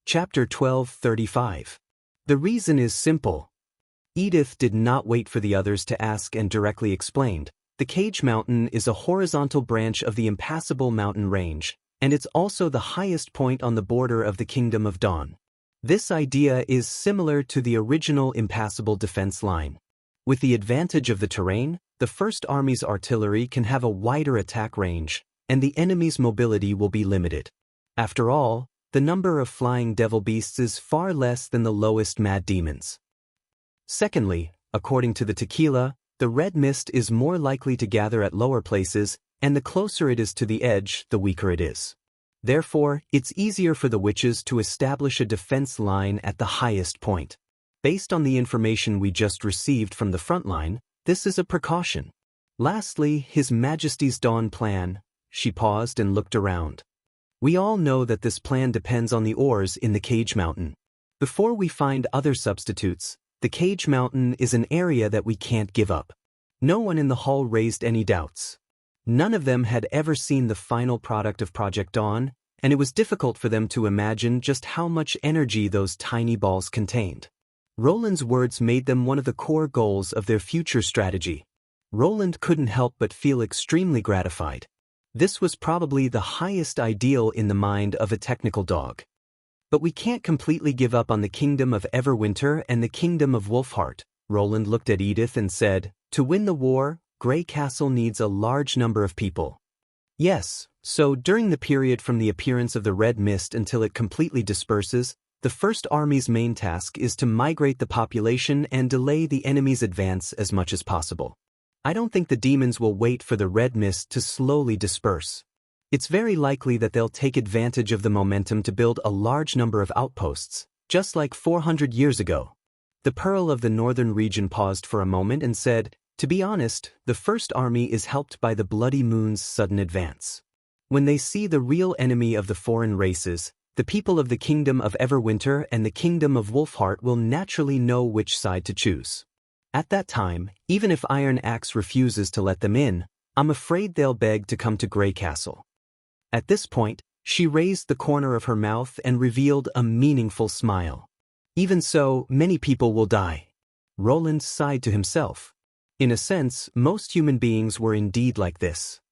Chapter 12:35. The reason is simple. Edith did not wait for the others to ask and directly explained. The Cage Mountain is a horizontal branch of the impassable mountain range, and it's also the highest point on the border of the Kingdom of Dawn. This idea is similar to the original impassable defense line. With the advantage of the terrain, the First Army's artillery can have a wider attack range, and the enemy's mobility will be limited. After all, the number of flying devil beasts is far less than the lowest mad demons. Secondly, according to the tequila, the red mist is more likely to gather at lower places, and the closer it is to the edge, the weaker it is. Therefore, it's easier for the witches to establish a defense line at the highest point. Based on the information we just received from the front line, this is a precaution. Lastly, His Majesty's Dawn plan. She paused and looked around. We all know that this plan depends on the ores in the Cage Mountain. Before we find other substitutes, the Cage Mountain is an area that we can't give up. No one in the hall raised any doubts. None of them had ever seen the final product of Project Dawn, and it was difficult for them to imagine just how much energy those tiny balls contained. Roland's words made them one of the core goals of their future strategy. Roland couldn't help but feel extremely gratified. This was probably the highest ideal in the mind of a technical dog. But we can't completely give up on the Kingdom of Everwinter and the Kingdom of Wolfheart. Roland looked at Edith and said, "To win the war, Grey Castle needs a large number of people." Yes, so during the period from the appearance of the red mist until it completely disperses, the First Army's main task is to migrate the population and delay the enemy's advance as much as possible. I don't think the demons will wait for the red mist to slowly disperse. It's very likely that they'll take advantage of the momentum to build a large number of outposts, just like 400 years ago. The Pearl of the Northern region paused for a moment and said, "To be honest, the First Army is helped by the Bloody Moon's sudden advance. When they see the real enemy of the foreign races, the people of the Kingdom of Everwinter and the Kingdom of Wolfheart will naturally know which side to choose. At that time, even if Iron Axe refuses to let them in, I'm afraid they'll beg to come to Grey Castle." At this point, she raised the corner of her mouth and revealed a meaningful smile. "Even so, many people will die." Roland sighed to himself. In a sense, most human beings were indeed like this.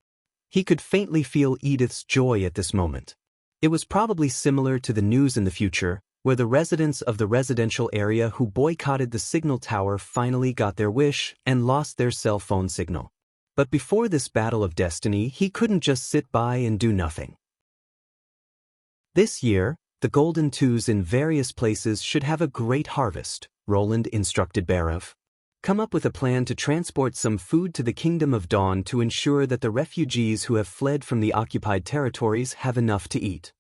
He could faintly feel Edith's joy at this moment. It was probably similar to the news in the future, where the residents of the residential area who boycotted the signal tower finally got their wish and lost their cell phone signal. But before this battle of destiny, he couldn't just sit by and do nothing. This year, the Golden Twos in various places should have a great harvest, Roland instructed Barav. Come up with a plan to transport some food to the Kingdom of Dawn to ensure that the refugees who have fled from the occupied territories have enough to eat.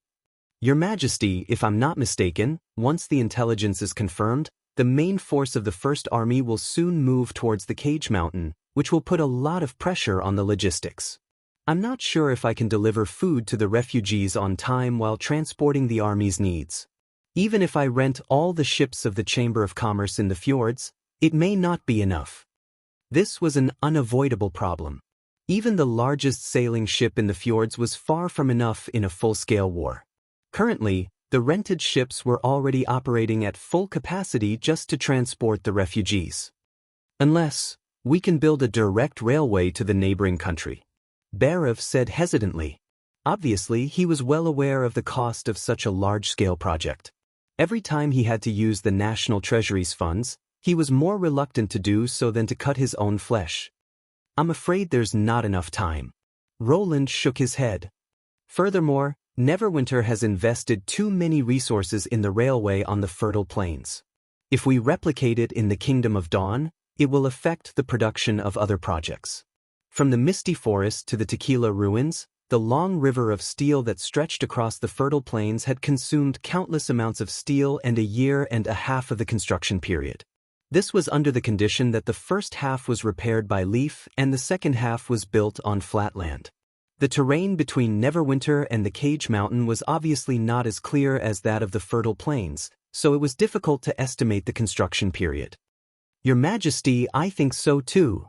Your Majesty, if I'm not mistaken, once the intelligence is confirmed, the main force of the First Army will soon move towards the Cage Mountain, which will put a lot of pressure on the logistics. I'm not sure if I can deliver food to the refugees on time while transporting the army's needs. Even if I rent all the ships of the Chamber of Commerce in the fjords, it may not be enough. This was an unavoidable problem. Even the largest sailing ship in the fjords was far from enough in a full-scale war. Currently, the rented ships were already operating at full capacity just to transport the refugees. Unless we can build a direct railway to the neighboring country, Barav said hesitantly. Obviously, he was well aware of the cost of such a large-scale project. Every time he had to use the National Treasury's funds, he was more reluctant to do so than to cut his own flesh. I'm afraid there's not enough time. Roland shook his head. Furthermore, Neverwinter has invested too many resources in the railway on the fertile plains. If we replicate it in the Kingdom of Dawn, it will affect the production of other projects. From the Misty Forest to the Tequila Ruins, the long river of steel that stretched across the fertile plains had consumed countless amounts of steel and a year and a half of the construction period. This was under the condition that the first half was repaired by Leaf and the second half was built on flat land. The terrain between Neverwinter and the Cage Mountain was obviously not as clear as that of the fertile plains, so it was difficult to estimate the construction period. Your Majesty, I think so too.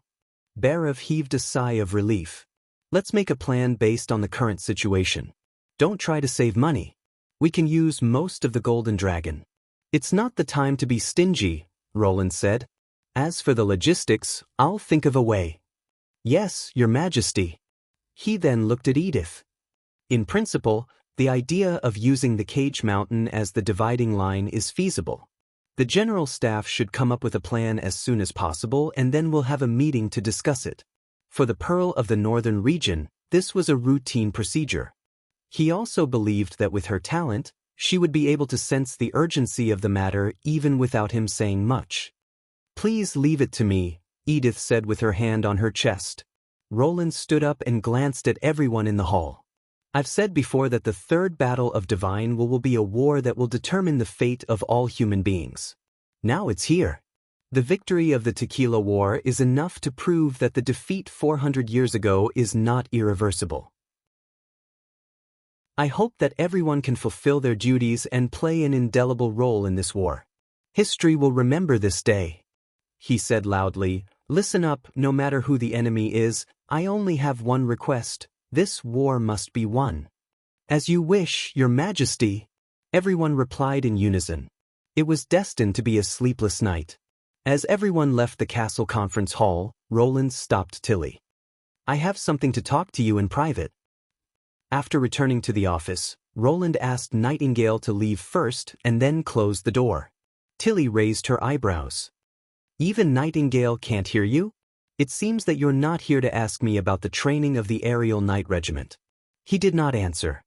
Barav heaved a sigh of relief. Let's make a plan based on the current situation. Don't try to save money. We can use most of the golden dragon. It's not the time to be stingy, Roland said. As for the logistics, I'll think of a way. Yes, Your Majesty. He then looked at Edith. In principle, the idea of using the Cage Mountain as the dividing line is feasible. The General Staff should come up with a plan as soon as possible, and then we'll have a meeting to discuss it. For the Pearl of the Northern region, this was a routine procedure. He also believed that with her talent, she would be able to sense the urgency of the matter even without him saying much. Please leave it to me, Edith said with her hand on her chest. Roland stood up and glanced at everyone in the hall. I've said before that the third battle of Divine will be a war that will determine the fate of all human beings. Now it's here. The victory of the Tequila War is enough to prove that the defeat 400 years ago is not irreversible. I hope that everyone can fulfill their duties and play an indelible role in this war. History will remember this day. He said loudly, listen up, no matter who the enemy is, I only have one request. This war must be won. As you wish, Your Majesty. Everyone replied in unison. It was destined to be a sleepless night. As everyone left the castle conference hall, Roland stopped Tilly. I have something to talk to you in private. After returning to the office, Roland asked Nightingale to leave first and then closed the door. Tilly raised her eyebrows. Even Nightingale can't hear you? It seems that you're not here to ask me about the training of the Aerial Knight Regiment. He did not answer.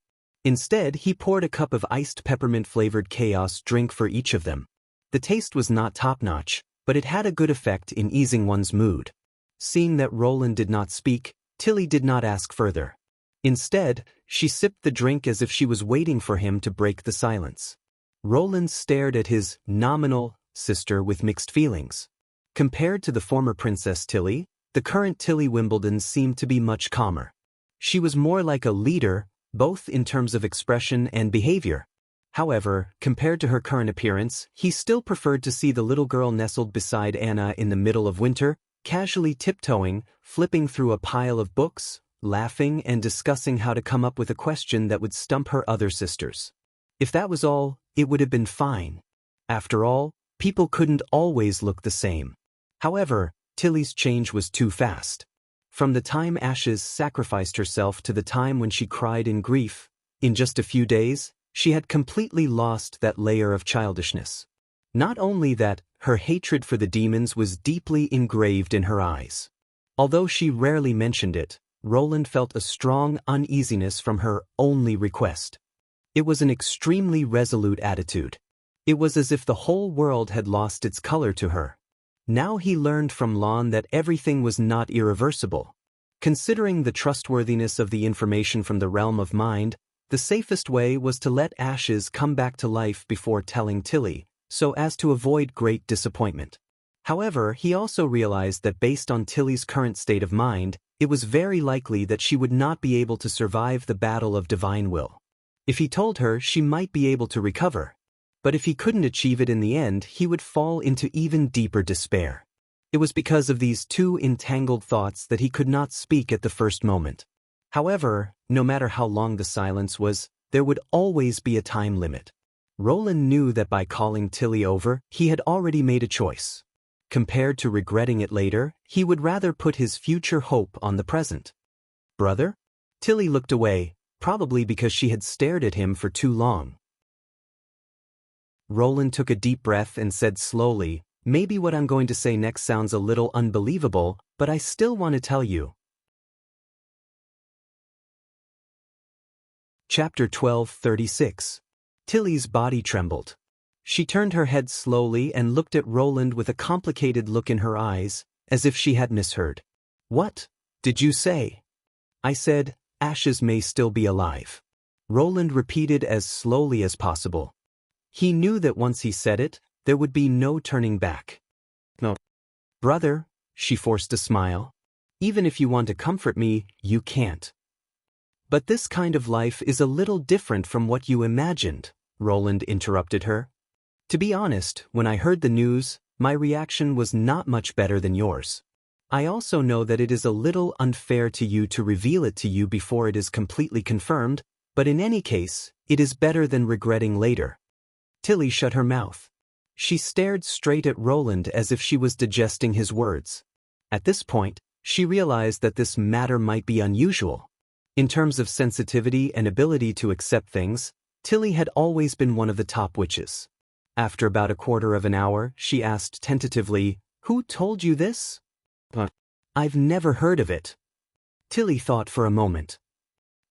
Instead, he poured a cup of iced peppermint-flavored chaos drink for each of them. The taste was not top-notch, but it had a good effect in easing one's mood. Seeing that Roland did not speak, Tilly did not ask further. Instead, she sipped the drink as if she was waiting for him to break the silence. Roland stared at his nominal sister with mixed feelings. Compared to the former Princess Tilly, the current Tilly Wimbledon seemed to be much calmer. She was more like a leader, both in terms of expression and behavior. However, compared to her current appearance, he still preferred to see the little girl nestled beside Anna in the middle of winter, casually tiptoeing, flipping through a pile of books, laughing and discussing how to come up with a question that would stump her other sisters. If that was all, it would have been fine. After all, people couldn't always look the same. However, Tilly's change was too fast. From the time Ashes sacrificed herself to the time when she cried in grief, in just a few days, she had completely lost that layer of childishness. Not only that, her hatred for the demons was deeply engraved in her eyes. Although she rarely mentioned it, Roland felt a strong uneasiness from her only request. It was an extremely resolute attitude. It was as if the whole world had lost its color to her. Now he learned from Lon that everything was not irreversible. Considering the trustworthiness of the information from the realm of mind, the safest way was to let Ashes come back to life before telling Tilly, so as to avoid great disappointment. However, he also realized that based on Tilly's current state of mind, it was very likely that she would not be able to survive the battle of Divine Will. If he told her, she might be able to recover. But if he couldn't achieve it in the end, he would fall into even deeper despair. It was because of these two entangled thoughts that he could not speak at the first moment. However, no matter how long the silence was, there would always be a time limit. Roland knew that by calling Tilly over, he had already made a choice. Compared to regretting it later, he would rather put his future hope on the present. Brother? Tilly looked away, probably because she had stared at him for too long. Roland took a deep breath and said slowly, maybe what I'm going to say next sounds a little unbelievable, but I still want to tell you. Chapter 12:36. Tilly's body trembled. She turned her head slowly and looked at Roland with a complicated look in her eyes, as if she had misheard. What did you say? I said, Ashes may still be alive. Roland repeated as slowly as possible. He knew that once he said it, there would be no turning back. No. Brother, she forced a smile. Even if you want to comfort me, you can't. But this kind of life is a little different from what you imagined, Roland interrupted her. To be honest, when I heard the news, my reaction was not much better than yours. I also know that it is a little unfair to you to reveal it to you before it is completely confirmed, But in any case, it is better than regretting later. Tilly shut her mouth. She stared straight at Roland as if she was digesting his words. At this point, she realized that this matter might be unusual. In terms of sensitivity and ability to accept things, Tilly had always been one of the top witches. After about a quarter of an hour, she asked tentatively, "Who told you this?" "I've never heard of it." Tilly thought for a moment.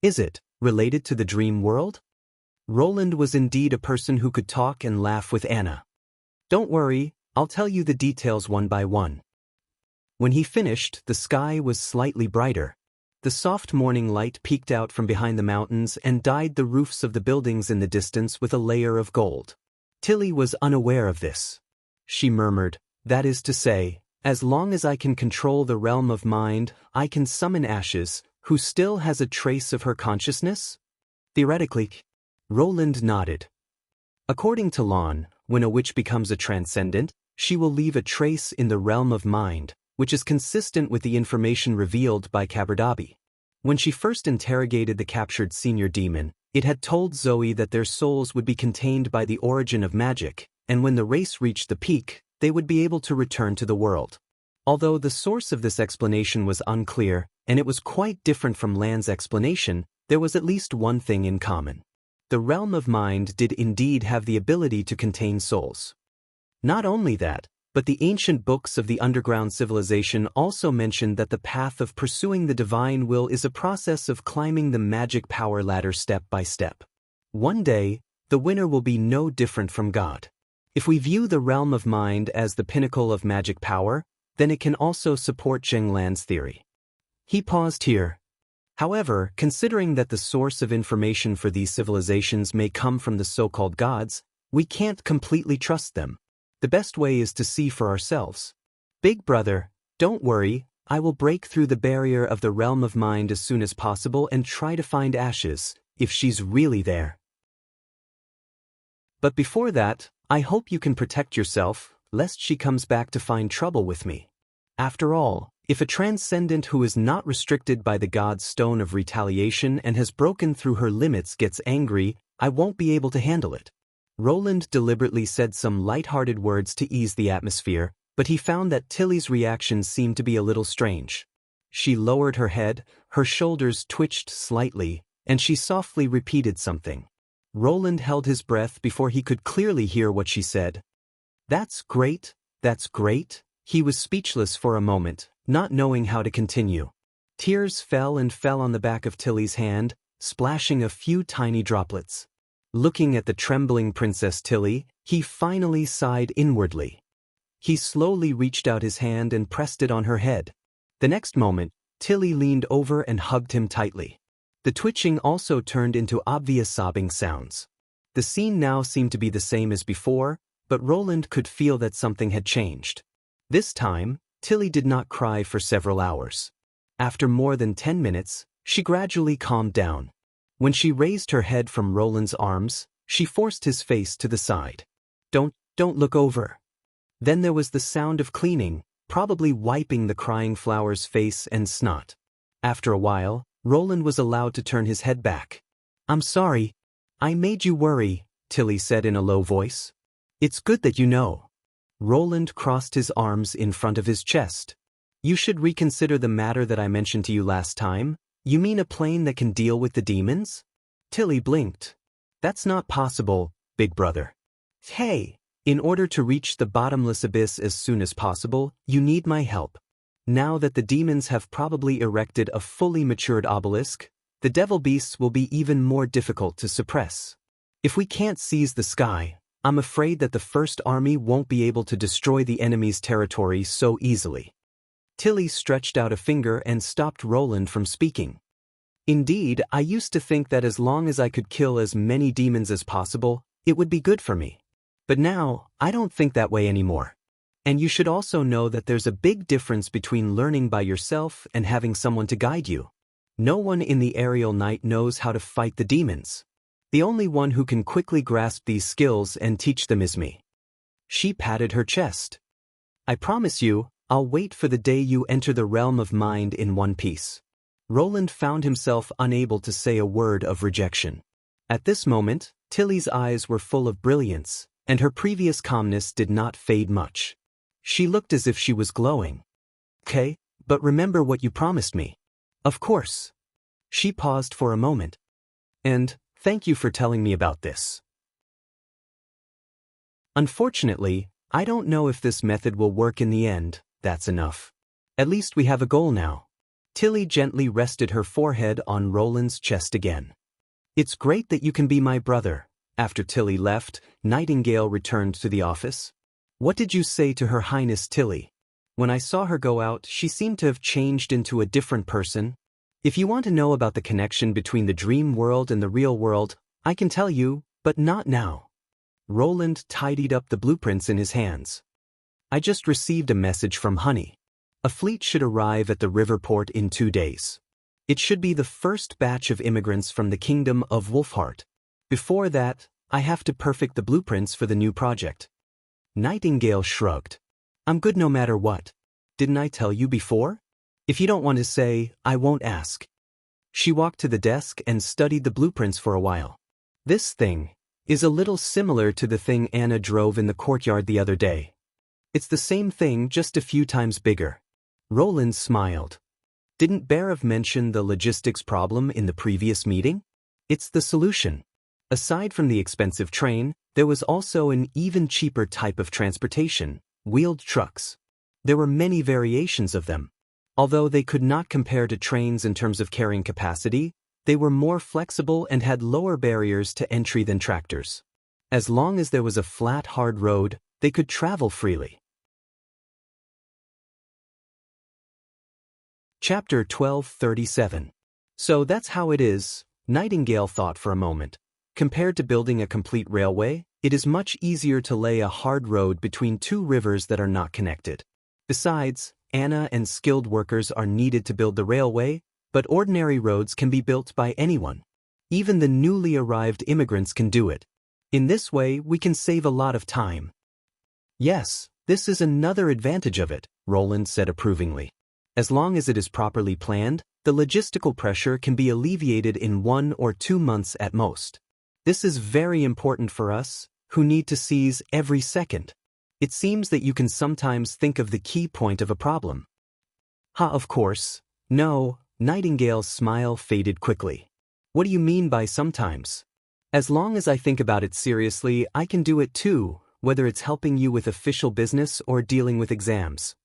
"Is it related to the dream world?" Roland was indeed a person who could talk and laugh with Anna. "Don't worry, I'll tell you the details one by one." When he finished, the sky was slightly brighter. The soft morning light peeked out from behind the mountains and dyed the roofs of the buildings in the distance with a layer of gold. Tilly was unaware of this. She murmured, "That is to say, as long as I can control the realm of mind, I can summon Ashes, who still has a trace of her consciousness?" "Theoretically." Roland nodded. According to Lon, when a witch becomes a transcendent, she will leave a trace in the realm of mind, which is consistent with the information revealed by Caberdabi. When she first interrogated the captured senior demon, it had told Zoe that their souls would be contained by the origin of magic, and when the race reached the peak, they would be able to return to the world. Although the source of this explanation was unclear, and it was quite different from Lan's explanation, there was at least one thing in common. The realm of mind did indeed have the ability to contain souls. Not only that, but the ancient books of the underground civilization also mentioned that the path of pursuing the divine will is a process of climbing the magic power ladder step by step. One day, the winner will be no different from God. If we view the realm of mind as the pinnacle of magic power, then it can also support Zheng Lan's theory. He paused here. However, considering that the source of information for these civilizations may come from the so-called gods, we can't completely trust them. The best way is to see for ourselves. "Big brother, don't worry, I will break through the barrier of the realm of mind as soon as possible and try to find Ashes, if she's really there. But before that, I hope you can protect yourself, lest she comes back to find trouble with me. After all, if a transcendent who is not restricted by the god's stone of retaliation and has broken through her limits gets angry, I won't be able to handle it." Roland deliberately said some light-hearted words to ease the atmosphere, but he found that Tilly's reaction seemed to be a little strange. She lowered her head, her shoulders twitched slightly, and she softly repeated something. Roland held his breath before he could clearly hear what she said. That's great, that's great." He was speechless for a moment, not knowing how to continue. Tears fell on the back of Tilly's hand, splashing a few tiny droplets. Looking at the trembling Princess Tilly, he finally sighed inwardly. He slowly reached out his hand and pressed it on her head. The next moment, Tilly leaned over and hugged him tightly. The twitching also turned into obvious sobbing sounds. The scene now seemed to be the same as before, but Roland could feel that something had changed. This time, Tilly did not cry for several hours. After more than 10 minutes, she gradually calmed down. When she raised her head from Roland's arms, she forced his face to the side. Don't look over." Then there was the sound of cleaning, probably wiping the crying flower's face and snot. After a while, Roland was allowed to turn his head back. "I'm sorry. I made you worry," Tilly said in a low voice. "It's good that you know." Roland crossed his arms in front of his chest. "You should reconsider the matter that I mentioned to you last time. You mean a plane that can deal with the demons?" Tilly blinked. "That's not possible, big brother. Hey, in order to reach the bottomless abyss as soon as possible, you need my help. Now that the demons have probably erected a fully matured obelisk, the devil beasts will be even more difficult to suppress. If we can't seize the sky, I'm afraid that the First Army won't be able to destroy the enemy's territory so easily." Tilly stretched out a finger and stopped Roland from speaking. "Indeed, I used to think that as long as I could kill as many demons as possible, it would be good for me. But now, I don't think that way anymore. And you should also know that there's a big difference between learning by yourself and having someone to guide you. No one in the aerial night knows how to fight the demons. The only one who can quickly grasp these skills and teach them is me." She patted her chest. "I promise you, I'll wait for the day you enter the realm of mind in one piece." Roland found himself unable to say a word of rejection. At this moment, Tilly's eyes were full of brilliance, and her previous calmness did not fade much. She looked as if she was glowing. "Okay, but remember what you promised me." "Of course." She paused for a moment. "And thank you for telling me about this. Unfortunately, I don't know if this method will work in the end. That's enough. At least we have a goal now." Tilly gently rested her forehead on Roland's chest again. "It's great that you can be my brother." After Tilly left, Nightingale returned to the office. "What did you say to Her Highness Tilly? When I saw her go out, she seemed to have changed into a different person. If you want to know about the connection between the dream world and the real world, I can tell you, but not now." Roland tidied up the blueprints in his hands. "I just received a message from Honey. A fleet should arrive at the river port in 2 days. It should be the first batch of immigrants from the kingdom of Wolfheart. Before that, I have to perfect the blueprints for the new project." Nightingale shrugged. "I'm good no matter what. Didn't I tell you before? If you don't want to say, I won't ask." She walked to the desk and studied the blueprints for a while. "This thing is a little similar to the thing Anna drove in the courtyard the other day. It's the same thing, just a few times bigger." Roland smiled. "Didn't Barav mention the logistics problem in the previous meeting? It's the solution. Aside from the expensive train, there was also an even cheaper type of transportation, wheeled trucks. There were many variations of them. Although they could not compare to trains in terms of carrying capacity, they were more flexible and had lower barriers to entry than tractors. As long as there was a flat, hard road, they could travel freely." Chapter 1237. "So that's how it is," Nightingale thought for a moment. "Compared to building a complete railway, it is much easier to lay a hard road between 2 rivers that are not connected. Besides, Anna and skilled workers are needed to build the railway, but ordinary roads can be built by anyone. Even the newly arrived immigrants can do it. In this way, we can save a lot of time." "Yes, this is another advantage of it," Roland said approvingly. "As long as it is properly planned, the logistical pressure can be alleviated in 1 or 2 months at most. This is very important for us, who need to seize every second. It seems that you can sometimes think of the key point of a problem." Of course. No." Nightingale's smile faded quickly. "What do you mean by sometimes? As long as I think about it seriously, I can do it too, whether it's helping you with official business or dealing with exams."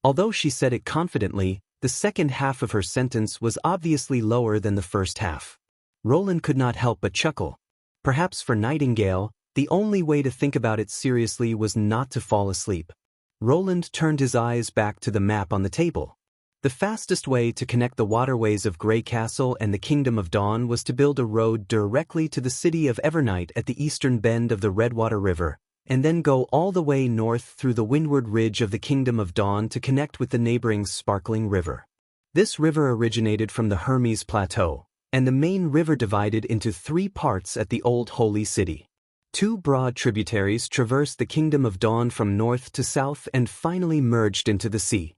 Although she said it confidently, the second half of her sentence was obviously lower than the first half. Roland could not help but chuckle. Perhaps for Nightingale, the only way to think about it seriously was not to fall asleep. Roland turned his eyes back to the map on the table. The fastest way to connect the waterways of Grey Castle and the Kingdom of Dawn was to build a road directly to the city of Evernight at the eastern bend of the Redwater River, and then go all the way north through the windward ridge of the Kingdom of Dawn to connect with the neighboring Sparkling River. This river originated from the Hermes Plateau, and the main river divided into 3 parts at the Old Holy City. 2 broad tributaries traversed the Kingdom of Dawn from north to south and finally merged into the sea.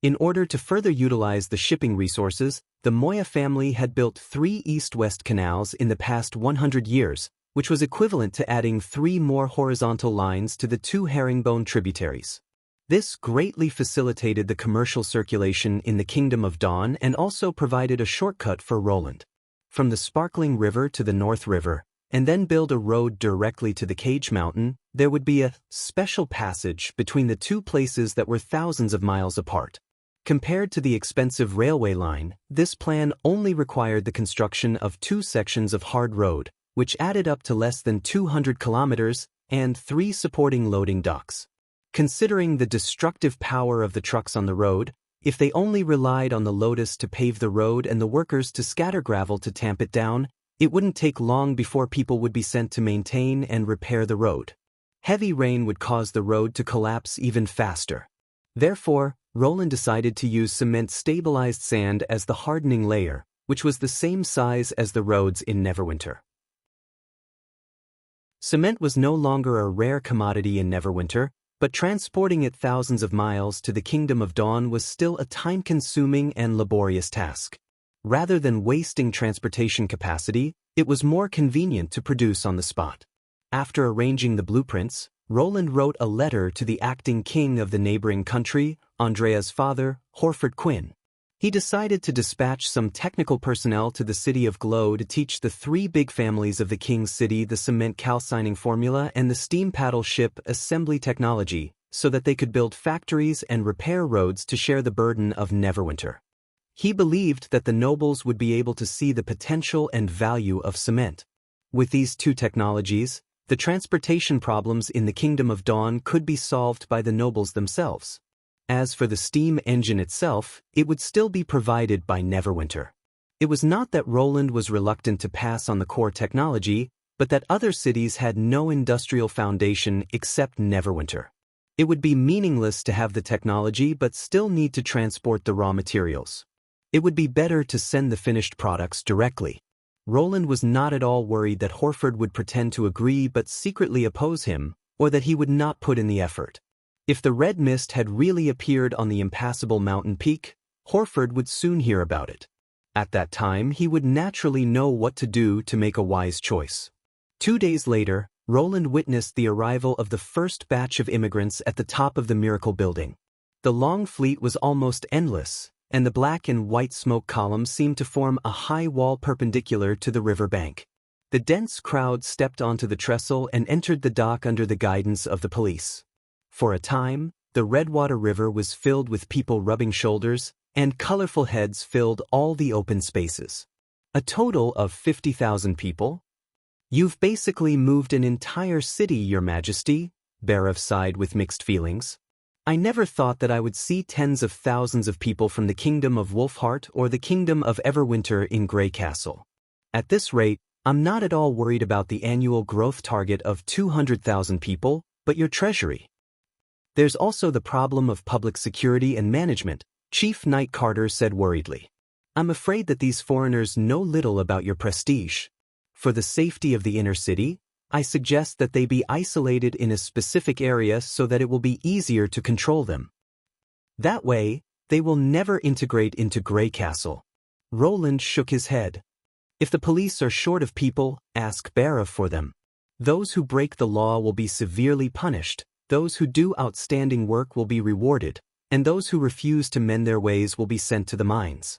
In order to further utilize the shipping resources, the Moya family had built 3 east-west canals in the past 100 years, which was equivalent to adding 3 more horizontal lines to the 2 herringbone tributaries. This greatly facilitated the commercial circulation in the Kingdom of Dawn and also provided a shortcut for Roland. From the Sparkling River to the North River, and then build a road directly to the Cage Mountain, there would be a special passage between the 2 places that were thousands of miles apart. Compared to the expensive railway line, this plan only required the construction of 2 sections of hard road, which added up to less than 200 kilometers, and 3 supporting loading docks. Considering the destructive power of the trucks on the road, if they only relied on the lotus to pave the road and the workers to scatter gravel to tamp it down, it wouldn't take long before people would be sent to maintain and repair the road. Heavy rain would cause the road to collapse even faster. Therefore, Roland decided to use cement-stabilized sand as the hardening layer, which was the same size as the roads in Neverwinter. Cement was no longer a rare commodity in Neverwinter, but transporting it thousands of miles to the Kingdom of Dawn was still a time-consuming and laborious task. Rather than wasting transportation capacity, it was more convenient to produce on the spot. After arranging the blueprints, Roland wrote a letter to the acting king of the neighboring country, Andrea's father, Horford Quinn. He decided to dispatch some technical personnel to the city of Glow to teach the three big families of the king's city the cement calcining formula and the steam paddle ship assembly technology, so that they could build factories and repair roads to share the burden of Neverwinter. He believed that the nobles would be able to see the potential and value of cement. With these two technologies, the transportation problems in the Kingdom of Dawn could be solved by the nobles themselves. As for the steam engine itself, it would still be provided by Neverwinter. It was not that Roland was reluctant to pass on the core technology, but that other cities had no industrial foundation except Neverwinter. It would be meaningless to have the technology but still need to transport the raw materials. It would be better to send the finished products directly. Roland was not at all worried that Horford would pretend to agree but secretly oppose him, or that he would not put in the effort. If the red mist had really appeared on the impassable mountain peak, Horford would soon hear about it. At that time, he would naturally know what to do to make a wise choice. 2 days later, Roland witnessed the arrival of the first batch of immigrants at the top of the Miracle Building. The long fleet was almost endless, and the black and white smoke columns seemed to form a high wall perpendicular to the river bank. The dense crowd stepped onto the trestle and entered the dock under the guidance of the police. For a time, the Redwater River was filled with people rubbing shoulders, and colorful heads filled all the open spaces. A total of 50,000 people? You've basically moved an entire city, Your Majesty, Barav sighed with mixed feelings. I never thought that I would see tens of thousands of people from the Kingdom of Wolfheart or the Kingdom of Everwinter in Grey Castle. At this rate, I'm not at all worried about the annual growth target of 200,000 people, but your treasury. There's also the problem of public security and management, Chief Knight Carter said worriedly. I'm afraid that these foreigners know little about your prestige. For the safety of the inner city, I suggest that they be isolated in a specific area so that it will be easier to control them. That way, they will never integrate into Grey Castle. Roland shook his head. If the police are short of people, ask Barav for them. Those who break the law will be severely punished. Those who do outstanding work will be rewarded, and those who refuse to mend their ways will be sent to the mines.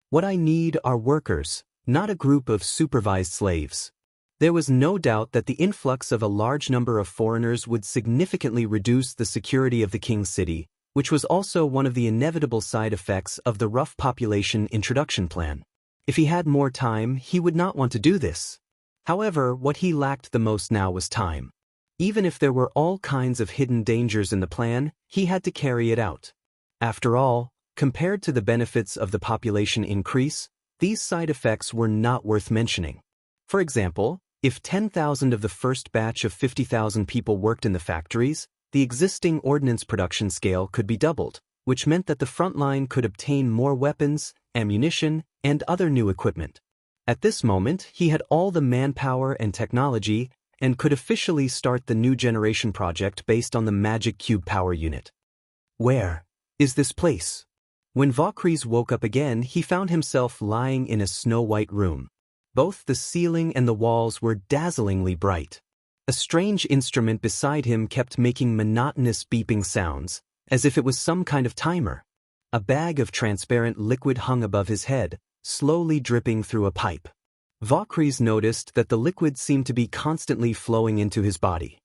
What I need are workers, not a group of supervised slaves. There was no doubt that the influx of a large number of foreigners would significantly reduce the security of the king's city, which was also one of the inevitable side effects of the rough population introduction plan. If he had more time, he would not want to do this. However, what he lacked the most now was time. Even if there were all kinds of hidden dangers in the plan, he had to carry it out. After all, compared to the benefits of the population increase, these side effects were not worth mentioning. For example, if 10,000 of the first batch of 50,000 people worked in the factories, the existing ordnance production scale could be doubled, which meant that the front line could obtain more weapons, ammunition, and other new equipment. At this moment, he had all the manpower and technology and could officially start the new generation project based on the Magic Cube power unit. Where is this place? When Vaucres woke up again, he found himself lying in a snow-white room. Both the ceiling and the walls were dazzlingly bright. A strange instrument beside him kept making monotonous beeping sounds, as if it was some kind of timer. A bag of transparent liquid hung above his head, slowly dripping through a pipe. Vaucres noticed that the liquid seemed to be constantly flowing into his body.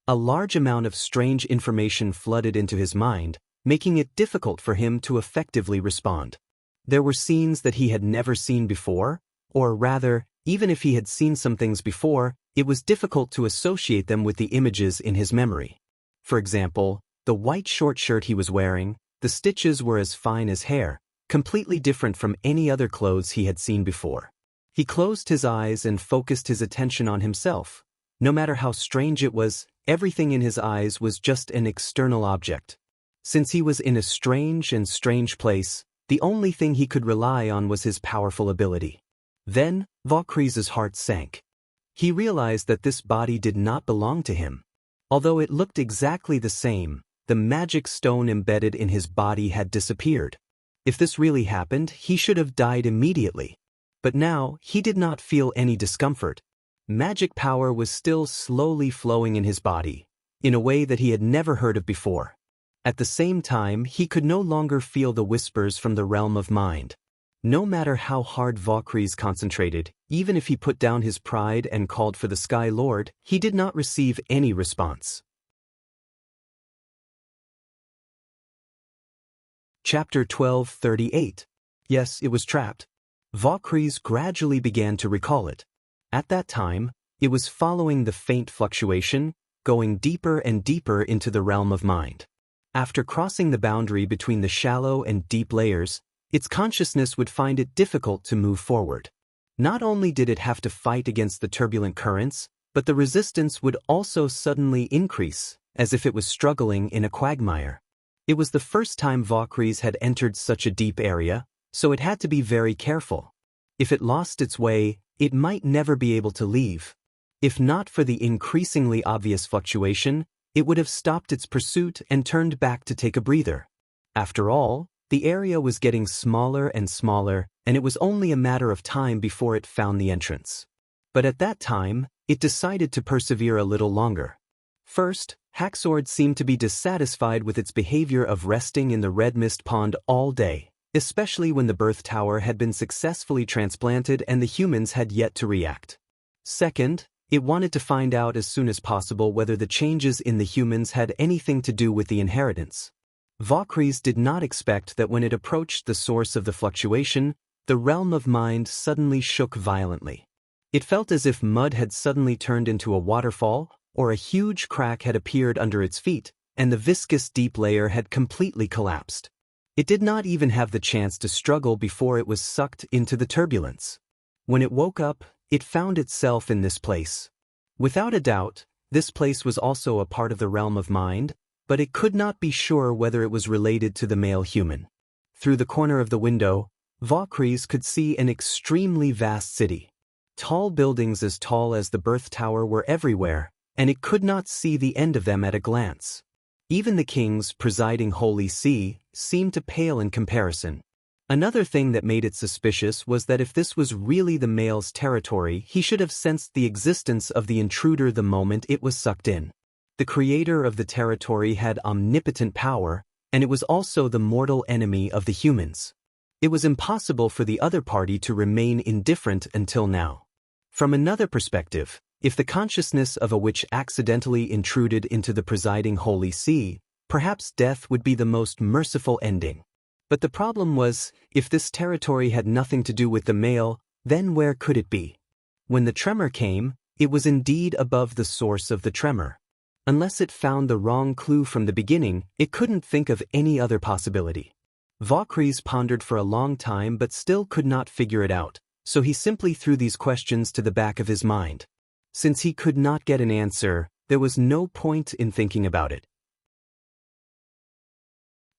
A large amount of strange information flooded into his mind, making it difficult for him to effectively respond. There were scenes that he had never seen before, or rather, even if he had seen some things before, it was difficult to associate them with the images in his memory. For example, the white short shirt he was wearing, the stitches were as fine as hair, completely different from any other clothes he had seen before. He closed his eyes and focused his attention on himself. No matter how strange it was, everything in his eyes was just an external object. Since he was in a strange place, the only thing he could rely on was his powerful ability. Then, Vaucres's heart sank. He realized that this body did not belong to him. Although it looked exactly the same, the magic stone embedded in his body had disappeared. If this really happened, he should have died immediately. But now, he did not feel any discomfort. Magic power was still slowly flowing in his body, in a way that he had never heard of before. At the same time, he could no longer feel the whispers from the realm of mind. No matter how hard Valkyries concentrated, even if he put down his pride and called for the Sky Lord, he did not receive any response. Chapter 12:38. Yes, it was trapped. Valkyries gradually began to recall it. At that time, it was following the faint fluctuation, going deeper and deeper into the realm of mind. After crossing the boundary between the shallow and deep layers, its consciousness would find it difficult to move forward. Not only did it have to fight against the turbulent currents, but the resistance would also suddenly increase, as if it was struggling in a quagmire. It was the first time Valkyries had entered such a deep area, so it had to be very careful. If it lost its way, it might never be able to leave. If not for the increasingly obvious fluctuation, it would have stopped its pursuit and turned back to take a breather. After all, the area was getting smaller and smaller, and it was only a matter of time before it found the entrance. But at that time, it decided to persevere a little longer. First, Haxord seemed to be dissatisfied with its behavior of resting in the red mist pond all day, especially when the birth tower had been successfully transplanted and the humans had yet to react. Second, it wanted to find out as soon as possible whether the changes in the humans had anything to do with the inheritance. Valkyries did not expect that when it approached the source of the fluctuation, the realm of mind suddenly shook violently. It felt as if mud had suddenly turned into a waterfall, or a huge crack had appeared under its feet, and the viscous deep layer had completely collapsed. It did not even have the chance to struggle before it was sucked into the turbulence. When it woke up, it found itself in this place. Without a doubt, this place was also a part of the realm of mind, but it could not be sure whether it was related to the male human. Through the corner of the window, Valkyries could see an extremely vast city. Tall buildings as tall as the birth tower were everywhere, and it could not see the end of them at a glance. Even the kings presiding Holy See seemed to pale in comparison. Another thing that made it suspicious was that if this was really the male's territory, he should have sensed the existence of the intruder the moment it was sucked in. The creator of the territory had omnipotent power, and it was also the mortal enemy of the humans. It was impossible for the other party to remain indifferent until now. From another perspective, if the consciousness of a witch accidentally intruded into the presiding Holy See, perhaps death would be the most merciful ending. But the problem was, if this territory had nothing to do with the male, then where could it be? When the tremor came, it was indeed above the source of the tremor. Unless it found the wrong clue from the beginning, it couldn't think of any other possibility. Valkyries pondered for a long time but still could not figure it out, so he simply threw these questions to the back of his mind. Since he could not get an answer, there was no point in thinking about it.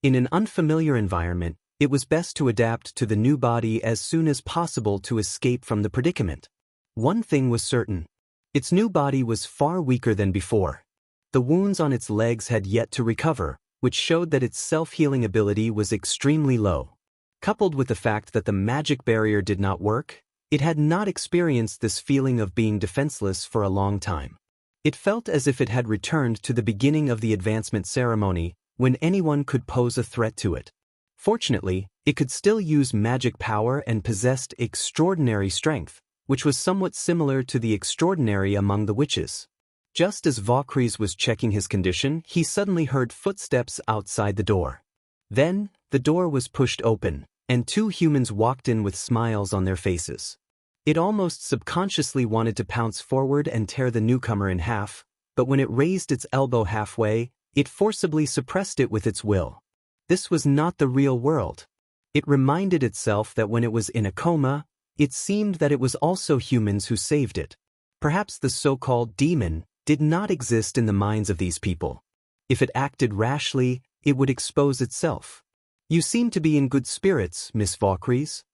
In an unfamiliar environment, it was best to adapt to the new body as soon as possible to escape from the predicament. One thing was certain. Its new body was far weaker than before. The wounds on its legs had yet to recover, which showed that its self-healing ability was extremely low. Coupled with the fact that the magic barrier did not work, it had not experienced this feeling of being defenseless for a long time. It felt as if it had returned to the beginning of the advancement ceremony, when anyone could pose a threat to it. Fortunately, it could still use magic power and possessed extraordinary strength, which was somewhat similar to the extraordinary among the witches. Just as Valkyries was checking his condition, he suddenly heard footsteps outside the door. Then, the door was pushed open, and two humans walked in with smiles on their faces. It almost subconsciously wanted to pounce forward and tear the newcomer in half, but when it raised its elbow halfway, it forcibly suppressed it with its will. This was not the real world. It reminded itself that when it was in a coma, it seemed that it was also humans who saved it. Perhaps the so-called demon did not exist in the minds of these people. If it acted rashly, it would expose itself. "You seem to be in good spirits, Miss Valkyries."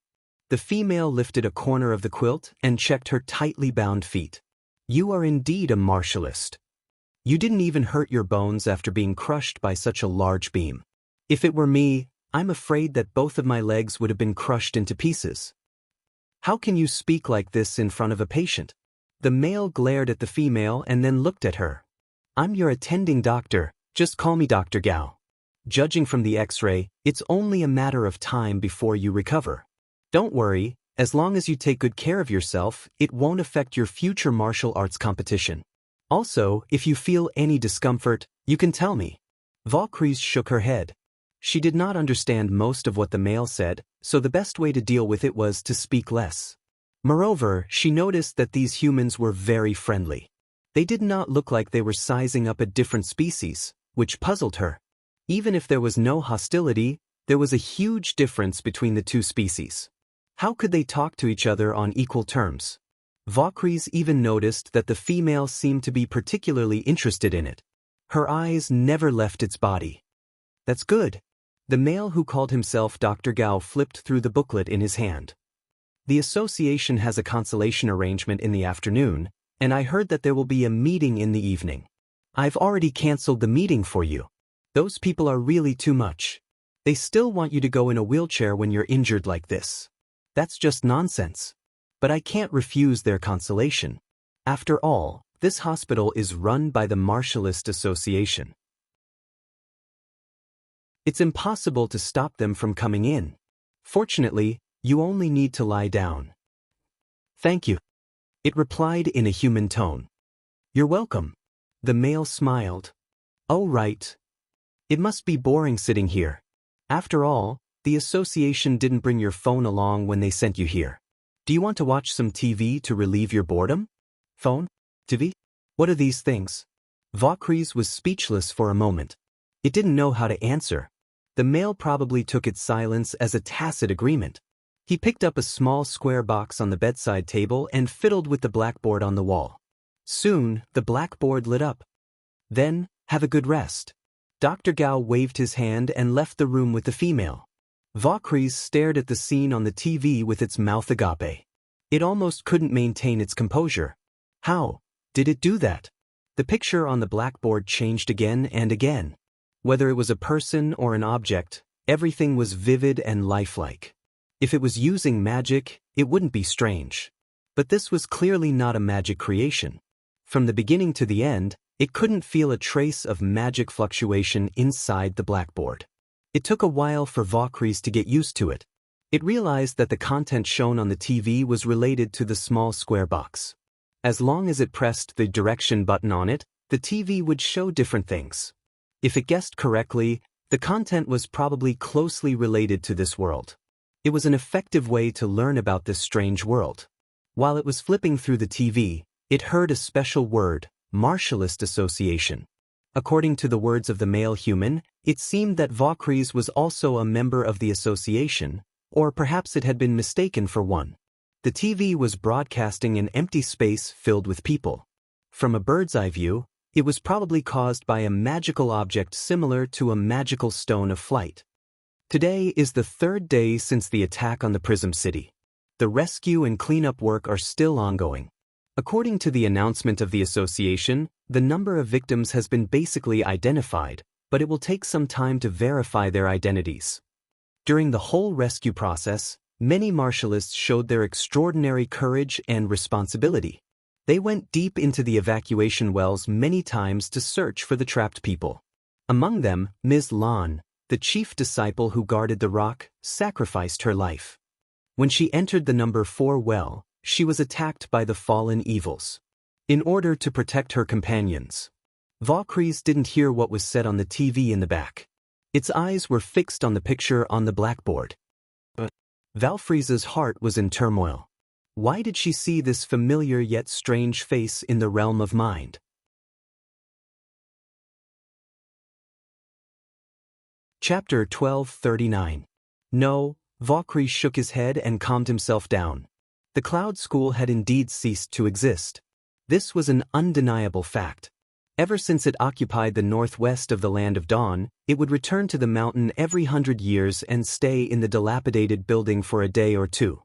The female lifted a corner of the quilt and checked her tightly bound feet. "You are indeed a martialist. You didn't even hurt your bones after being crushed by such a large beam. If it were me, I'm afraid that both of my legs would have been crushed into pieces. How can you speak like this in front of a patient? The male glared at the female and then looked at her. I'm your attending doctor, just call me Dr. Gao. Judging from the X-ray, it's only a matter of time before you recover. Don't worry, as long as you take good care of yourself, it won't affect your future martial arts competition. Also, if you feel any discomfort, you can tell me. Valkyrie shook her head. She did not understand most of what the male said, so the best way to deal with it was to speak less. Moreover, she noticed that these humans were very friendly. They did not look like they were sizing up a different species, which puzzled her. Even if there was no hostility, there was a huge difference between the two species. How could they talk to each other on equal terms? Valkyrie even noticed that the female seemed to be particularly interested in it. Her eyes never left its body. That's good. The male who called himself Dr. Gao flipped through the booklet in his hand. The association has a consultation arrangement in the afternoon, and I heard that there will be a meeting in the evening. I've already canceled the meeting for you. Those people are really too much. They still want you to go in a wheelchair when you're injured like this. That's just nonsense. But I can't refuse their consolation. After all, this hospital is run by the Martialist Association. It's impossible to stop them from coming in. Fortunately, you only need to lie down. Thank you. It replied in a human tone. You're welcome. The male smiled. Oh right. It must be boring sitting here. After all, the association didn't bring your phone along when they sent you here. Do you want to watch some TV to relieve your boredom? Phone? TV? What are these things? Valkyrie was speechless for a moment. It didn't know how to answer. The male probably took its silence as a tacit agreement. He picked up a small square box on the bedside table and fiddled with the blackboard on the wall. Soon, the blackboard lit up. Then, have a good rest. Dr. Gao waved his hand and left the room with the female. Valkyrie stared at the scene on the TV with its mouth agape. It almost couldn't maintain its composure. How did it do that? The picture on the blackboard changed again and again. Whether it was a person or an object, everything was vivid and lifelike. If it was using magic, it wouldn't be strange. But this was clearly not a magic creation. From the beginning to the end, it couldn't feel a trace of magic fluctuation inside the blackboard. It took a while for Valkyrie to get used to it. It realized that the content shown on the TV was related to the small square box. As long as it pressed the direction button on it, the TV would show different things. If it guessed correctly, the content was probably closely related to this world. It was an effective way to learn about this strange world. While it was flipping through the TV, it heard a special word, Martialist Association. According to the words of the male human, it seemed that Valkyrie was also a member of the association, or perhaps it had been mistaken for one. The TV was broadcasting an empty space filled with people. From a bird's eye view, it was probably caused by a magical object similar to a magical stone of flight. Today is the third day since the attack on the Prism City. The rescue and cleanup work are still ongoing. According to the announcement of the association, the number of victims has been basically identified, but it will take some time to verify their identities. During the whole rescue process, many martialists showed their extraordinary courage and responsibility. They went deep into the evacuation wells many times to search for the trapped people. Among them, Ms. Lan, the chief disciple who guarded the rock, sacrificed her life. When she entered the number 4 well, she was attacked by the fallen evils. In order to protect her companions, Valkyrie didn't hear what was said on the TV in the back. Its eyes were fixed on the picture on the blackboard. But Valkyrie's heart was in turmoil. Why did she see this familiar yet strange face in the realm of mind? Chapter 1239. No, Valkyrie shook his head and calmed himself down. The Cloud School had indeed ceased to exist. This was an undeniable fact. Ever since it occupied the northwest of the Land of Dawn, it would return to the mountain every 100 years and stay in the dilapidated building for a day or two.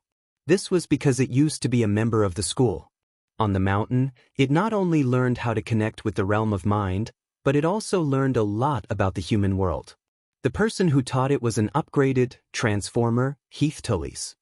This was because it used to be a member of the school. On the mountain, it not only learned how to connect with the realm of mind, but it also learned a lot about the human world. The person who taught it was an upgraded transformer, Heathtullys.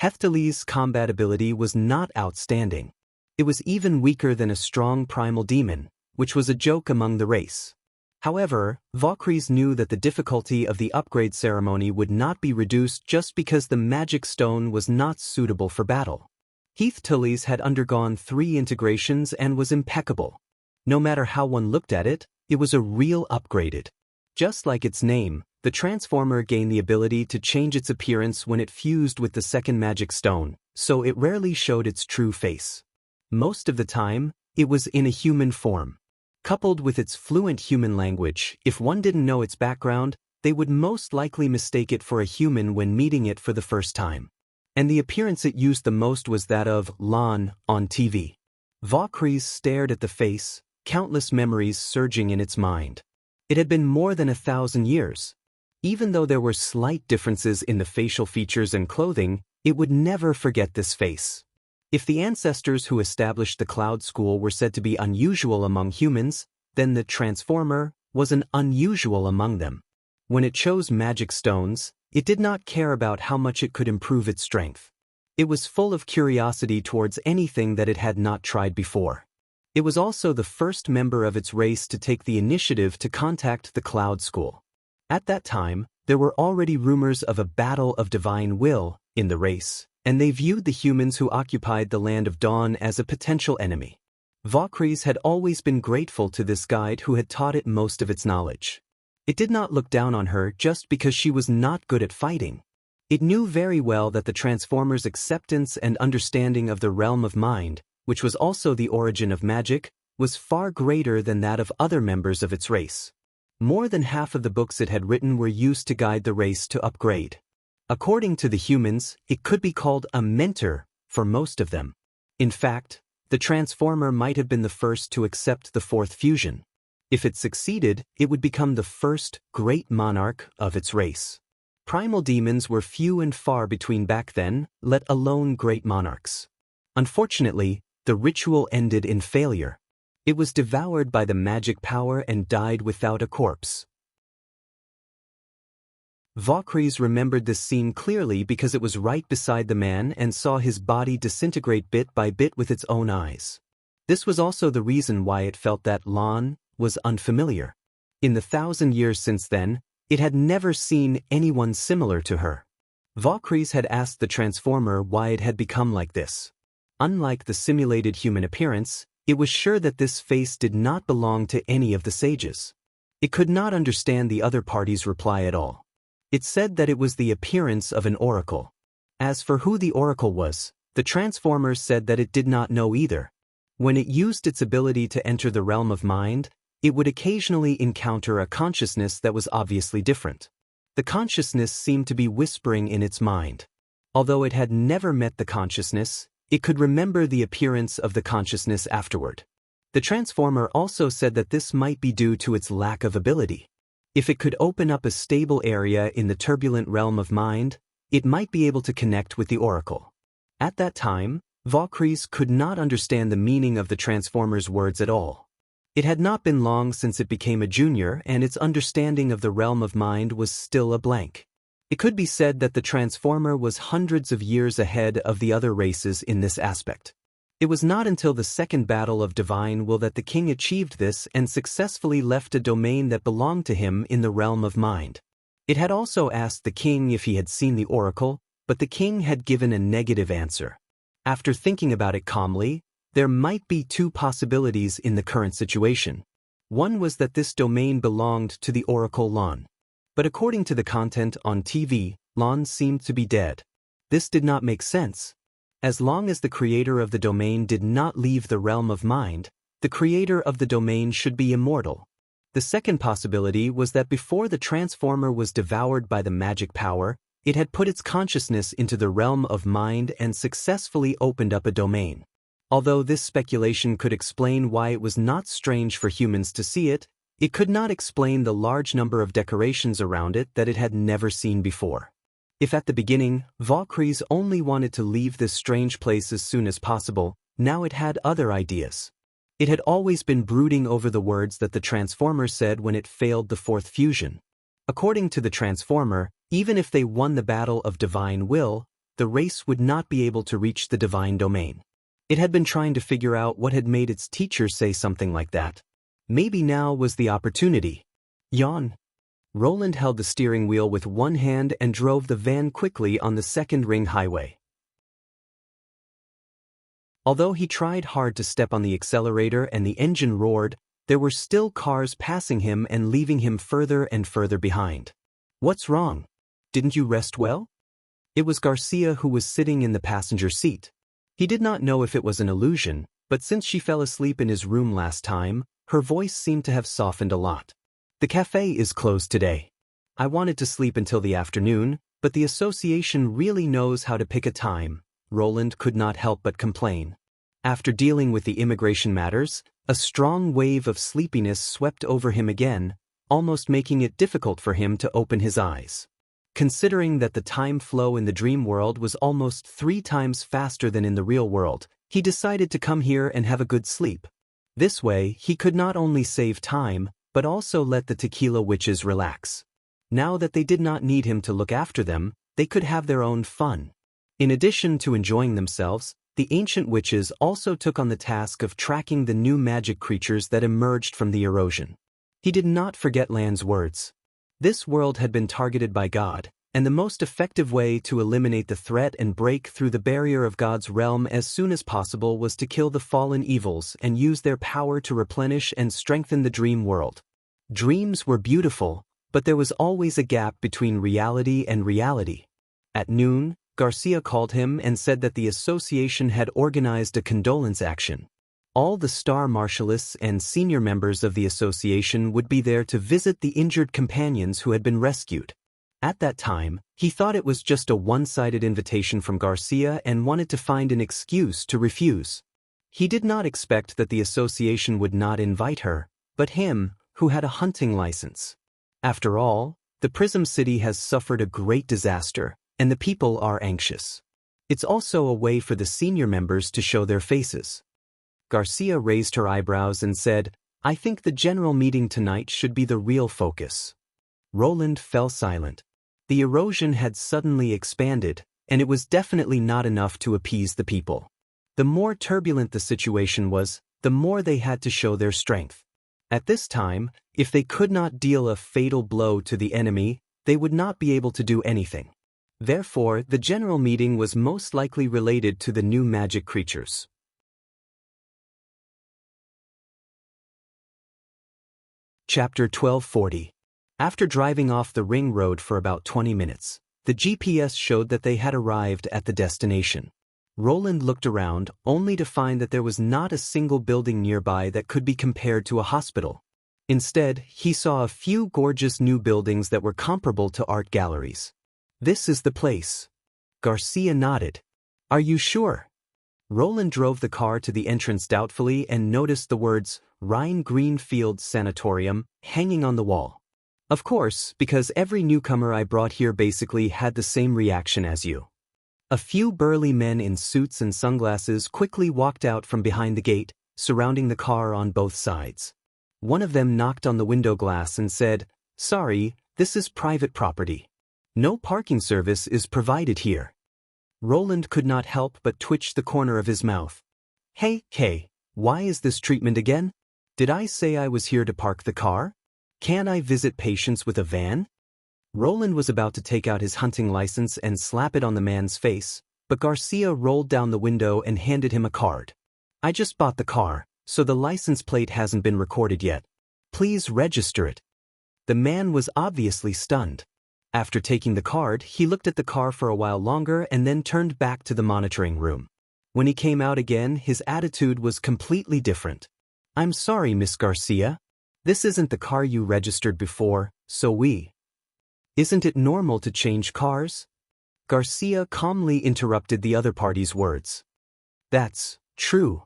Heathtullys' combat ability was not outstanding. It was even weaker than a strong primal demon, which was a joke among the race. However, Valkyries knew that the difficulty of the upgrade ceremony would not be reduced just because the magic stone was not suitable for battle. Heathtullys had undergone 3 integrations and was impeccable. No matter how one looked at it, it was a real upgraded. Just like its name, the transformer gained the ability to change its appearance when it fused with the second magic stone, so it rarely showed its true face. Most of the time, it was in a human form. Coupled with its fluent human language, if one didn't know its background, they would most likely mistake it for a human when meeting it for the first time. And the appearance it used the most was that of Lan on TV. Valkyries stared at the face, countless memories surging in its mind. It had been more than 1,000 years. Even though there were slight differences in the facial features and clothing, it would never forget this face. If the ancestors who established the Cloud School were said to be unusual among humans, then the Transformer was an unusual among them. When it chose magic stones, it did not care about how much it could improve its strength. It was full of curiosity towards anything that it had not tried before. It was also the first member of its race to take the initiative to contact the Cloud School. At that time, there were already rumors of a battle of divine will in the race, and they viewed the humans who occupied the Land of Dawn as a potential enemy. Valkyries had always been grateful to this guide who had taught it most of its knowledge. It did not look down on her just because she was not good at fighting. It knew very well that the Transformer's acceptance and understanding of the realm of mind, which was also the origin of magic, was far greater than that of other members of its race. More than half of the books it had written were used to guide the race to upgrade. According to the humans, it could be called a mentor for most of them. In fact, the Transformer might have been the first to accept the 4th fusion. If it succeeded, it would become the first great monarch of its race. Primal demons were few and far between back then, let alone great monarchs. Unfortunately, the ritual ended in failure. It was devoured by the magic power and died without a corpse. Valkyries remembered this scene clearly because it was right beside the man and saw his body disintegrate bit by bit with its own eyes. This was also the reason why it felt that Lan was unfamiliar. In the 1,000 years since then, it had never seen anyone similar to her. Valkyries had asked the Transformer why it had become like this. Unlike the simulated human appearance, it was sure that this face did not belong to any of the sages. It could not understand the other party's reply at all. It said that it was the appearance of an oracle. As for who the oracle was, the Transformer said that it did not know either. When it used its ability to enter the realm of mind, it would occasionally encounter a consciousness that was obviously different. The consciousness seemed to be whispering in its mind. Although it had never met the consciousness, it could remember the appearance of the consciousness afterward. The Transformer also said that this might be due to its lack of ability. If it could open up a stable area in the turbulent realm of mind, it might be able to connect with the oracle. At that time, Valkyries could not understand the meaning of the Transformer's words at all. It had not been long since it became a junior, and its understanding of the realm of mind was still a blank. It could be said that the Transformer was hundreds of years ahead of the other races in this aspect. It was not until the second battle of divine will that the king achieved this and successfully left a domain that belonged to him in the realm of mind. It had also asked the king if he had seen the oracle, but the king had given a negative answer. After thinking about it calmly, there might be 2 possibilities in the current situation. One was that this domain belonged to the oracle Lan. But according to the content on TV, Lan seemed to be dead. This did not make sense. As long as the creator of the domain did not leave the realm of mind, the creator of the domain should be immortal. The second possibility was that before the Transformer was devoured by the magic power, it had put its consciousness into the realm of mind and successfully opened up a domain. Although this speculation could explain why it was not strange for humans to see it, it could not explain the large number of decorations around it that it had never seen before. If at the beginning, Valkyries only wanted to leave this strange place as soon as possible, now it had other ideas. It had always been brooding over the words that the Transformer said when it failed the 4th fusion. According to the Transformer, even if they won the battle of divine will, the race would not be able to reach the divine domain. It had been trying to figure out what had made its teacher say something like that. Maybe now was the opportunity. Yawn. Roland held the steering wheel with one hand and drove the van quickly on the second ring highway. Although he tried hard to step on the accelerator and the engine roared, there were still cars passing him and leaving him further and further behind. What's wrong? Didn't you rest well? It was Garcia who was sitting in the passenger seat. He did not know if it was an illusion, but since she fell asleep in his room last time, her voice seemed to have softened a lot. The cafe is closed today. I wanted to sleep until the afternoon, but the association really knows how to pick a time, Roland could not help but complain. After dealing with the immigration matters, a strong wave of sleepiness swept over him again, almost making it difficult for him to open his eyes. Considering that the time flow in the dream world was almost 3 times faster than in the real world, he decided to come here and have a good sleep. This way, he could not only save time, but also let the tequila witches relax. Now that they did not need him to look after them, they could have their own fun. In addition to enjoying themselves, the ancient witches also took on the task of tracking the new magic creatures that emerged from the erosion. He did not forget Lan's words. This world had been targeted by God, and the most effective way to eliminate the threat and break through the barrier of God's realm as soon as possible was to kill the fallen evils and use their power to replenish and strengthen the dream world. Dreams were beautiful, but there was always a gap between reality and reality. At noon, Garcia called him and said that the association had organized a condolence action. All the star marshalists and senior members of the association would be there to visit the injured companions who had been rescued. At that time, he thought it was just a one-sided invitation from Garcia and wanted to find an excuse to refuse. He did not expect that the association would not invite her, but him, who had a hunting license. After all, the Prism City has suffered a great disaster, and the people are anxious. It's also a way for the senior members to show their faces. Garcia raised her eyebrows and said, "I think the general meeting tonight should be the real focus." Roland fell silent. The erosion had suddenly expanded, and it was definitely not enough to appease the people. The more turbulent the situation was, the more they had to show their strength. At this time, if they could not deal a fatal blow to the enemy, they would not be able to do anything. Therefore, the general meeting was most likely related to the new magic creatures. Chapter 1240. After driving off the ring road for about 20 minutes, the GPS showed that they had arrived at the destination. Roland looked around, only to find that there was not a single building nearby that could be compared to a hospital. Instead, he saw a few gorgeous new buildings that were comparable to art galleries. "This is the place." Garcia nodded. "Are you sure?" Roland drove the car to the entrance doubtfully and noticed the words, Rhine Greenfield Sanatorium, hanging on the wall. "Of course, because every newcomer I brought here basically had the same reaction as you." A few burly men in suits and sunglasses quickly walked out from behind the gate, surrounding the car on both sides. One of them knocked on the window glass and said, "Sorry, this is private property. No parking service is provided here." Roland could not help but twitch the corner of his mouth. Hey, why is this treatment again? Did I say I was here to park the car? Can I visit patients with a van?" Roland was about to take out his hunting license and slap it on the man's face, but Garcia rolled down the window and handed him a card. "I just bought the car, so the license plate hasn't been recorded yet. Please register it." The man was obviously stunned. After taking the card, he looked at the car for a while longer and then turned back to the monitoring room. When he came out again, his attitude was completely different. "I'm sorry, Miss Garcia. This isn't the car you registered before, so Isn't it normal to change cars?" Garcia calmly interrupted the other party's words. "That's true."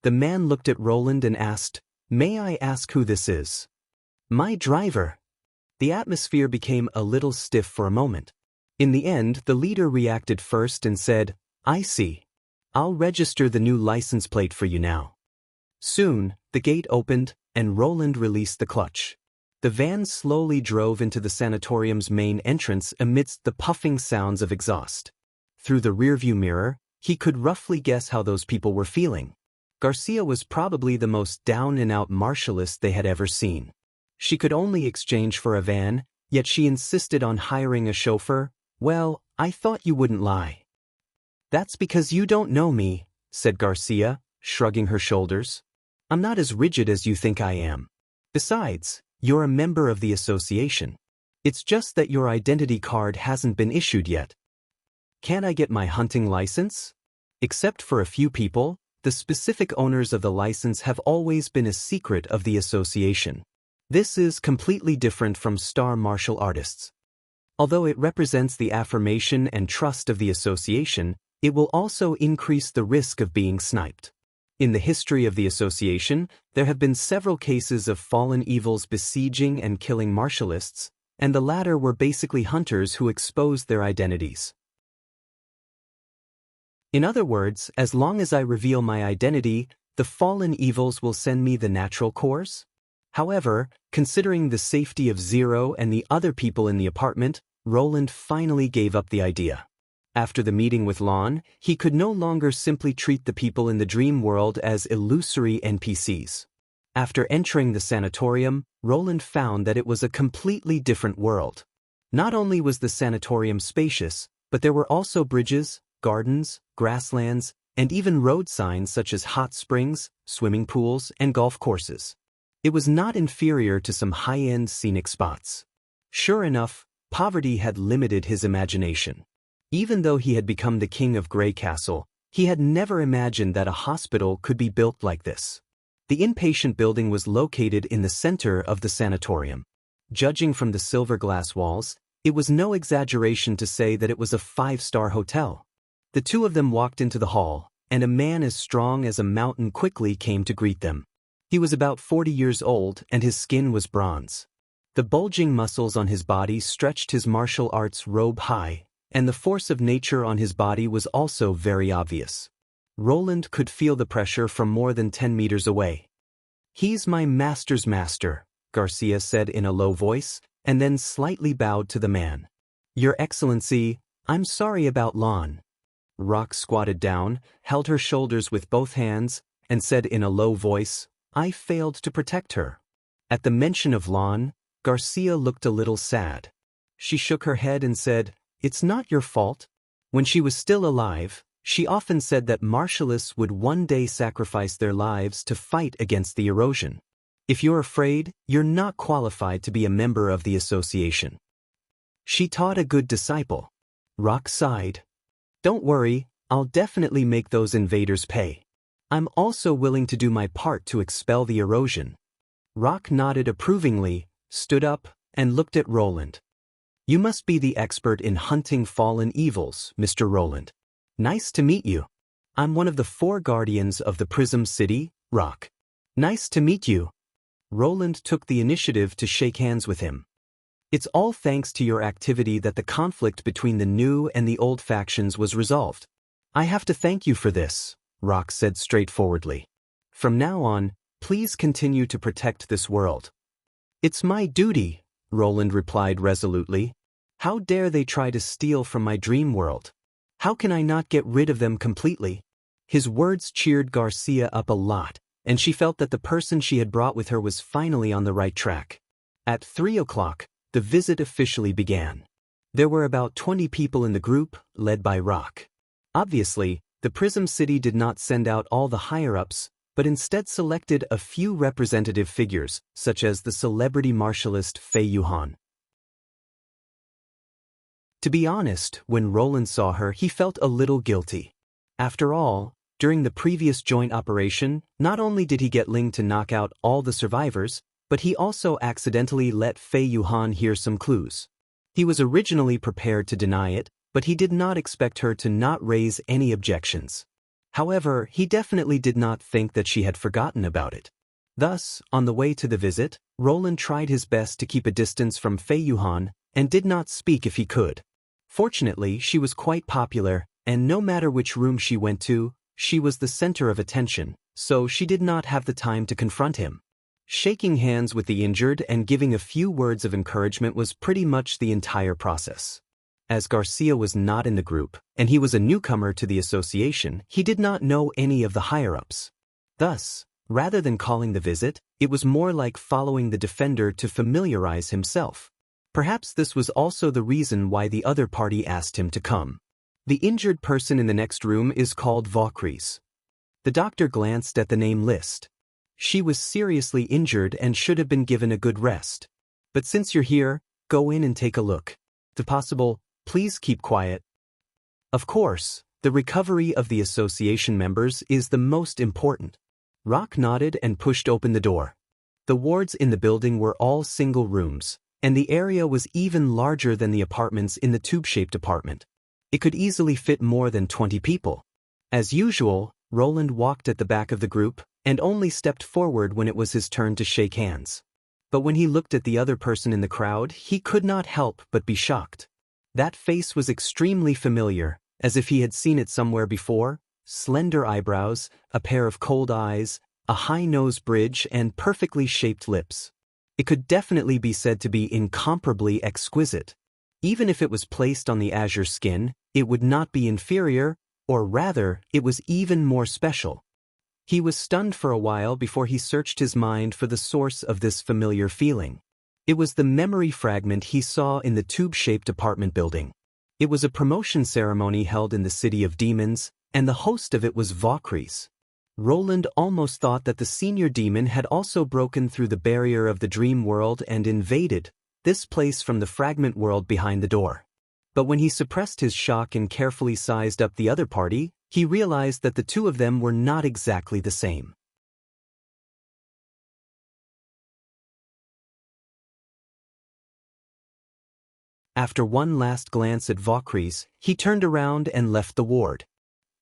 The man looked at Roland and asked, "May I ask who this is?" "My driver." The atmosphere became a little stiff for a moment. In the end, the leader reacted first and said, "I see. I'll register the new license plate for you now." Soon, the gate opened, and Roland released the clutch. The van slowly drove into the sanatorium's main entrance amidst the puffing sounds of exhaust. Through the rearview mirror, he could roughly guess how those people were feeling. Garcia was probably the most down-and-out martialist they had ever seen. She could only exchange for a van, yet she insisted on hiring a chauffeur. "Well, I thought you wouldn't lie." "That's because you don't know me," said Garcia, shrugging her shoulders. "I'm not as rigid as you think I am. Besides, you're a member of the association. It's just that your identity card hasn't been issued yet." "Can't I get my hunting license?" "Except for a few people, the specific owners of the license have always been a secret of the association. This is completely different from star martial artists. Although it represents the affirmation and trust of the association, it will also increase the risk of being sniped. In the history of the association, there have been several cases of fallen evils besieging and killing martialists, and the latter were basically hunters who exposed their identities. In other words, as long as I reveal my identity, the fallen evils will send me the natural course? However, considering the safety of Zero and the other people in the apartment, Roland finally gave up the idea. After the meeting with Lon, he could no longer simply treat the people in the dream world as illusory NPCs. After entering the sanatorium, Roland found that it was a completely different world. Not only was the sanatorium spacious, but there were also bridges, gardens, grasslands, and even road signs such as hot springs, swimming pools, and golf courses. It was not inferior to some high-end scenic spots. Sure enough, poverty had limited his imagination. Even though he had become the king of Grey Castle, he had never imagined that a hospital could be built like this. The inpatient building was located in the center of the sanatorium. Judging from the silver glass walls, it was no exaggeration to say that it was a 5-star hotel. The two of them walked into the hall, and a man as strong as a mountain quickly came to greet them. He was about 40 years old, and his skin was bronze. The bulging muscles on his body stretched his martial arts robe high, and the force of nature on his body was also very obvious. Roland could feel the pressure from more than 10 meters away. "He's my master's master," Garcia said in a low voice, and then slightly bowed to the man. "Your Excellency, I'm sorry about Lon." Rock squatted down, held her shoulders with both hands, and said in a low voice, "I failed to protect her." At the mention of Lon, Garcia looked a little sad. She shook her head and said, "It's not your fault." When she was still alive, she often said that martialists would one day sacrifice their lives to fight against the erosion. If you're afraid, you're not qualified to be a member of the association. She taught a good disciple. Rock sighed. "Don't worry, I'll definitely make those invaders pay. I'm also willing to do my part to expel the erosion." Rock nodded approvingly, stood up, and looked at Roland. "You must be the expert in hunting fallen evils, Mr. Roland. Nice to meet you. I'm one of the 4 guardians of the Prism City, Rock." "Nice to meet you." Roland took the initiative to shake hands with him. "It's all thanks to your activity that the conflict between the new and the old factions was resolved." "I have to thank you for this," Rock said straightforwardly. "From now on, please continue to protect this world." "It's my duty," Roland replied resolutely. "How dare they try to steal from my dream world? How can I not get rid of them completely?" His words cheered Garcia up a lot, and she felt that the person she had brought with her was finally on the right track. At 3 o'clock, the visit officially began. There were about 20 people in the group, led by Rock. Obviously, the Prism City did not send out all the higher-ups, but instead selected a few representative figures, such as the celebrity martialist Fei Yuhan. To be honest, when Roland saw her, he felt a little guilty. After all, during the previous joint operation, not only did he get Ling to knock out all the survivors, but he also accidentally let Fei Yuhan hear some clues. He was originally prepared to deny it, but he did not expect her to not raise any objections. However, he definitely did not think that she had forgotten about it. Thus, on the way to the visit, Roland tried his best to keep a distance from Fei Yuhan and did not speak if he could. Fortunately, she was quite popular, and no matter which room she went to, she was the center of attention, so she did not have the time to confront him. Shaking hands with the injured and giving a few words of encouragement was pretty much the entire process. As Garcia was not in the group, and he was a newcomer to the association, he did not know any of the higher-ups. Thus, rather than calling the visit, it was more like following the defender to familiarize himself. Perhaps this was also the reason why the other party asked him to come. The injured person in the next room is called Valkyries. The doctor glanced at the name list. She was seriously injured and should have been given a good rest. But since you're here, go in and take a look. If possible, please keep quiet. Of course, the recovery of the association members is the most important. Rock nodded and pushed open the door. The wards in the building were all single rooms, and the area was even larger than the apartments in the tube-shaped apartment. It could easily fit more than 20 people. As usual, Roland walked at the back of the group and only stepped forward when it was his turn to shake hands. But when he looked at the other person in the crowd, he could not help but be shocked. That face was extremely familiar, as if he had seen it somewhere before: slender eyebrows, a pair of cold eyes, a high nose bridge, and perfectly shaped lips. It could definitely be said to be incomparably exquisite. Even if it was placed on the azure skin, it would not be inferior, or rather, it was even more special. He was stunned for a while before he searched his mind for the source of this familiar feeling. It was the memory fragment he saw in the tube-shaped apartment building. It was a promotion ceremony held in the City of Demons, and the host of it was Valkyries. Roland almost thought that the senior demon had also broken through the barrier of the dream world and invaded this place from the fragment world behind the door. But when he suppressed his shock and carefully sized up the other party, he realized that the two of them were not exactly the same. After one last glance at Valkyries, he turned around and left the ward.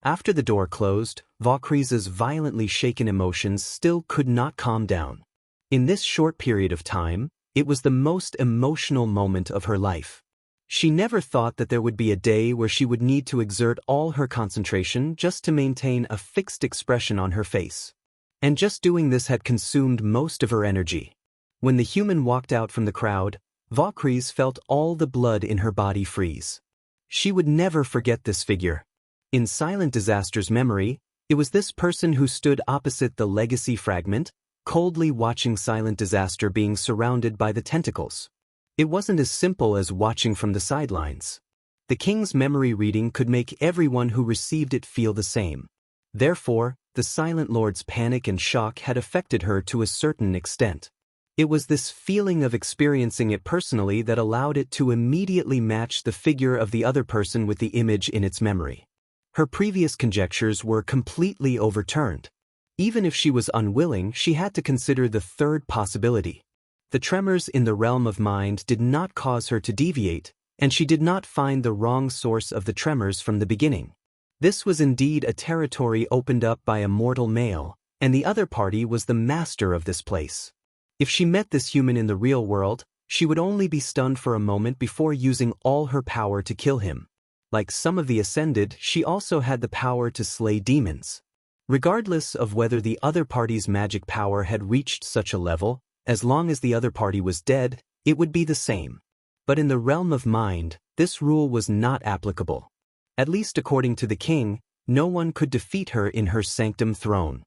After the door closed, Valkyries' violently shaken emotions still could not calm down. In this short period of time, it was the most emotional moment of her life. She never thought that there would be a day where she would need to exert all her concentration just to maintain a fixed expression on her face. And just doing this had consumed most of her energy. When the human walked out from the crowd, Valkyries felt all the blood in her body freeze. She would never forget this figure. In Silent Disaster's memory, it was this person who stood opposite the legacy fragment, coldly watching Silent Disaster being surrounded by the tentacles. It wasn't as simple as watching from the sidelines. The king's memory reading could make everyone who received it feel the same. Therefore, the Silent Lord's panic and shock had affected her to a certain extent. It was this feeling of experiencing it personally that allowed it to immediately match the figure of the other person with the image in its memory. Her previous conjectures were completely overturned. Even if she was unwilling, she had to consider the third possibility. The tremors in the realm of mind did not cause her to deviate, and she did not find the wrong source of the tremors from the beginning. This was indeed a territory opened up by a mortal male, and the other party was the master of this place. If she met this human in the real world, she would only be stunned for a moment before using all her power to kill him. Like some of the Ascended, she also had the power to slay demons. Regardless of whether the other party's magic power had reached such a level, as long as the other party was dead, it would be the same. But in the realm of mind, this rule was not applicable. At least according to the king, no one could defeat her in her sanctum throne.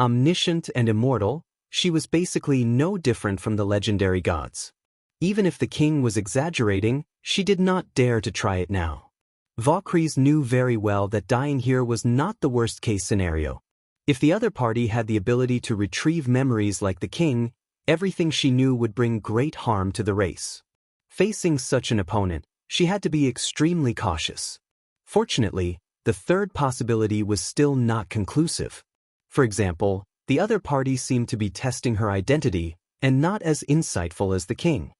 Omniscient and immortal, she was basically no different from the legendary gods. Even if the king was exaggerating, she did not dare to try it now. Valkyries knew very well that dying here was not the worst-case scenario. If the other party had the ability to retrieve memories like the king, everything she knew would bring great harm to the race. Facing such an opponent, she had to be extremely cautious. Fortunately, the third possibility was still not conclusive. For example, the other party seemed to be testing her identity, and not as insightful as the king.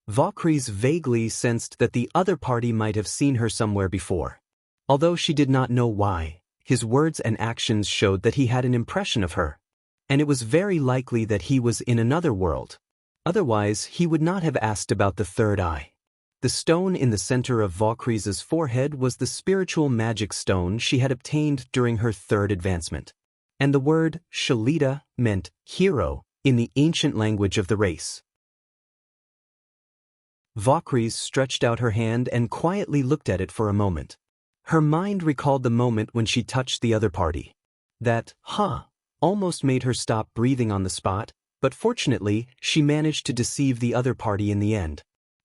Valkyries vaguely sensed that the other party might have seen her somewhere before. Although she did not know why, his words and actions showed that he had an impression of her. And it was very likely that he was in another world. Otherwise, he would not have asked about the third eye. The stone in the center of Valkyries' forehead was the spiritual magic stone she had obtained during her third advancement. And the word Shalita meant hero in the ancient language of the race. Valkyries stretched out her hand and quietly looked at it for a moment. Her mind recalled the moment when she touched the other party. That, almost made her stop breathing on the spot, but fortunately, she managed to deceive the other party in the end.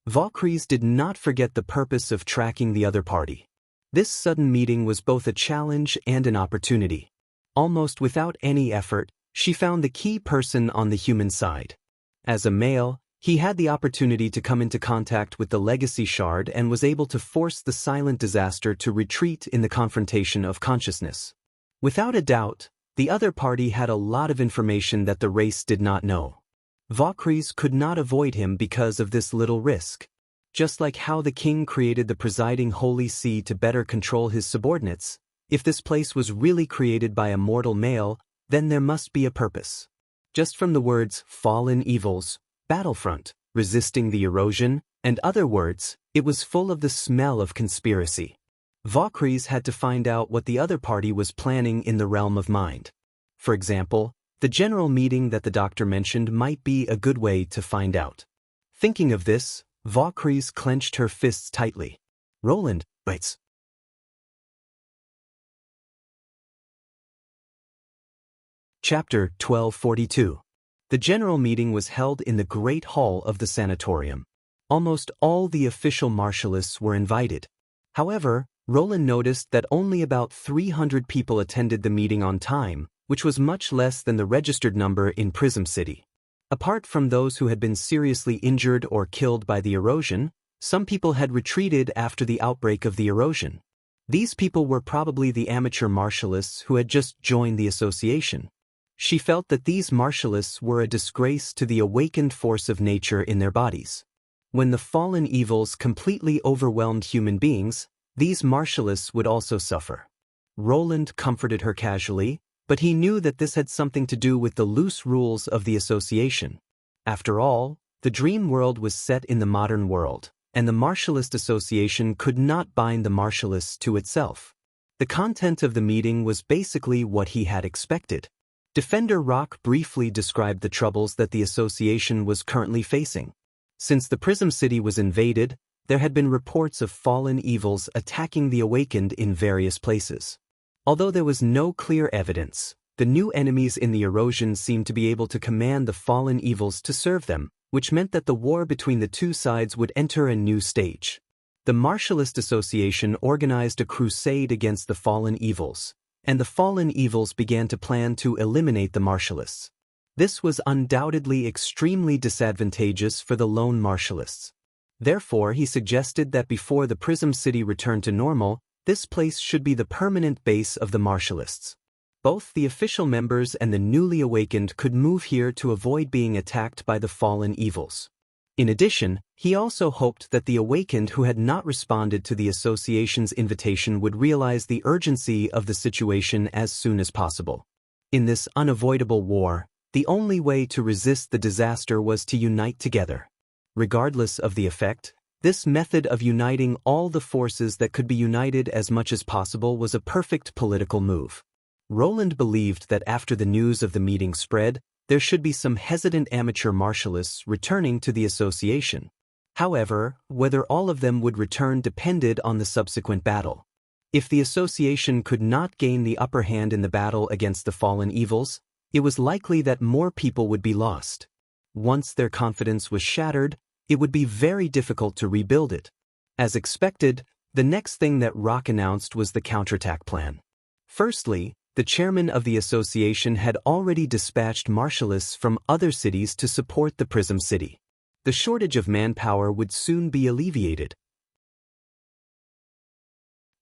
Valkyries did not forget the purpose of tracking the other party. This sudden meeting was both a challenge and an opportunity. Almost without any effort, she found the key person on the human side. As a male, he had the opportunity to come into contact with the legacy shard and was able to force the silent disaster to retreat in the confrontation of consciousness. Without a doubt, the other party had a lot of information that the race did not know. Valkyries could not avoid him because of this little risk. Just like how the king created the presiding holy see to better control his subordinates, if this place was really created by a mortal male, then there must be a purpose. Just from the words fallen evils, battlefront, resisting the erosion, and other words, it was full of the smell of conspiracy. Valkyries had to find out what the other party was planning in the realm of mind. For example, the general meeting that the doctor mentioned might be a good way to find out. Thinking of this, Valkyries clenched her fists tightly. Roland, waits. Chapter 1242. The general meeting was held in the Great Hall of the sanatorium. Almost all the official marshalists were invited. However, Roland noticed that only about 300 people attended the meeting on time, which was much less than the registered number in Prism City. Apart from those who had been seriously injured or killed by the erosion, some people had retreated after the outbreak of the erosion. These people were probably the amateur marshalists who had just joined the association. She felt that these marshalists were a disgrace to the awakened force of nature in their bodies. When the fallen evils completely overwhelmed human beings, these marshalists would also suffer. Roland comforted her casually, but he knew that this had something to do with the loose rules of the association. After all, the dream world was set in the modern world, and the Martialist Association could not bind the martialists to itself. The content of the meeting was basically what he had expected. Defender Rock briefly described the troubles that the association was currently facing. Since the Prism City was invaded, there had been reports of fallen evils attacking the awakened in various places. Although there was no clear evidence, the new enemies in the erosion seemed to be able to command the fallen evils to serve them, which meant that the war between the two sides would enter a new stage. The Martialist Association organized a crusade against the fallen evils, and the fallen evils began to plan to eliminate the martialists. This was undoubtedly extremely disadvantageous for the lone martialists. Therefore, he suggested that before the Prism City returned to normal, this place should be the permanent base of the martialists. Both the official members and the newly awakened could move here to avoid being attacked by the fallen evils. In addition, he also hoped that the awakened who had not responded to the association's invitation would realize the urgency of the situation as soon as possible. In this unavoidable war, the only way to resist the disaster was to unite together. Regardless of the effect, this method of uniting all the forces that could be united as much as possible was a perfect political move. Roland believed that after the news of the meeting spread, there should be some hesitant amateur martialists returning to the association. However, whether all of them would return depended on the subsequent battle. If the association could not gain the upper hand in the battle against the fallen evils, it was likely that more people would be lost. Once their confidence was shattered, it would be very difficult to rebuild it. As expected, the next thing that Rock announced was the counterattack plan. Firstly, the chairman of the association had already dispatched martialists from other cities to support the Prism City. The shortage of manpower would soon be alleviated.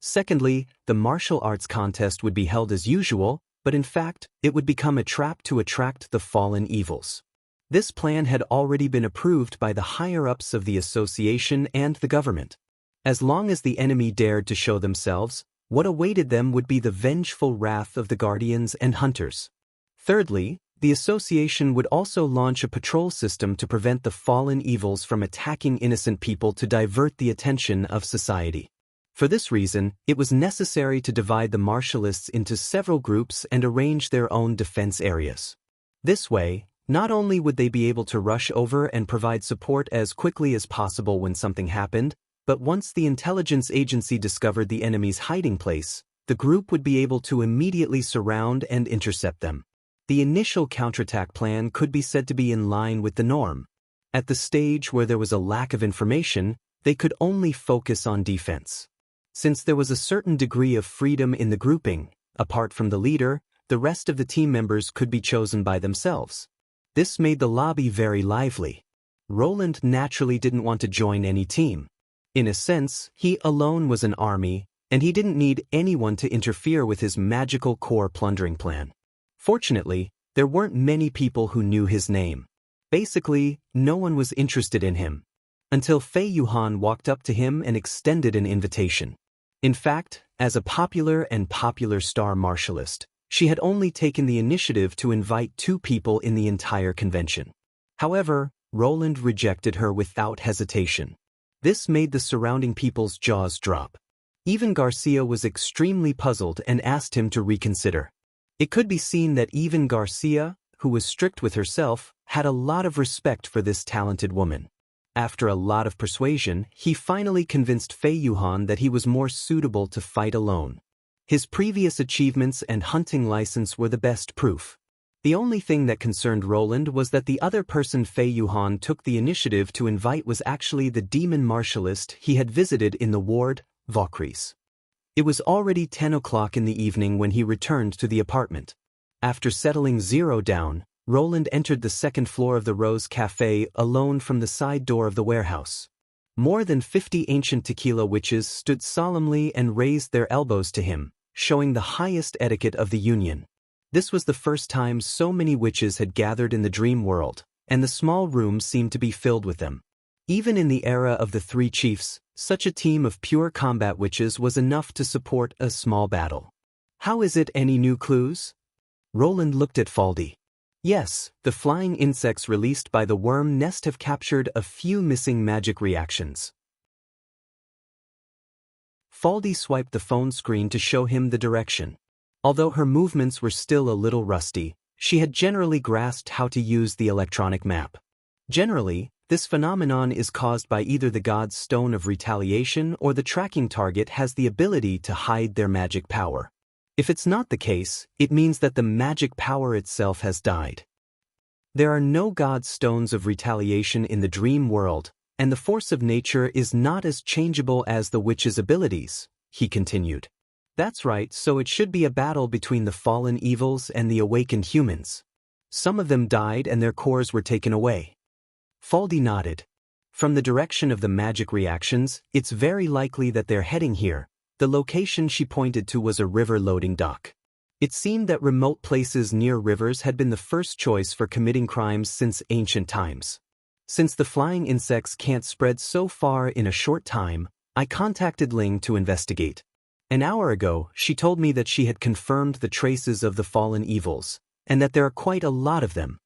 Secondly, the martial arts contest would be held as usual, but in fact, it would become a trap to attract the fallen evils. This plan had already been approved by the higher-ups of the association and the government. As long as the enemy dared to show themselves, what awaited them would be the vengeful wrath of the guardians and hunters. Thirdly, the association would also launch a patrol system to prevent the fallen evils from attacking innocent people to divert the attention of society. For this reason, it was necessary to divide the martialists into several groups and arrange their own defense areas. This way, Not only would they be able to rush over and provide support as quickly as possible when something happened, but once the intelligence agency discovered the enemy's hiding place, the group would be able to immediately surround and intercept them. The initial counterattack plan could be said to be in line with the norm. At the stage where there was a lack of information, they could only focus on defense. Since there was a certain degree of freedom in the grouping, apart from the leader, the rest of the team members could be chosen by themselves. This made the lobby very lively. Roland naturally didn't want to join any team. In a sense, he alone was an army, and he didn't need anyone to interfere with his magical core plundering plan. Fortunately, there weren't many people who knew his name. Basically, no one was interested in him. Until Fei Yuhan walked up to him and extended an invitation. In fact, as a popular star martialist, she had only taken the initiative to invite 2 people in the entire convention. However, Roland rejected her without hesitation. This made the surrounding people's jaws drop. Even Garcia was extremely puzzled and asked him to reconsider. It could be seen that even Garcia, who was strict with herself, had a lot of respect for this talented woman. After a lot of persuasion, he finally convinced Fei Yuhan that he was more suitable to fight alone. His previous achievements and hunting license were the best proof. The only thing that concerned Roland was that the other person Fei Yuhan took the initiative to invite was actually the demon martialist he had visited in the ward, Vaucris. It was already 10 o'clock in the evening when he returned to the apartment. After settling Zero down, Roland entered the second floor of the Rose Café alone from the side door of the warehouse. More than 50 ancient tequila witches stood solemnly and raised their elbows to him, showing the highest etiquette of the Union. This was the first time so many witches had gathered in the dream world, and the small room seemed to be filled with them. Even in the era of the 3 chiefs, such a team of pure combat witches was enough to support a small battle. How is it, any new clues? Roland looked at Faldi. Yes, the flying insects released by the worm nest have captured a few missing magic reactions. Faldi swiped the phone screen to show him the direction. Although her movements were still a little rusty, she had generally grasped how to use the electronic map. Generally, this phenomenon is caused by either the god's stone of retaliation or the tracking target has the ability to hide their magic power. If it's not the case, it means that the magic power itself has died. There are no god's stones of retaliation in the dream world, and the force of nature is not as changeable as the witch's abilities, he continued. That's right, so it should be a battle between the fallen evils and the awakened humans. Some of them died and their cores were taken away. Faldi nodded. From the direction of the magic reactions, it's very likely that they're heading here. The location she pointed to was a river loading dock. It seemed that remote places near rivers had been the first choice for committing crimes since ancient times. Since the flying insects can't spread so far in a short time, I contacted Ling to investigate. An hour ago, she told me that she had confirmed the traces of the fallen evils, and that there are quite a lot of them.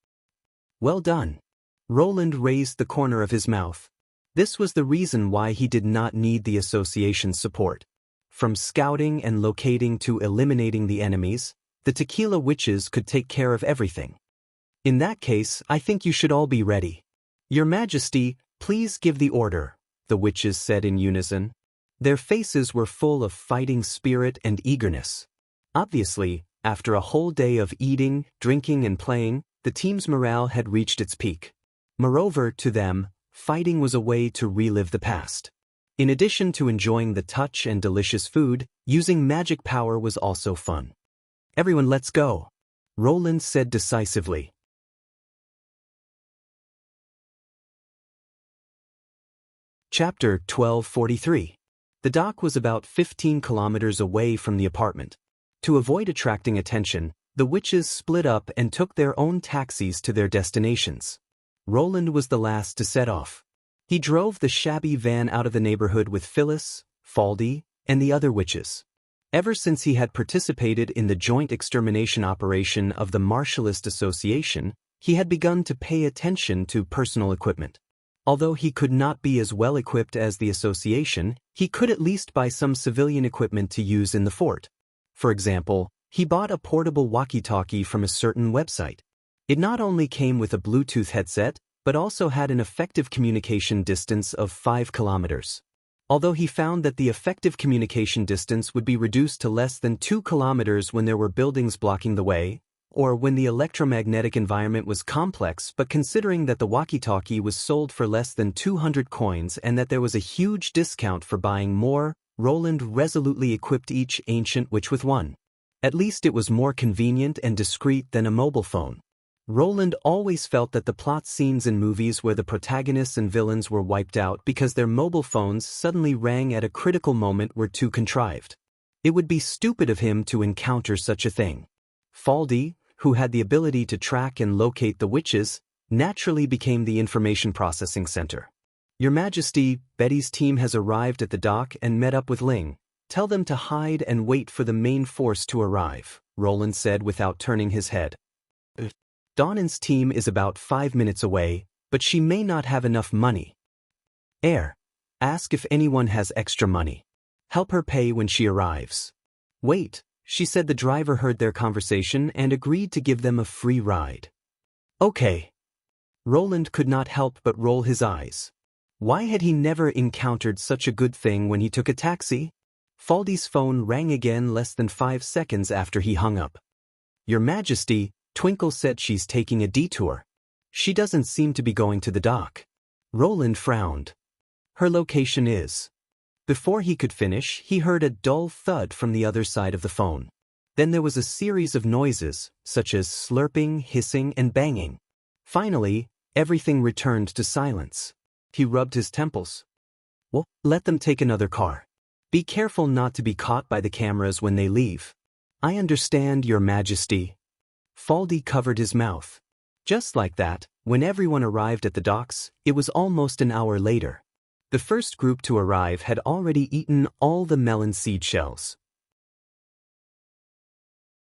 Well done. Roland raised the corner of his mouth. This was the reason why he did not need the association's support. From scouting and locating to eliminating the enemies, the tequila witches could take care of everything. In that case, I think you should all be ready. Your Majesty, please give the order, the witches said in unison. Their faces were full of fighting spirit and eagerness. Obviously, after a whole day of eating, drinking, and playing, the team's morale had reached its peak. Moreover, to them, fighting was a way to relive the past. In addition to enjoying the touch and delicious food, using magic power was also fun. Everyone, let's go, Roland said decisively. Chapter 1243. The dock was about 15 kilometers away from the apartment. To avoid attracting attention, the witches split up and took their own taxis to their destinations. Roland was the last to set off. He drove the shabby van out of the neighborhood with Phyllis, Faldi, and the other witches. Ever since he had participated in the joint extermination operation of the Martialist Association, he had begun to pay attention to personal equipment. Although he could not be as well equipped as the association, he could at least buy some civilian equipment to use in the fort. For example, he bought a portable walkie-talkie from a certain website. It not only came with a Bluetooth headset, but also had an effective communication distance of 5 kilometers. Although he found that the effective communication distance would be reduced to less than 2 kilometers when there were buildings blocking the way, or when the electromagnetic environment was complex, but considering that the walkie-talkie was sold for less than 200 coins and that there was a huge discount for buying more, Roland resolutely equipped each ancient witch with one. At least it was more convenient and discreet than a mobile phone. Roland always felt that the plot scenes in movies where the protagonists and villains were wiped out because their mobile phones suddenly rang at a critical moment were too contrived. It would be stupid of him to encounter such a thing. Faldy, who had the ability to track and locate the witches, naturally became the information processing center. Your Majesty, Betty's team has arrived at the dock and met up with Ling. Tell them to hide and wait for the main force to arrive, Roland said without turning his head. Donan's team is about 5 minutes away, but she may not have enough money. Ask if anyone has extra money. Help her pay when she arrives. Wait, she said. The driver heard their conversation and agreed to give them a free ride. Okay. Roland could not help but roll his eyes. Why had he never encountered such a good thing when he took a taxi? Faldy's phone rang again less than 5 seconds after he hung up. Your Majesty, Twinkle said she's taking a detour. She doesn't seem to be going to the dock. Roland frowned. Her location is. Before he could finish, he heard a dull thud from the other side of the phone. Then there was a series of noises, such as slurping, hissing, and banging. Finally, everything returned to silence. He rubbed his temples. Well, let them take another car. Be careful not to be caught by the cameras when they leave. I understand, Your Majesty. Faldy covered his mouth. Just like that, when everyone arrived at the docks, it was almost an hour later. The first group to arrive had already eaten all the melon seed shells.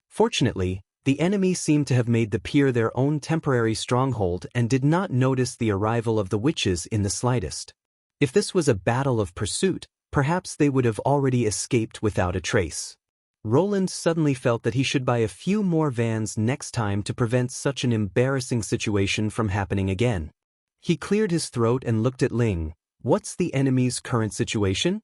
Fortunately, the enemy seemed to have made the pier their own temporary stronghold and did not notice the arrival of the witches in the slightest. If this was a battle of pursuit, perhaps they would have already escaped without a trace. Roland suddenly felt that he should buy a few more vans next time to prevent such an embarrassing situation from happening again. He cleared his throat and looked at Ling. What's the enemy's current situation?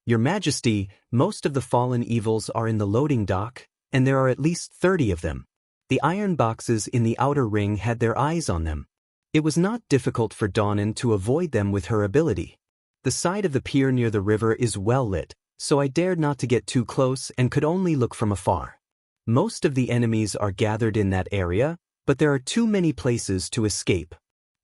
Your Majesty, most of the fallen evils are in the loading dock, and there are at least 30 of them. The iron boxes in the outer ring had their eyes on them. It was not difficult for Donan to avoid them with her ability. The side of the pier near the river is well lit, so I dared not to get too close and could only look from afar. Most of the enemies are gathered in that area, but there are too many places to escape.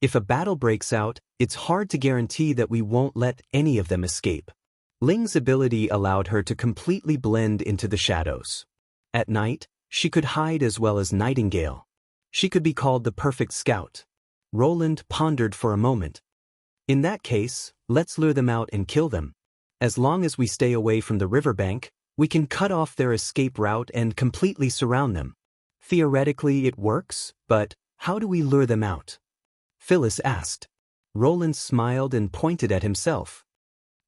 If a battle breaks out, it's hard to guarantee that we won't let any of them escape. Ling's ability allowed her to completely blend into the shadows. At night, she could hide as well as Nightingale. She could be called the perfect scout. Roland pondered for a moment. In that case, let's lure them out and kill them. As long as we stay away from the riverbank, we can cut off their escape route and completely surround them. Theoretically it works, but how do we lure them out? Phyllis asked. Roland smiled and pointed at himself.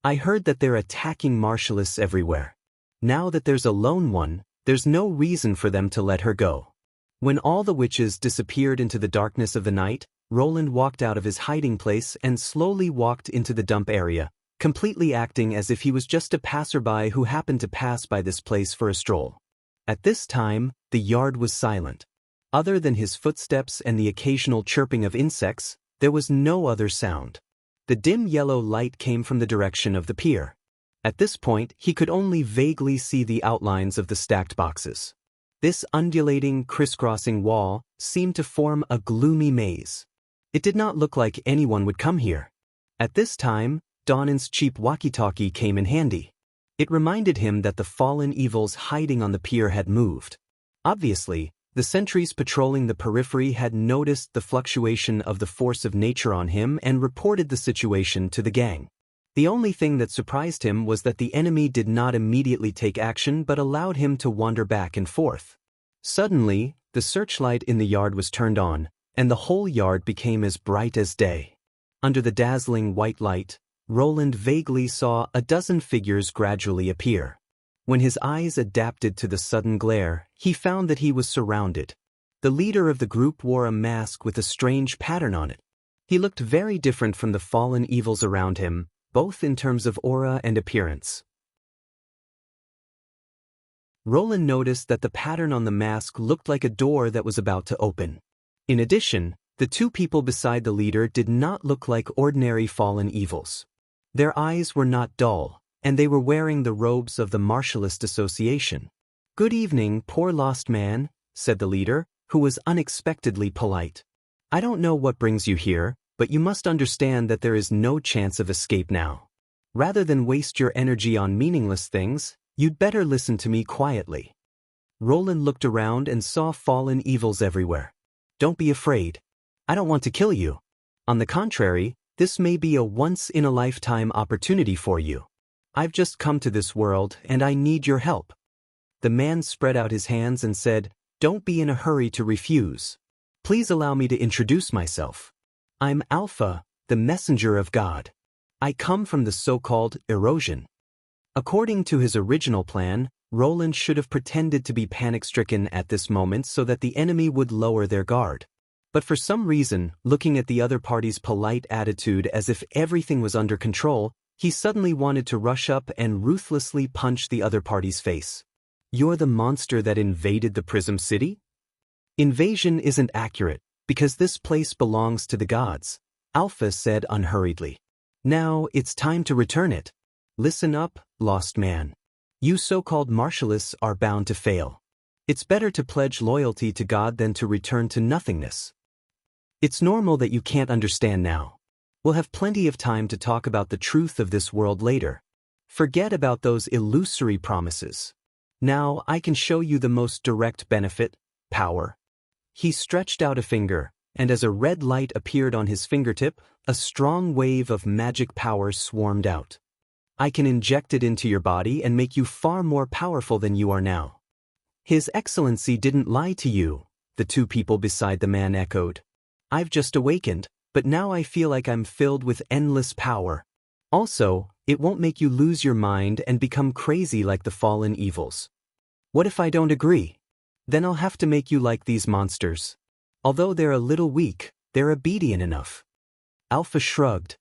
I heard that they're attacking martialists everywhere. Now that there's a lone one, there's no reason for them to let her go. When all the witches disappeared into the darkness of the night, Roland walked out of his hiding place and slowly walked into the dump area, completely acting as if he was just a passerby who happened to pass by this place for a stroll. At this time, the yard was silent. Other than his footsteps and the occasional chirping of insects, there was no other sound. The dim yellow light came from the direction of the pier. At this point, he could only vaguely see the outlines of the stacked boxes. This undulating, crisscrossing wall seemed to form a gloomy maze. It did not look like anyone would come here. At this time, Donan's cheap walkie-talkie came in handy. It reminded him that the fallen evils hiding on the pier had moved. Obviously, the sentries patrolling the periphery had noticed the fluctuation of the force of nature on him and reported the situation to the gang. The only thing that surprised him was that the enemy did not immediately take action but allowed him to wander back and forth. Suddenly, the searchlight in the yard was turned on, and the whole yard became as bright as day. Under the dazzling white light, Roland vaguely saw a dozen figures gradually appear. When his eyes adapted to the sudden glare, he found that he was surrounded. The leader of the group wore a mask with a strange pattern on it. He looked very different from the fallen evils around him, both in terms of aura and appearance. Roland noticed that the pattern on the mask looked like a door that was about to open. In addition, the two people beside the leader did not look like ordinary fallen evils. Their eyes were not dull, and they were wearing the robes of the Martialist Association. "Good evening, poor lost man," said the leader, who was unexpectedly polite. "I don't know what brings you here, but you must understand that there is no chance of escape now. Rather than waste your energy on meaningless things, you'd better listen to me quietly." Roland looked around and saw fallen evils everywhere. "Don't be afraid. I don't want to kill you. On the contrary, this may be a once-in-a-lifetime opportunity for you. I've just come to this world and I need your help." The man spread out his hands and said, "Don't be in a hurry to refuse. Please allow me to introduce myself. I'm Alpha, the messenger of God. I come from the so-called erosion." According to his original plan, Roland should have pretended to be panic-stricken at this moment so that the enemy would lower their guard. But for some reason, looking at the other party's polite attitude as if everything was under control, he suddenly wanted to rush up and ruthlessly punch the other party's face. "You're the monster that invaded the Prism City?" "Invasion isn't accurate, because this place belongs to the gods," Alpha said unhurriedly. "Now it's time to return it. Listen up, lost man. You so-called martialists are bound to fail. It's better to pledge loyalty to God than to return to nothingness. It's normal that you can't understand now. We'll have plenty of time to talk about the truth of this world later. Forget about those illusory promises. Now I can show you the most direct benefit, power." He stretched out a finger, and as a red light appeared on his fingertip, a strong wave of magic power swarmed out. "I can inject it into your body and make you far more powerful than you are now." "His Excellency didn't lie to you," the two people beside the man echoed. "I've just awakened, but now I feel like I'm filled with endless power. Also, it won't make you lose your mind and become crazy like the fallen evils." "What if I don't agree? Then I'll have to make you like these monsters. Although they're a little weak, they're obedient enough." Alpha shrugged.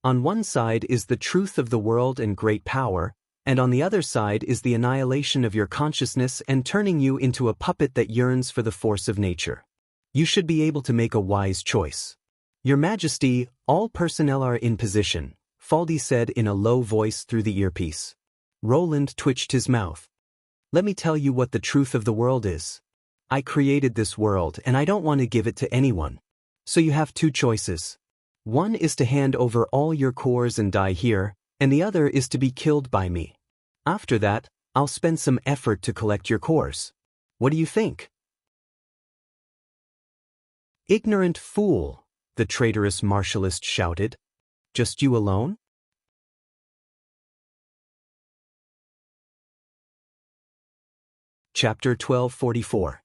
"On one side is the truth of the world and great power, and on the other side is the annihilation of your consciousness and turning you into a puppet that yearns for the force of nature. You should be able to make a wise choice." "Your Majesty, all personnel are in position," Faldi said in a low voice through the earpiece. Roland twitched his mouth. "Let me tell you what the truth of the world is. I created this world and I don't want to give it to anyone. So you have two choices. One is to hand over all your cores and die here, and the other is to be killed by me. After that, I'll spend some effort to collect your cores. What do you think?" "Ignorant fool," the traitorous martialist shouted. "Just you alone?" Chapter 1244.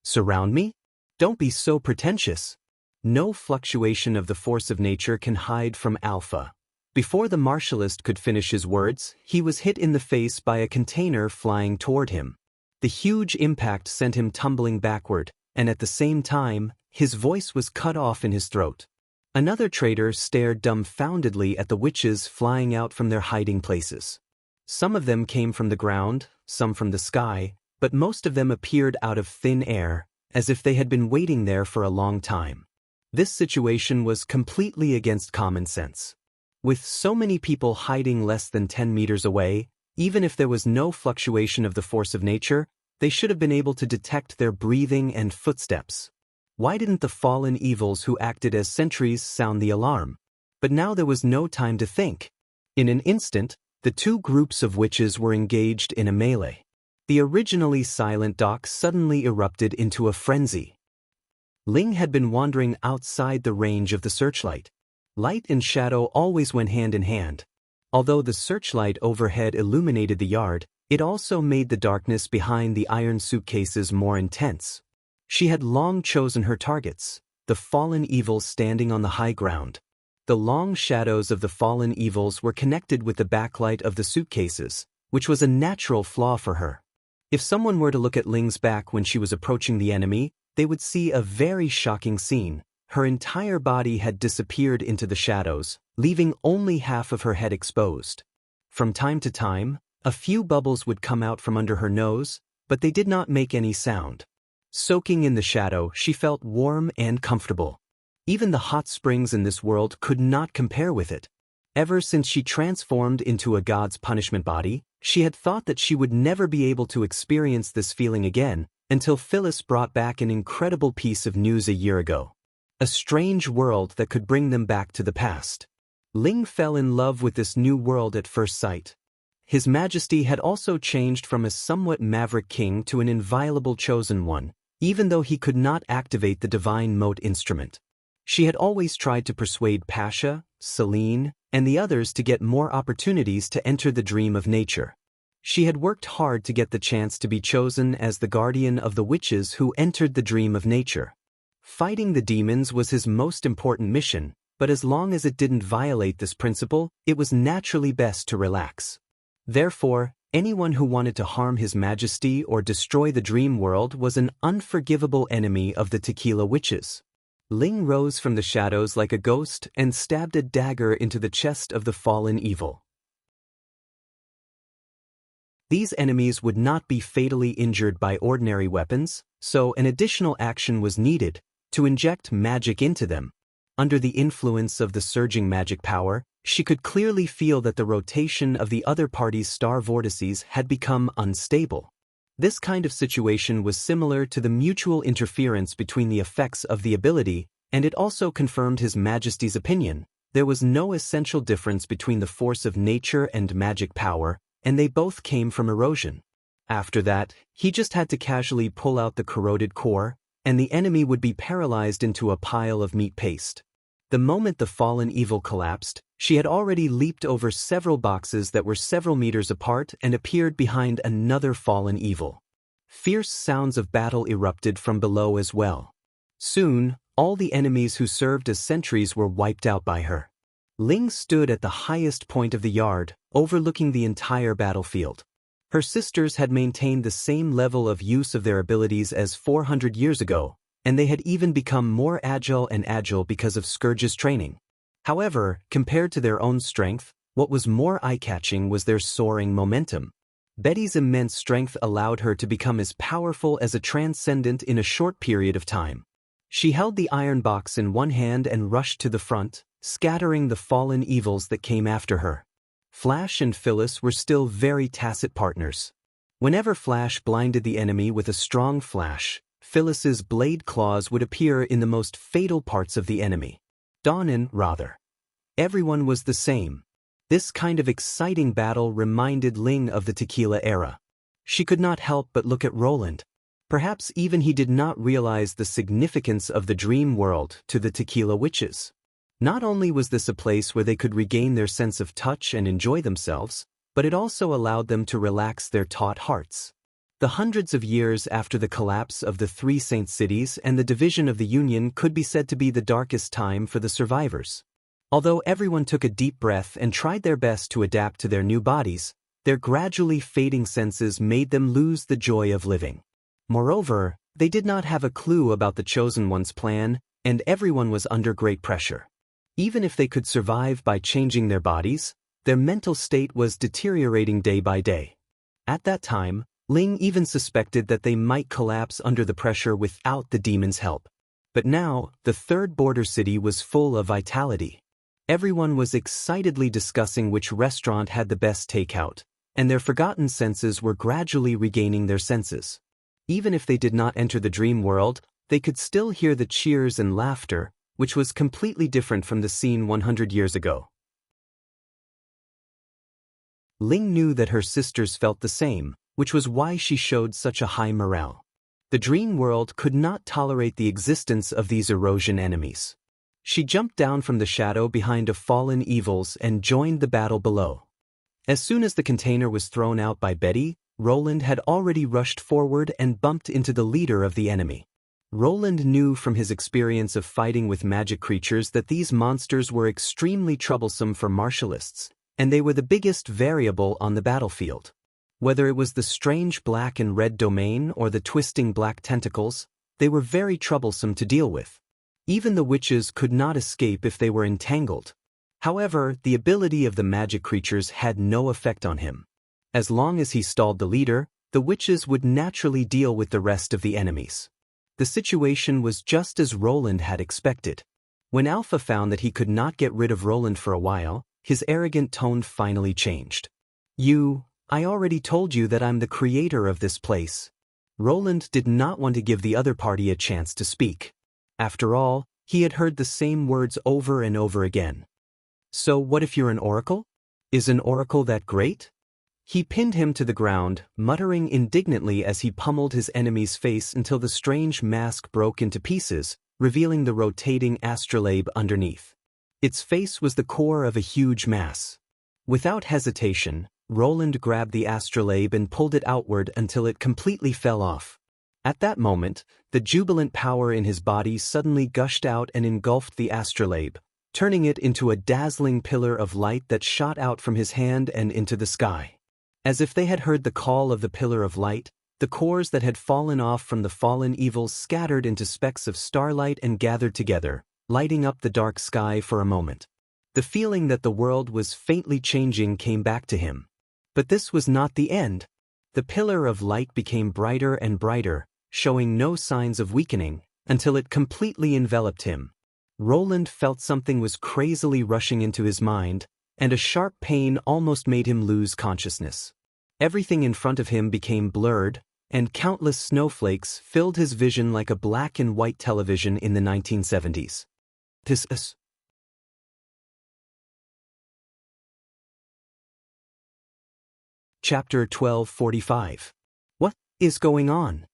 Surround me? Don't be so pretentious. No fluctuation of the force of nature can hide from Alpha. Before the martialist could finish his words, he was hit in the face by a container flying toward him. The huge impact sent him tumbling backward, and at the same time, his voice was cut off in his throat. Another traitor stared dumbfoundedly at the witches flying out from their hiding places. Some of them came from the ground, some from the sky, but most of them appeared out of thin air, as if they had been waiting there for a long time. This situation was completely against common sense. With so many people hiding less than 10 meters away, even if there was no fluctuation of the force of nature, they should have been able to detect their breathing and footsteps. Why didn't the fallen evils who acted as sentries sound the alarm? But now there was no time to think. In an instant, the two groups of witches were engaged in a melee. The originally silent Doc suddenly erupted into a frenzy. Ling had been wandering outside the range of the searchlight. Light and shadow always went hand in hand. Although the searchlight overhead illuminated the yard, it also made the darkness behind the iron suitcases more intense. She had long chosen her targets, the fallen evils standing on the high ground. The long shadows of the fallen evils were connected with the backlight of the suitcases, which was a natural flaw for her. If someone were to look at Ling's back when she was approaching the enemy, they would see a very shocking scene. Her entire body had disappeared into the shadows, leaving only half of her head exposed. From time to time, a few bubbles would come out from under her nose, but they did not make any sound. Soaking in the shadow, she felt warm and comfortable. Even the hot springs in this world could not compare with it. Ever since she transformed into a god's punishment body, she had thought that she would never be able to experience this feeling again, until Phyllis brought back an incredible piece of news a year ago. A strange world that could bring them back to the past. Ling fell in love with this new world at first sight. His Majesty had also changed from a somewhat maverick king to an inviolable chosen one, even though he could not activate the divine mote instrument. She had always tried to persuade Pasha, Celine, and the others to get more opportunities to enter the dream of nature. She had worked hard to get the chance to be chosen as the guardian of the witches who entered the dream of nature. Fighting the demons was his most important mission, but as long as it didn't violate this principle, it was naturally best to relax. Therefore, anyone who wanted to harm His Majesty or destroy the dream world was an unforgivable enemy of the Tequila Witches. Ling rose from the shadows like a ghost and stabbed a dagger into the chest of the fallen evil. These enemies would not be fatally injured by ordinary weapons, so an additional action was needed to inject magic into them. Under the influence of the surging magic power, she could clearly feel that the rotation of the other party's star vortices had become unstable. This kind of situation was similar to the mutual interference between the effects of the ability, and it also confirmed His Majesty's opinion. There was no essential difference between the force of nature and magic power, and they both came from erosion. After that, he just had to casually pull out the corroded core, and the enemy would be paralyzed into a pile of meat paste. The moment the fallen evil collapsed, she had already leaped over several boxes that were several meters apart and appeared behind another fallen evil. Fierce sounds of battle erupted from below as well. Soon, all the enemies who served as sentries were wiped out by her. Ling stood at the highest point of the yard, overlooking the entire battlefield. Her sisters had maintained the same level of use of their abilities as 400 years ago, and they had even become more agile because of Scourge's training. However, compared to their own strength, what was more eye-catching was their soaring momentum. Betty's immense strength allowed her to become as powerful as a transcendent in a short period of time. She held the iron box in one hand and rushed to the front, scattering the fallen evils that came after her. Flash and Phyllis were still very tacit partners. Whenever Flash blinded the enemy with a strong flash, Phyllis's blade claws would appear in the most fatal parts of the enemy. Dawnin, rather. Everyone was the same. This kind of exciting battle reminded Ling of the Tequila era. She could not help but look at Roland. Perhaps even he did not realize the significance of the dream world to the Tequila Witches. Not only was this a place where they could regain their sense of touch and enjoy themselves, but it also allowed them to relax their taut hearts. The hundreds of years after the collapse of the three Saint cities and the division of the Union could be said to be the darkest time for the survivors. Although everyone took a deep breath and tried their best to adapt to their new bodies, their gradually fading senses made them lose the joy of living. Moreover, they did not have a clue about the Chosen One's plan, and everyone was under great pressure. Even if they could survive by changing their bodies, their mental state was deteriorating day by day. At that time, Ling even suspected that they might collapse under the pressure without the demon's help. But now, the third border city was full of vitality. Everyone was excitedly discussing which restaurant had the best takeout, and their forgotten senses were gradually regaining their senses. Even if they did not enter the dream world, they could still hear the cheers and laughter, which was completely different from the scene 100 years ago. Ling knew that her sisters felt the same, which was why she showed such a high morale. The dream world could not tolerate the existence of these erosion enemies. She jumped down from the shadow behind a fallen evils and joined the battle below. As soon as the container was thrown out by Betty, Roland had already rushed forward and bumped into the leader of the enemy. Roland knew from his experience of fighting with magic creatures that these monsters were extremely troublesome for martialists, and they were the biggest variable on the battlefield. Whether it was the strange black and red domain or the twisting black tentacles, they were very troublesome to deal with. Even the witches could not escape if they were entangled. However, the ability of the magic creatures had no effect on him. As long as he stalled the leader, the witches would naturally deal with the rest of the enemies. The situation was just as Roland had expected. When Alpha found that he could not get rid of Roland for a while, his arrogant tone finally changed. I already told you that I'm the creator of this place. Roland did not want to give the other party a chance to speak. After all, he had heard the same words over and over again. So what if you're an oracle? Is an oracle that great? He pinned him to the ground, muttering indignantly as he pummeled his enemy's face until the strange mask broke into pieces, revealing the rotating astrolabe underneath. Its face was the core of a huge mass. Without hesitation, Roland grabbed the astrolabe and pulled it outward until it completely fell off. At that moment, the jubilant power in his body suddenly gushed out and engulfed the astrolabe, turning it into a dazzling pillar of light that shot out from his hand and into the sky. As if they had heard the call of the pillar of light, the cores that had fallen off from the fallen evils scattered into specks of starlight and gathered together, lighting up the dark sky for a moment. The feeling that the world was faintly changing came back to him. But this was not the end. The pillar of light became brighter and brighter, showing no signs of weakening, until it completely enveloped him. Roland felt something was crazily rushing into his mind, and a sharp pain almost made him lose consciousness. Everything in front of him became blurred, and countless snowflakes filled his vision like a black and white television in the 1970s. This is Chapter 1245. What is going on?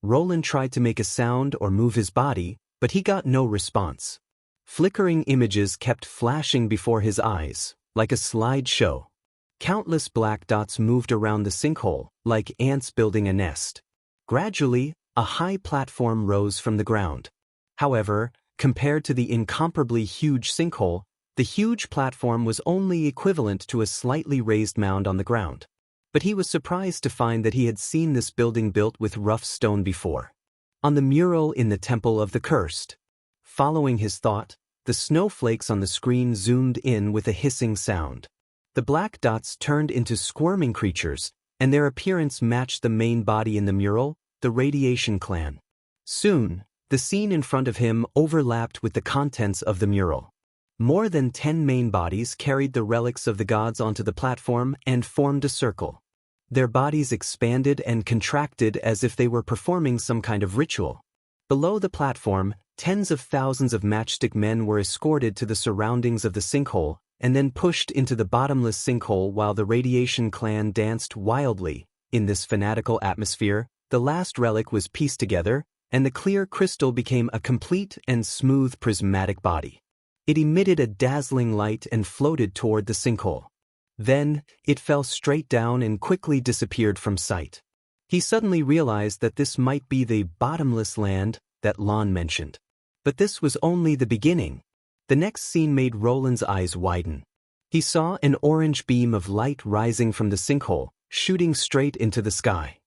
Roland tried to make a sound or move his body, but he got no response. Flickering images kept flashing before his eyes, like a slideshow. Countless black dots moved around the sinkhole, like ants building a nest. Gradually, a high platform rose from the ground. However, compared to the incomparably huge sinkhole, the huge platform was only equivalent to a slightly raised mound on the ground. But he was surprised to find that he had seen this building built with rough stone before. On the mural in the Temple of the Cursed. Following his thought, the snowflakes on the screen zoomed in with a hissing sound. The black dots turned into squirming creatures, and their appearance matched the main body in the mural, the Radiation Clan. Soon, the scene in front of him overlapped with the contents of the mural. More than 10 main bodies carried the relics of the gods onto the platform and formed a circle. Their bodies expanded and contracted as if they were performing some kind of ritual. Below the platform, tens of thousands of matchstick men were escorted to the surroundings of the sinkhole, and then pushed into the bottomless sinkhole while the Radiation Clan danced wildly. In this fanatical atmosphere, the last relic was pieced together, and the clear crystal became a complete and smooth prismatic body. It emitted a dazzling light and floated toward the sinkhole. Then, it fell straight down and quickly disappeared from sight. He suddenly realized that this might be the bottomless land that Lon mentioned. But this was only the beginning. The next scene made Roland's eyes widen. He saw an orange beam of light rising from the sinkhole, shooting straight into the sky.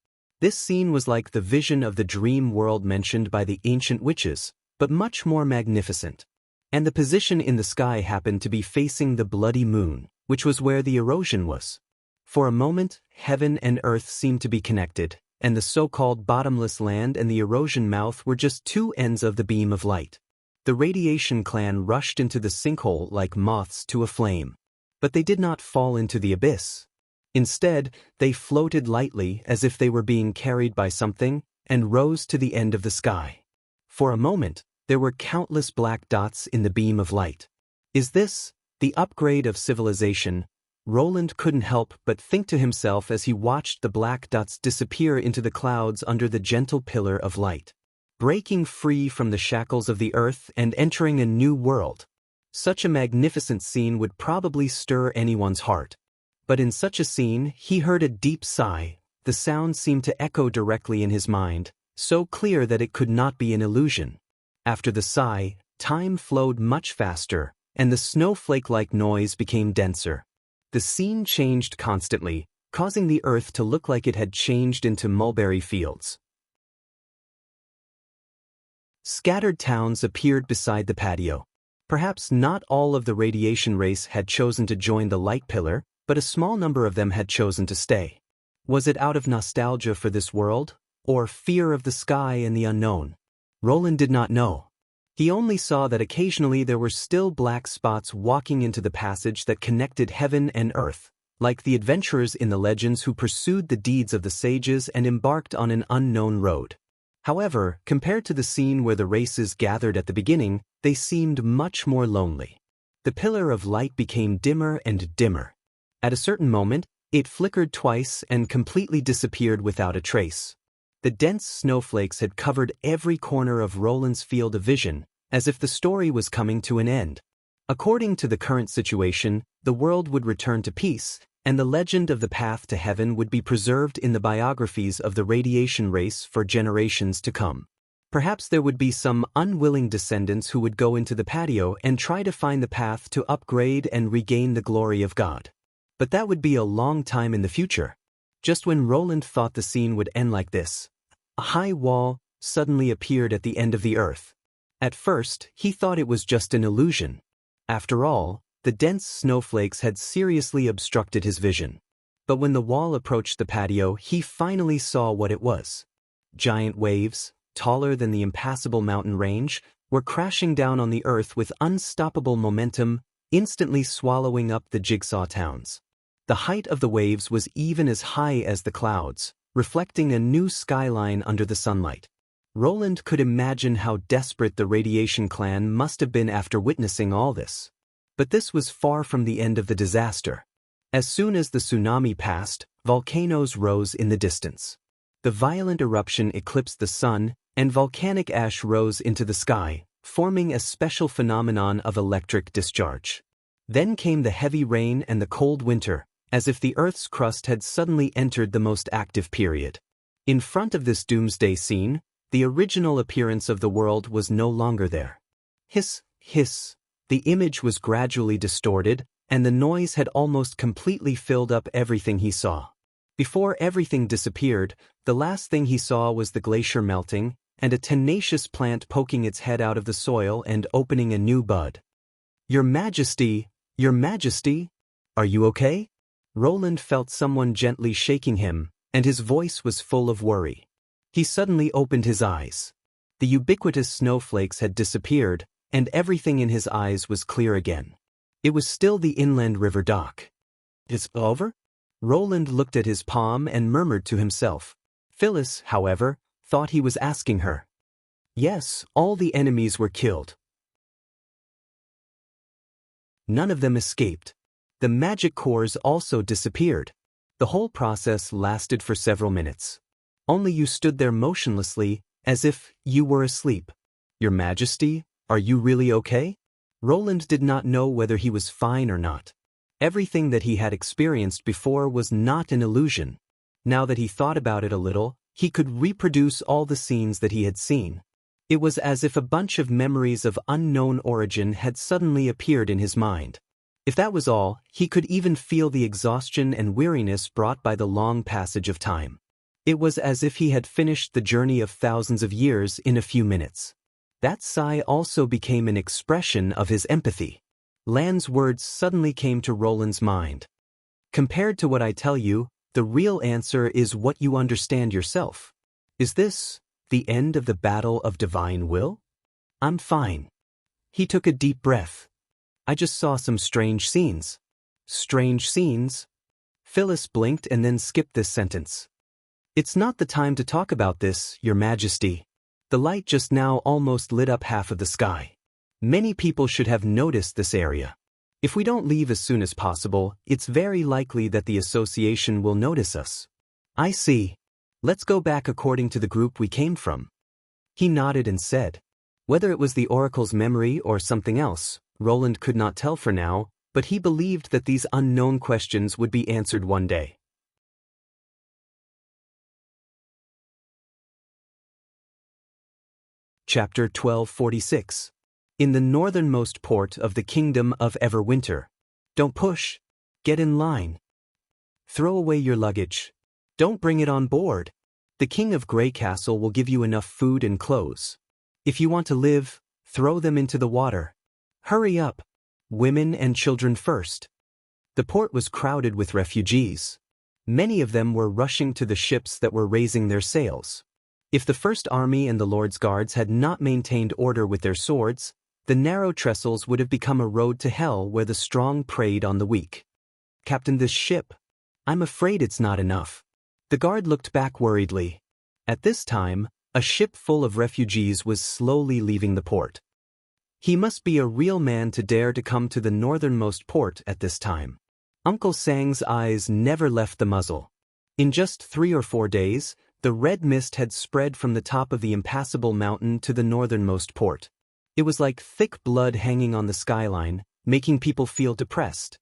This scene was like the vision of the dream world mentioned by the ancient witches, but much more magnificent. And the position in the sky happened to be facing the bloody moon, which was where the erosion was. For a moment, heaven and earth seemed to be connected, and the so-called bottomless land and the erosion mouth were just two ends of the beam of light. The Radiation Clan rushed into the sinkhole like moths to a flame. But they did not fall into the abyss. Instead, they floated lightly as if they were being carried by something, and rose to the end of the sky. For a moment, there were countless black dots in the beam of light. Is this the upgrade of civilization? Roland couldn't help but think to himself as he watched the black dots disappear into the clouds under the gentle pillar of light. Breaking free from the shackles of the earth and entering a new world. Such a magnificent scene would probably stir anyone's heart. But in such a scene, he heard a deep sigh. The sound seemed to echo directly in his mind, so clear that it could not be an illusion. After the sigh, time flowed much faster, and the snowflake-like noise became denser. The scene changed constantly, causing the earth to look like it had changed into mulberry fields. Scattered towns appeared beside the patio. Perhaps not all of the radiation race had chosen to join the light pillar, but a small number of them had chosen to stay. Was it out of nostalgia for this world, or fear of the sky and the unknown? Roland did not know. He only saw that occasionally there were still black spots walking into the passage that connected heaven and earth, like the adventurers in the legends who pursued the deeds of the sages and embarked on an unknown road. However, compared to the scene where the races gathered at the beginning, they seemed much more lonely. The pillar of light became dimmer and dimmer. At a certain moment, it flickered twice and completely disappeared without a trace. The dense snowflakes had covered every corner of Roland's field of vision, as if the story was coming to an end. According to the current situation, the world would return to peace, and the legend of the path to heaven would be preserved in the biographies of the radiation race for generations to come. Perhaps there would be some unwilling descendants who would go into the patio and try to find the path to upgrade and regain the glory of God. But that would be a long time in the future. Just when Roland thought the scene would end like this, a high wall suddenly appeared at the end of the earth. At first, he thought it was just an illusion. After all, the dense snowflakes had seriously obstructed his vision. But when the wall approached the patio, he finally saw what it was. Giant waves, taller than the impassable mountain range, were crashing down on the earth with unstoppable momentum, instantly swallowing up the jigsaw towns. The height of the waves was even as high as the clouds, reflecting a new skyline under the sunlight. Roland could imagine how desperate the Radiation Clan must have been after witnessing all this. But this was far from the end of the disaster. As soon as the tsunami passed, volcanoes rose in the distance. The violent eruption eclipsed the sun, and volcanic ash rose into the sky, forming a special phenomenon of electric discharge. Then came the heavy rain and the cold winter, as if the Earth's crust had suddenly entered the most active period. In front of this doomsday scene, the original appearance of the world was no longer there. Hiss, hiss. The image was gradually distorted, and the noise had almost completely filled up everything he saw. Before everything disappeared, the last thing he saw was the glacier melting, and a tenacious plant poking its head out of the soil and opening a new bud. Your Majesty, are you okay? Roland felt someone gently shaking him, and his voice was full of worry. He suddenly opened his eyes. The ubiquitous snowflakes had disappeared, and everything in his eyes was clear again. It was still the inland river dock. It's over? Roland looked at his palm and murmured to himself. Phyllis, however, thought he was asking her. Yes, all the enemies were killed. None of them escaped. The magic cores also disappeared. The whole process lasted for several minutes. Only you stood there motionlessly, as if you were asleep. Your Majesty, are you really okay? Roland did not know whether he was fine or not. Everything that he had experienced before was not an illusion. Now that he thought about it a little, he could reproduce all the scenes that he had seen. It was as if a bunch of memories of unknown origin had suddenly appeared in his mind. If that was all, he could even feel the exhaustion and weariness brought by the long passage of time. It was as if he had finished the journey of thousands of years in a few minutes. That sigh also became an expression of his empathy. Lan's words suddenly came to Roland's mind. Compared to what I tell you, the real answer is what you understand yourself. Is this the end of the battle of divine will? I'm fine. He took a deep breath. I just saw some strange scenes. Strange scenes? Phyllis blinked and then skipped this sentence. It's not the time to talk about this, Your Majesty. The light just now almost lit up half of the sky. Many people should have noticed this area. If we don't leave as soon as possible, it's very likely that the association will notice us. I see. Let's go back according to the group we came from. He nodded and said. Whether it was the oracle's memory or something else, Roland could not tell for now, but he believed that these unknown questions would be answered one day. Chapter 1246. In the northernmost port of the Kingdom of Everwinter. Don't push. Get in line. Throw away your luggage. Don't bring it on board. The King of Grey Castle will give you enough food and clothes. If you want to live, throw them into the water. Hurry up. Women and children first. The port was crowded with refugees. Many of them were rushing to the ships that were raising their sails. If the First Army and the Lord's Guards had not maintained order with their swords, the narrow trestles would have become a road to hell where the strong preyed on the weak. Captain, this ship. I'm afraid it's not enough. The guard looked back worriedly. At this time, a ship full of refugees was slowly leaving the port. He must be a real man to dare to come to the northernmost port at this time. Uncle Sang's eyes never left the muzzle. In just 3 or 4 days, the red mist had spread from the top of the impassable mountain to the northernmost port. It was like thick blood hanging on the skyline, making people feel depressed.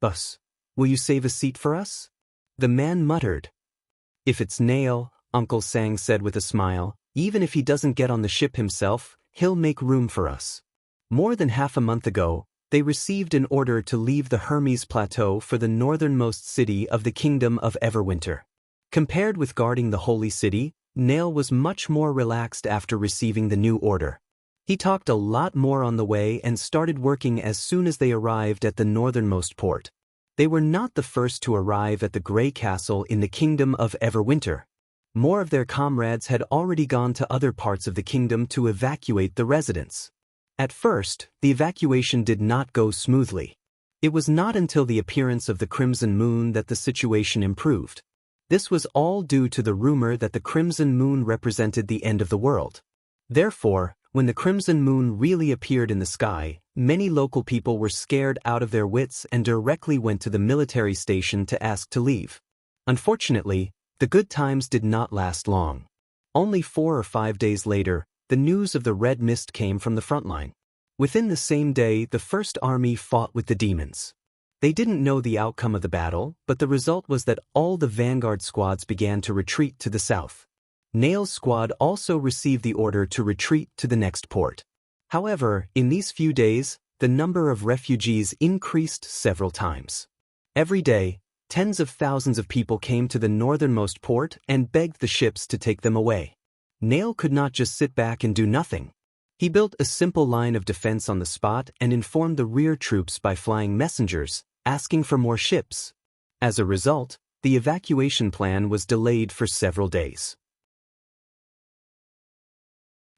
"Bus, will you save a seat for us?" The man muttered. "If it's Nail," Uncle Sang said with a smile, "even if he doesn't get on the ship himself, he'll make room for us." More than half a month ago, they received an order to leave the Hermes Plateau for the northernmost city of the Kingdom of Everwinter. Compared with guarding the Holy City, Nail was much more relaxed after receiving the new order. He talked a lot more on the way and started working as soon as they arrived at the northernmost port. They were not the first to arrive at the Grey Castle in the Kingdom of Everwinter. More of their comrades had already gone to other parts of the kingdom to evacuate the residents. At first, the evacuation did not go smoothly. It was not until the appearance of the Crimson Moon that the situation improved. This was all due to the rumor that the Crimson Moon represented the end of the world. Therefore, when the Crimson Moon really appeared in the sky, many local people were scared out of their wits and directly went to the military station to ask to leave. Unfortunately, the good times did not last long. Only 4 or 5 days later, the news of the red mist came from the front line. Within the same day, the First Army fought with the demons. They didn't know the outcome of the battle, but the result was that all the vanguard squads began to retreat to the south. Nail's squad also received the order to retreat to the next port. However, in these few days, the number of refugees increased several times. Every day, tens of thousands of people came to the northernmost port and begged the ships to take them away. Nail could not just sit back and do nothing. He built a simple line of defense on the spot and informed the rear troops by flying messengers, asking for more ships. As a result, the evacuation plan was delayed for several days.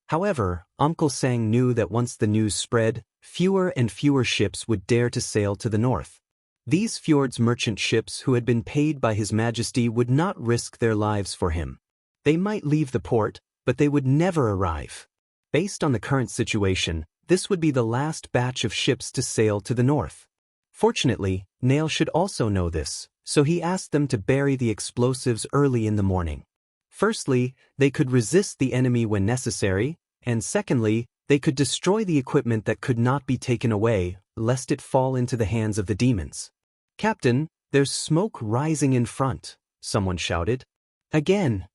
However, Uncle Sang knew that once the news spread, fewer and fewer ships would dare to sail to the north. These fjords merchant ships who had been paid by His Majesty would not risk their lives for him. They might leave the port, but they would never arrive. Based on the current situation, this would be the last batch of ships to sail to the north. Fortunately, Nail should also know this, so he asked them to bury the explosives early in the morning. Firstly, they could resist the enemy when necessary, and secondly, they could destroy the equipment that could not be taken away, lest it fall into the hands of the demons. "Captain, there's smoke rising in front," someone shouted. "Again."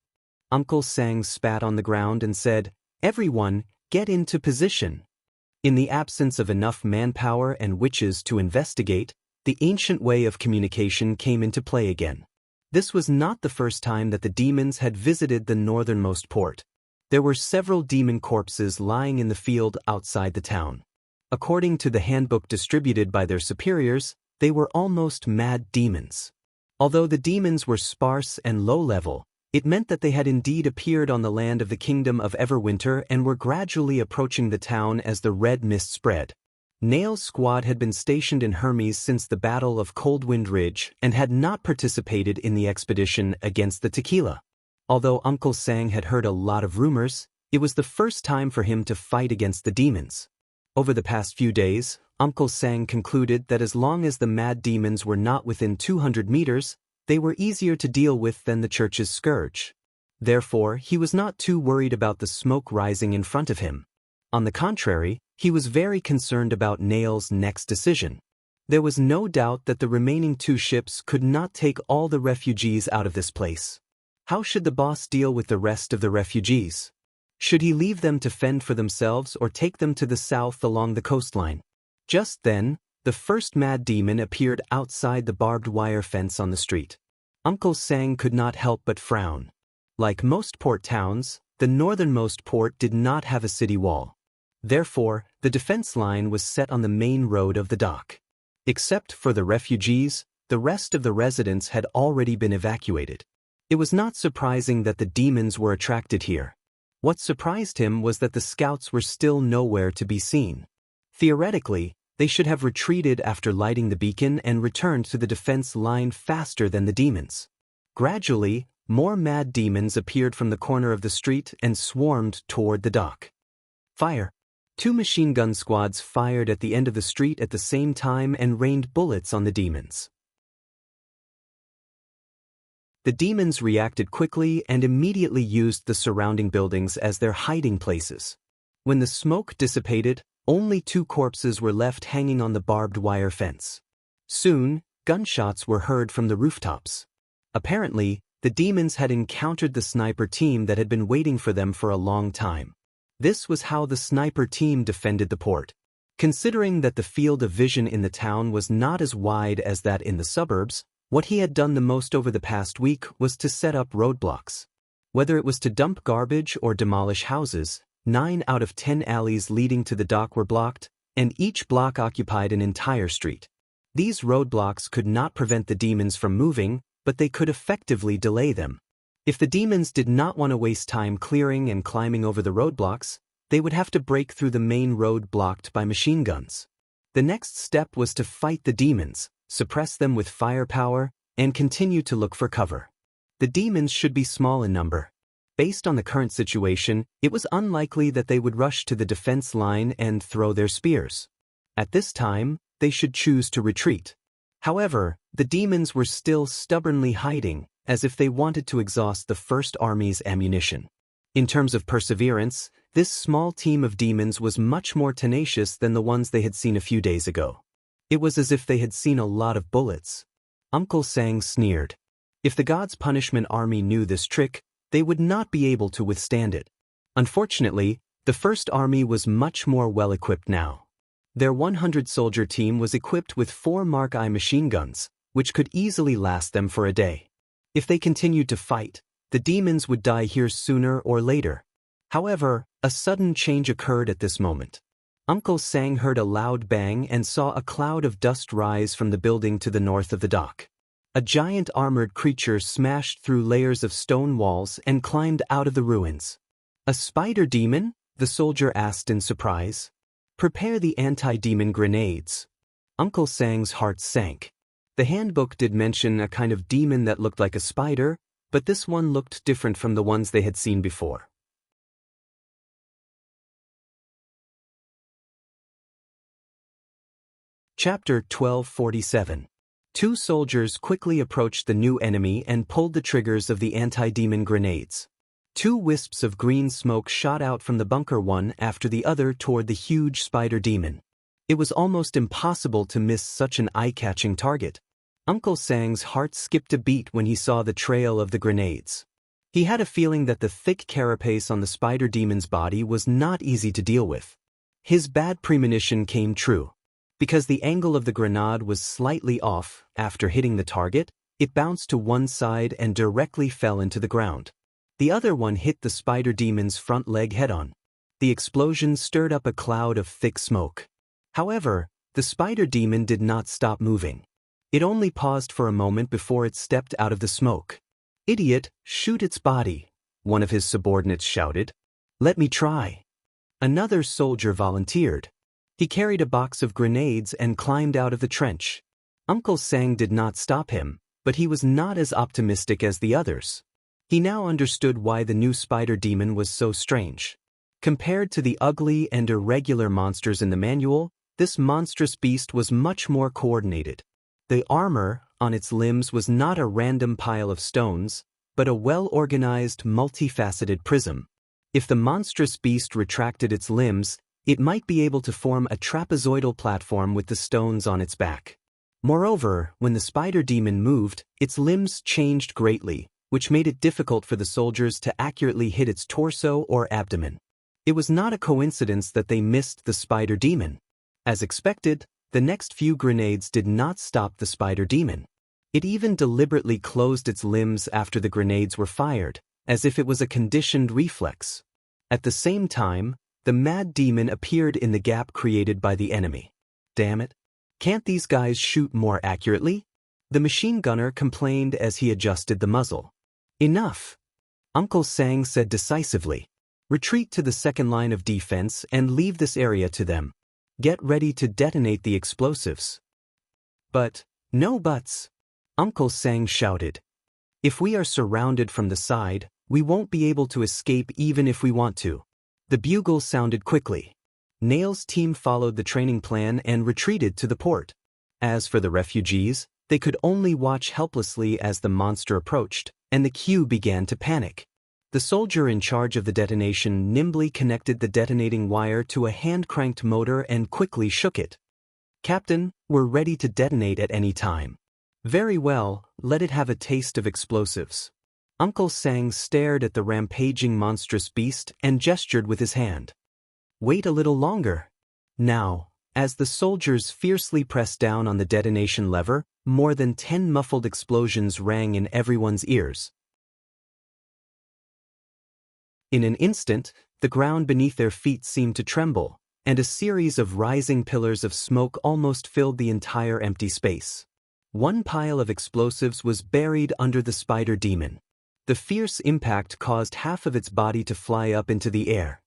Uncle Sang spat on the ground and said, "Everyone, get into position." In the absence of enough manpower and witches to investigate, the ancient way of communication came into play again. This was not the first time that the demons had visited the northernmost port. There were several demon corpses lying in the field outside the town. According to the handbook distributed by their superiors, they were almost mad demons. Although the demons were sparse and low-level, it meant that they had indeed appeared on the land of the Kingdom of Everwinter and were gradually approaching the town as the red mist spread. Nail's squad had been stationed in Hermes since the Battle of Coldwind Ridge and had not participated in the expedition against the Tequila. Although Uncle Sang had heard a lot of rumors, it was the first time for him to fight against the demons. Over the past few days, Uncle Sang concluded that as long as the mad demons were not within 200 meters, they were easier to deal with than the church's scourge. Therefore, he was not too worried about the smoke rising in front of him. On the contrary, he was very concerned about Nail's next decision. There was no doubt that the remaining 2 ships could not take all the refugees out of this place. How should the boss deal with the rest of the refugees? Should he leave them to fend for themselves or take them to the south along the coastline? Just then, the first mad demon appeared outside the barbed wire fence on the street. Uncle Sang could not help but frown. Like most port towns, the northernmost port did not have a city wall. Therefore, the defense line was set on the main road of the dock. Except for the refugees, the rest of the residents had already been evacuated. It was not surprising that the demons were attracted here. What surprised him was that the scouts were still nowhere to be seen. Theoretically, they should have retreated after lighting the beacon and returned to the defense line faster than the demons. Gradually, more mad demons appeared from the corner of the street and swarmed toward the dock. Fire! 2 machine gun squads fired at the end of the street at the same time and rained bullets on the demons. The demons reacted quickly and immediately used the surrounding buildings as their hiding places. When the smoke dissipated, only 2 corpses were left hanging on the barbed wire fence. Soon, gunshots were heard from the rooftops. Apparently, the demons had encountered the sniper team that had been waiting for them for a long time. This was how the sniper team defended the port. Considering that the field of vision in the town was not as wide as that in the suburbs, what he had done the most over the past week was to set up roadblocks. Whether it was to dump garbage or demolish houses, 9 out of 10 alleys leading to the dock were blocked, and each block occupied an entire street. These roadblocks could not prevent the demons from moving, but they could effectively delay them. If the demons did not want to waste time clearing and climbing over the roadblocks, they would have to break through the main road blocked by machine guns. The next step was to fight the demons, suppress them with firepower, and continue to look for cover. The demons should be small in number. Based on the current situation, it was unlikely that they would rush to the defense line and throw their spears. At this time, they should choose to retreat. However, the demons were still stubbornly hiding, as if they wanted to exhaust the First Army's ammunition. In terms of perseverance, this small team of demons was much more tenacious than the ones they had seen a few days ago. It was as if they had seen a lot of bullets. Uncle Sang sneered. If the God's Punishment Army knew this trick, they would not be able to withstand it. Unfortunately, the First Army was much more well-equipped now. Their 100-soldier team was equipped with 4 Mark I machine guns, which could easily last them for a day. If they continued to fight, the demons would die here sooner or later. However, a sudden change occurred at this moment. Uncle Sang heard a loud bang and saw a cloud of dust rise from the building to the north of the dock. A giant armored creature smashed through layers of stone walls and climbed out of the ruins. A spider demon? The soldier asked in surprise. Prepare the anti-demon grenades. Uncle Sang's heart sank. The handbook did mention a kind of demon that looked like a spider, but this one looked different from the ones they had seen before. Chapter 1247. 2 soldiers quickly approached the new enemy and pulled the triggers of the anti-demon grenades. 2 wisps of green smoke shot out from the bunker one after the other toward the huge spider demon. It was almost impossible to miss such an eye-catching target. Uncle Sang's heart skipped a beat when he saw the trail of the grenades. He had a feeling that the thick carapace on the spider demon's body was not easy to deal with. His bad premonition came true. Because the angle of the grenade was slightly off, after hitting the target, it bounced to one side and directly fell into the ground. The other one hit the spider demon's front leg head-on. The explosion stirred up a cloud of thick smoke. However, the spider demon did not stop moving. It only paused for a moment before it stepped out of the smoke. "Idiot, shoot its body," one of his subordinates shouted. "Let me try." Another soldier volunteered. He carried a box of grenades and climbed out of the trench. Uncle Sang did not stop him, but he was not as optimistic as the others. He now understood why the new spider demon was so strange. Compared to the ugly and irregular monsters in the manual, this monstrous beast was much more coordinated. The armor on its limbs was not a random pile of stones, but a well-organized, multifaceted prism. If the monstrous beast retracted its limbs, it might be able to form a trapezoidal platform with the stones on its back. Moreover, when the spider demon moved, its limbs changed greatly, which made it difficult for the soldiers to accurately hit its torso or abdomen. It was not a coincidence that they missed the spider demon. As expected, the next few grenades did not stop the spider demon. It even deliberately closed its limbs after the grenades were fired, as if it was a conditioned reflex. At the same time, the mad demon appeared in the gap created by the enemy. Damn it. Can't these guys shoot more accurately? The machine gunner complained as he adjusted the muzzle. Enough. Uncle Sang said decisively. Retreat to the second line of defense and leave this area to them. Get ready to detonate the explosives. But, no buts. Uncle Sang shouted. If we are surrounded from the side, we won't be able to escape even if we want to. The bugle sounded quickly. Nail's team followed the training plan and retreated to the port. As for the refugees, they could only watch helplessly as the monster approached, and the queue began to panic. The soldier in charge of the detonation nimbly connected the detonating wire to a hand-cranked motor and quickly shook it. Captain, we're ready to detonate at any time. Very well, let it have a taste of explosives. Uncle Sang stared at the rampaging monstrous beast and gestured with his hand. Wait a little longer. Now, as the soldiers fiercely pressed down on the detonation lever, more than 10 muffled explosions rang in everyone's ears. In an instant, the ground beneath their feet seemed to tremble, and a series of rising pillars of smoke almost filled the entire empty space. One pile of explosives was buried under the spider demon. The fierce impact caused half of its body to fly up into the air.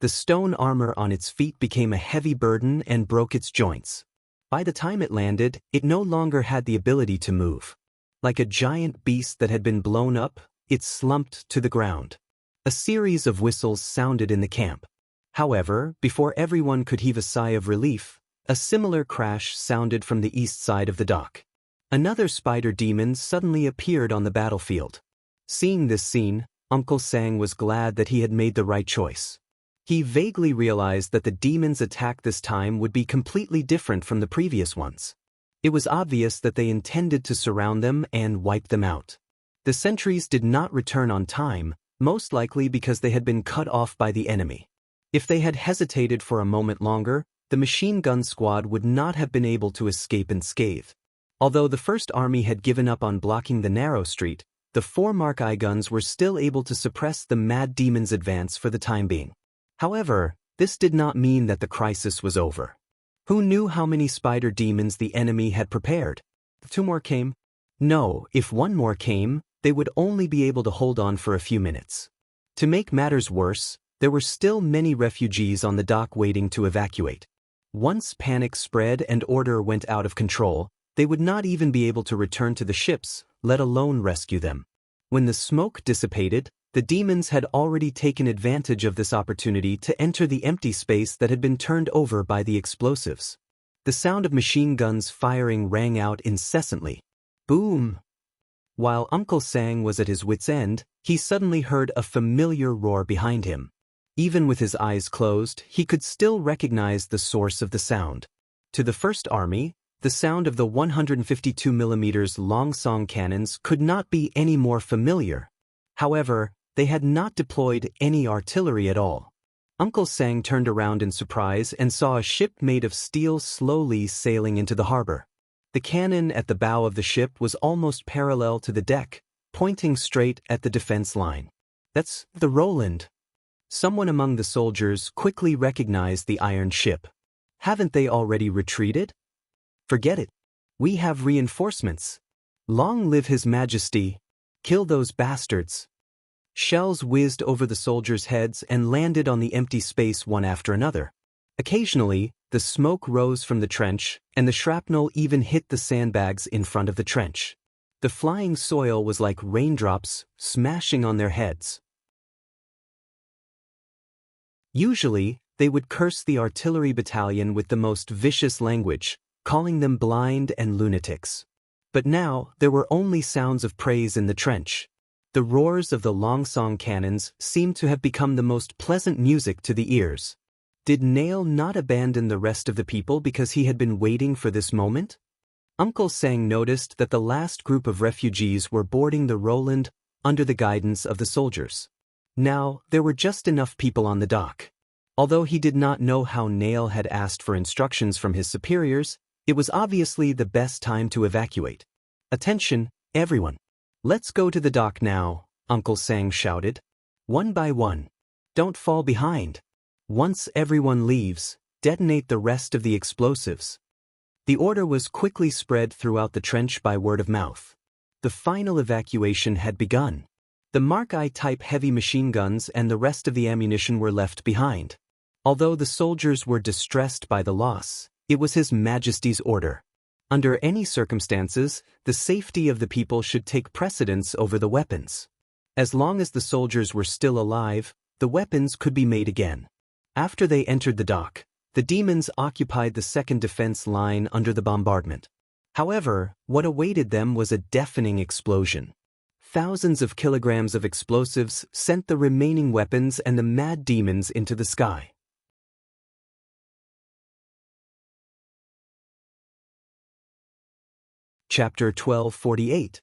The stone armor on its feet became a heavy burden and broke its joints. By the time it landed, it no longer had the ability to move. Like a giant beast that had been blown up, it slumped to the ground. A series of whistles sounded in the camp. However, before everyone could heave a sigh of relief, a similar crash sounded from the east side of the dock. Another spider demon suddenly appeared on the battlefield. Seeing this scene, Uncle Sang was glad that he had made the right choice. He vaguely realized that the demon's attack this time would be completely different from the previous ones. It was obvious that they intended to surround them and wipe them out. The sentries did not return on time, most likely because they had been cut off by the enemy. If they had hesitated for a moment longer, the machine gun squad would not have been able to escape unscathed. Although the First Army had given up on blocking the narrow street, the 4 Mark I guns were still able to suppress the mad demon's advance for the time being. However, this did not mean that the crisis was over. Who knew how many spider demons the enemy had prepared? 2 more came? No, if 1 more came, they would only be able to hold on for a few minutes. To make matters worse, there were still many refugees on the dock waiting to evacuate. Once panic spread and order went out of control, they would not even be able to return to the ships, let alone rescue them. When the smoke dissipated, the demons had already taken advantage of this opportunity to enter the empty space that had been turned over by the explosives. The sound of machine guns firing rang out incessantly. Boom! While Uncle Sang was at his wit's end, he suddenly heard a familiar roar behind him. Even with his eyes closed, he could still recognize the source of the sound. To the First Army, the sound of the 152mm long-song cannons could not be any more familiar. However, they had not deployed any artillery at all. Uncle Sang turned around in surprise and saw a ship made of steel slowly sailing into the harbor. The cannon at the bow of the ship was almost parallel to the deck, pointing straight at the defense line. That's the Roland. Someone among the soldiers quickly recognized the iron ship. Haven't they already retreated? Forget it. We have reinforcements. Long live His Majesty. Kill those bastards. Shells whizzed over the soldiers' heads and landed on the empty space one after another. Occasionally, the smoke rose from the trench, and the shrapnel even hit the sandbags in front of the trench. The flying soil was like raindrops smashing on their heads. Usually, they would curse the artillery battalion with the most vicious language, calling them blind and lunatics. But now, there were only sounds of praise in the trench. The roars of the long-song cannons seemed to have become the most pleasant music to the ears. Did Nail not abandon the rest of the people because he had been waiting for this moment? Uncle Sang noticed that the last group of refugees were boarding the Roland under the guidance of the soldiers. Now, there were just enough people on the dock. Although he did not know how Nail had asked for instructions from his superiors, it was obviously the best time to evacuate. Attention, everyone. Let's go to the dock now. Uncle Sang shouted. "One by one. Don't fall behind. Once everyone leaves, detonate the rest of the explosives." The order was quickly spread throughout the trench by word of mouth. The final evacuation had begun. The Mark I-type heavy machine guns and the rest of the ammunition were left behind. Although the soldiers were distressed by the loss, it was His Majesty's order. Under any circumstances, the safety of the people should take precedence over the weapons. As long as the soldiers were still alive, the weapons could be made again. After they entered the dock, the demons occupied the second defense line under the bombardment. However, what awaited them was a deafening explosion. Thousands of kilograms of explosives sent the remaining weapons and the mad demons into the sky. Chapter 1248.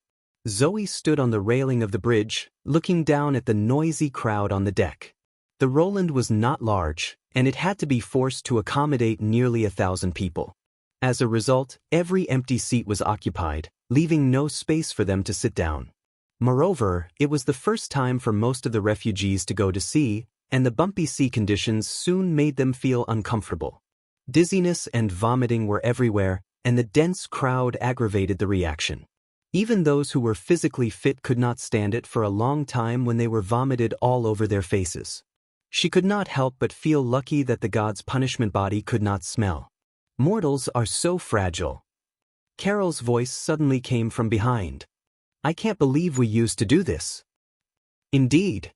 Zoe stood on the railing of the bridge, looking down at the noisy crowd on the deck. The Roland was not large, and it had to be forced to accommodate nearly 1,000 people. As a result, every empty seat was occupied, leaving no space for them to sit down. Moreover, it was the first time for most of the refugees to go to sea, and the bumpy sea conditions soon made them feel uncomfortable. Dizziness and vomiting were everywhere, and the dense crowd aggravated the reaction. Even those who were physically fit could not stand it for a long time when they were vomited all over their faces. She could not help but feel lucky that the god's punishment body could not smell. Mortals are so fragile. Carol's voice suddenly came from behind. "I can't believe we used to do this." "Indeed."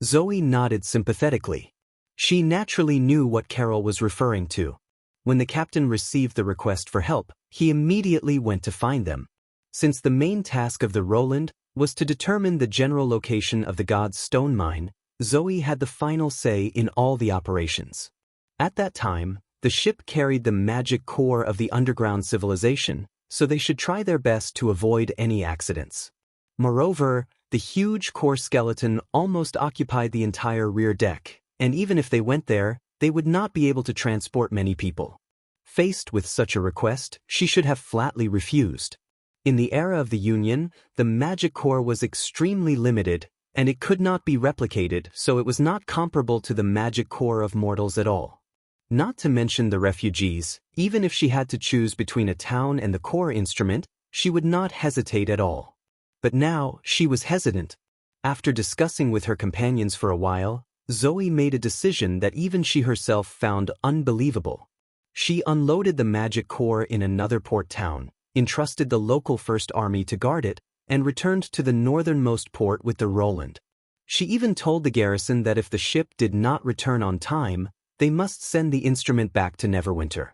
Zoe nodded sympathetically. She naturally knew what Carol was referring to. When the captain received the request for help, he immediately went to find them. Since the main task of the Roland was to determine the general location of the god's stone mine, Zoe had the final say in all the operations. At that time, the ship carried the magic core of the underground civilization, so they should try their best to avoid any accidents. Moreover, the huge core skeleton almost occupied the entire rear deck, and even if they went there, they would not be able to transport many people. Faced with such a request, she should have flatly refused. In the era of the Union, the magic core was extremely limited, and it could not be replicated, so it was not comparable to the magic core of mortals at all. Not to mention the refugees, even if she had to choose between a town and the core instrument, she would not hesitate at all. But now, she was hesitant. After discussing with her companions for a while, Zoe made a decision that even she herself found unbelievable. She unloaded the magic core in another port town, entrusted the local First Army to guard it, and returned to the northernmost port with the Roland. She even told the garrison that if the ship did not return on time, they must send the instrument back to Neverwinter.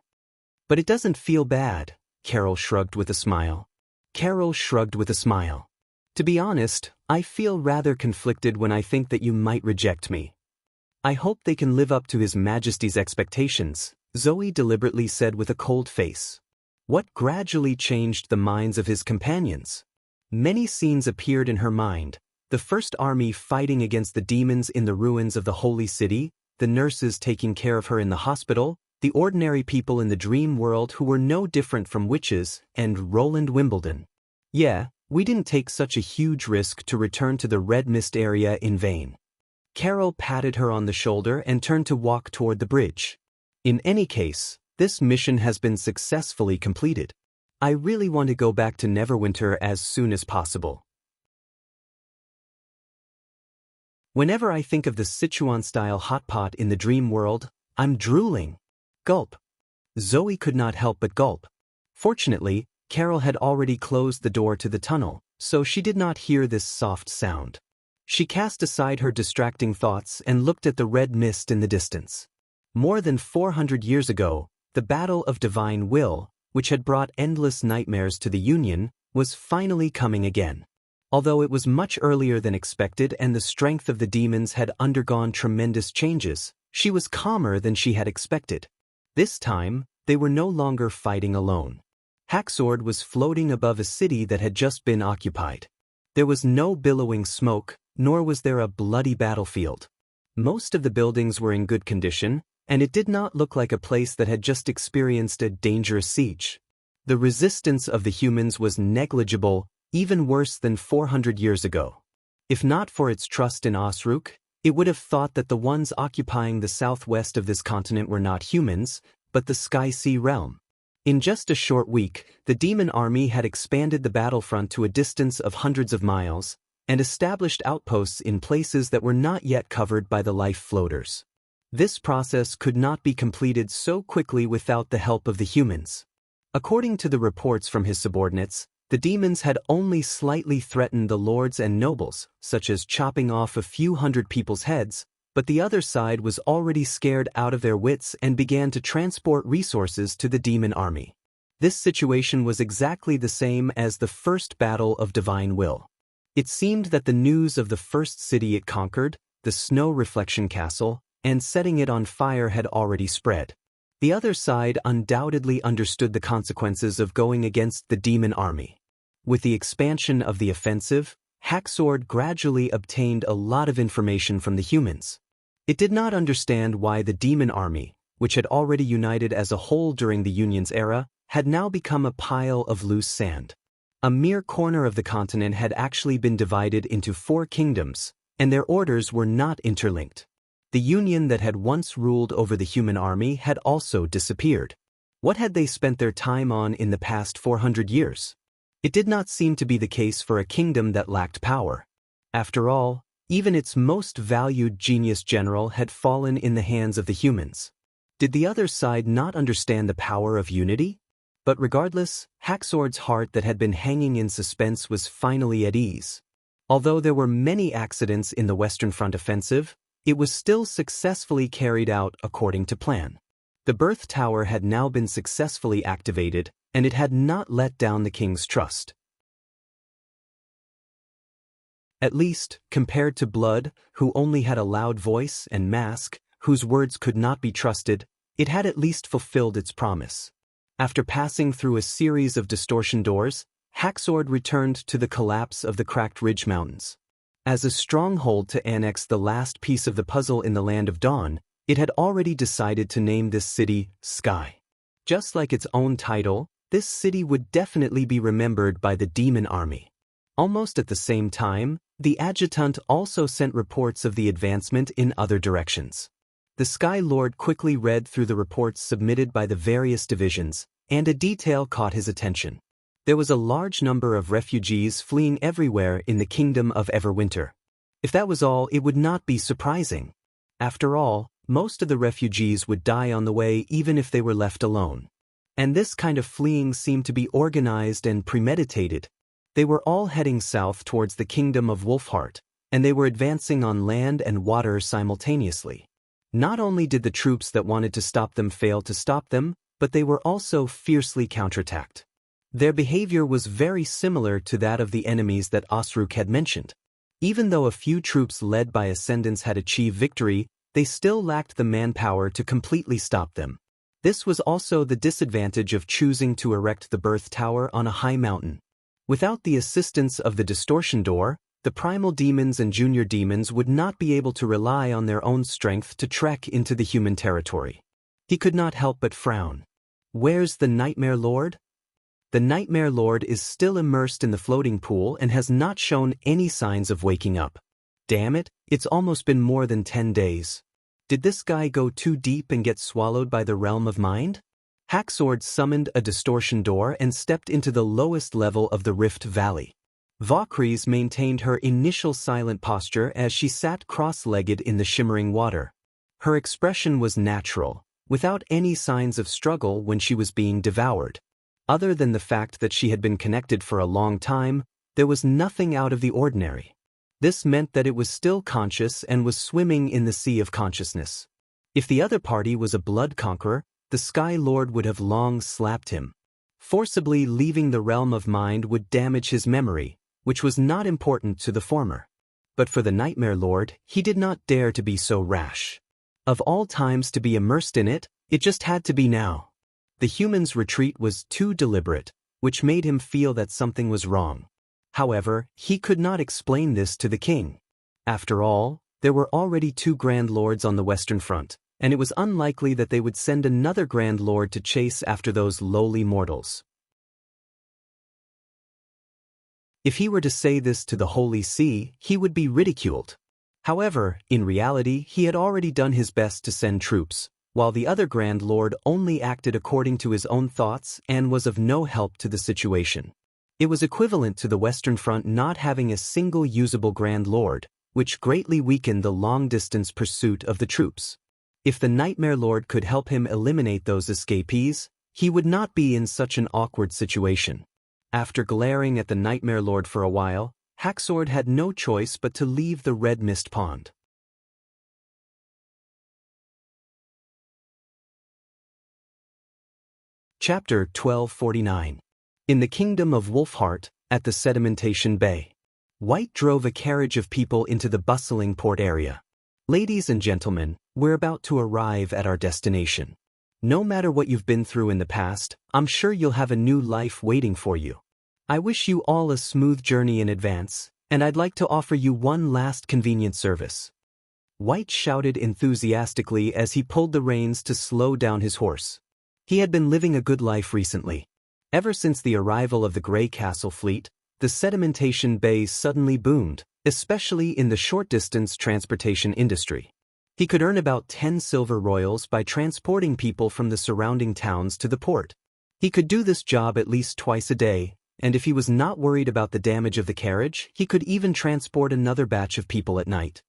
"But it doesn't feel bad," Carol shrugged with a smile. "To be honest, I feel rather conflicted when I think that you might reject me." "I hope they can live up to His Majesty's expectations," Zoe deliberately said with a cold face. What gradually changed the minds of his companions? Many scenes appeared in her mind: the First Army fighting against the demons in the ruins of the Holy City, the nurses taking care of her in the hospital, the ordinary people in the dream world who were no different from witches, and Roland Wimbledon. "Yeah, we didn't take such a huge risk to return to the Red Mist area in vain." Carol patted her on the shoulder and turned to walk toward the bridge. "In any case, this mission has been successfully completed. I really want to go back to Neverwinter as soon as possible. Whenever I think of the Sichuan-style hot pot in the dream world, I'm drooling." Gulp. Zoe could not help but gulp. Fortunately, Carol had already closed the door to the tunnel, so she did not hear this soft sound. She cast aside her distracting thoughts and looked at the red mist in the distance. More than 400 years ago, the Battle of Divine Will, which had brought endless nightmares to the Union, was finally coming again. Although it was much earlier than expected and the strength of the demons had undergone tremendous changes, she was calmer than she had expected. This time, they were no longer fighting alone. Haxord was floating above a city that had just been occupied. There was no billowing smoke, nor was there a bloody battlefield. Most of the buildings were in good condition, and it did not look like a place that had just experienced a dangerous siege. The resistance of the humans was negligible, even worse than 400 years ago. If not for its trust in Osruk, it would have thought that the ones occupying the southwest of this continent were not humans, but the Sky-Sea realm. In just a short week, the demon army had expanded the battlefront to a distance of hundreds of miles, and established outposts in places that were not yet covered by the life floaters. This process could not be completed so quickly without the help of the humans. According to the reports from his subordinates, the demons had only slightly threatened the lords and nobles, such as chopping off a few hundred people's heads, but the other side was already scared out of their wits and began to transport resources to the demon army. This situation was exactly the same as the first battle of Divine Will. It seemed that the news of the first city it conquered, the Snow Reflection Castle, and setting it on fire had already spread. The other side undoubtedly understood the consequences of going against the demon army. With the expansion of the offensive, Hacksword gradually obtained a lot of information from the humans. It did not understand why the demon army, which had already united as a whole during the Union's era, had now become a pile of loose sand. A mere corner of the continent had actually been divided into 4 kingdoms, and their orders were not interlinked. The Union that had once ruled over the human army had also disappeared. What had they spent their time on in the past 400 years? It did not seem to be the case for a kingdom that lacked power. After all, even its most valued genius general had fallen in the hands of the humans. Did the other side not understand the power of unity? But regardless, Hacksword's heart that had been hanging in suspense was finally at ease. Although there were many accidents in the Western Front offensive, it was still successfully carried out according to plan. The Birth Tower had now been successfully activated, and it had not let down the king's trust. At least, compared to Blood, who only had a loud voice, and Mask, whose words could not be trusted, it had at least fulfilled its promise. After passing through a series of distortion doors, Hacksword returned to the collapse of the Cracked Ridge Mountains. As a stronghold to annex the last piece of the puzzle in the Land of Dawn, it had already decided to name this city Sky. Just like its own title, this city would definitely be remembered by the demon army. Almost at the same time, the adjutant also sent reports of the advancement in other directions. The Sky Lord quickly read through the reports submitted by the various divisions, and a detail caught his attention. There was a large number of refugees fleeing everywhere in the Kingdom of Everwinter. If that was all, it would not be surprising. After all, most of the refugees would die on the way even if they were left alone. And this kind of fleeing seemed to be organized and premeditated. They were all heading south towards the Kingdom of Wolfheart, and they were advancing on land and water simultaneously. Not only did the troops that wanted to stop them fail to stop them, but they were also fiercely counterattacked. Their behavior was very similar to that of the enemies that Osruk had mentioned. Even though a few troops led by Ascendants had achieved victory, they still lacked the manpower to completely stop them. This was also the disadvantage of choosing to erect the Birth Tower on a high mountain. Without the assistance of the Distortion Door, the primal demons and junior demons would not be able to rely on their own strength to trek into the human territory. He could not help but frown. Where's the Nightmare Lord? The Nightmare Lord is still immersed in the floating pool and has not shown any signs of waking up. Damn it, it's almost been more than 10 days. Did this guy go too deep and get swallowed by the realm of mind? Hacksword summoned a distortion door and stepped into the lowest level of the Rift Valley. Valkyries maintained her initial silent posture as she sat cross-legged in the shimmering water. Her expression was natural, without any signs of struggle when she was being devoured. Other than the fact that she had been connected for a long time, there was nothing out of the ordinary. This meant that it was still conscious and was swimming in the sea of consciousness. If the other party was a blood conqueror, the Sky Lord would have long slapped him. Forcibly leaving the realm of mind would damage his memory, which was not important to the former. But for the Nightmare Lord, he did not dare to be so rash. Of all times to be immersed in it, it just had to be now. The human's retreat was too deliberate, which made him feel that something was wrong. However, he could not explain this to the king. After all, there were already 2 Grand Lords on the Western Front, and it was unlikely that they would send another Grand Lord to chase after those lowly mortals. If he were to say this to the Holy See, he would be ridiculed. However, in reality, he had already done his best to send troops, while the other Grand Lord only acted according to his own thoughts and was of no help to the situation. It was equivalent to the Western Front not having a single usable Grand Lord, which greatly weakened the long-distance pursuit of the troops. If the Nightmare Lord could help him eliminate those escapees, he would not be in such an awkward situation. After glaring at the Nightmare Lord for a while, Hacksword had no choice but to leave the Red Mist Pond. Chapter 1249. In the Kingdom of Wolfheart, at the Sedimentation Bay. White drove a carriage of people into the bustling port area. Ladies and gentlemen, we're about to arrive at our destination. No matter what you've been through in the past, I'm sure you'll have a new life waiting for you. I wish you all a smooth journey in advance, and I'd like to offer you one last convenient service. White shouted enthusiastically as he pulled the reins to slow down his horse. He had been living a good life recently. Ever since the arrival of the Grey Castle fleet, the Sedimentation Bay suddenly boomed, especially in the short-distance transportation industry. He could earn about 10 silver royals by transporting people from the surrounding towns to the port. He could do this job at least twice a day, and if he was not worried about the damage of the carriage, he could even transport another batch of people at night.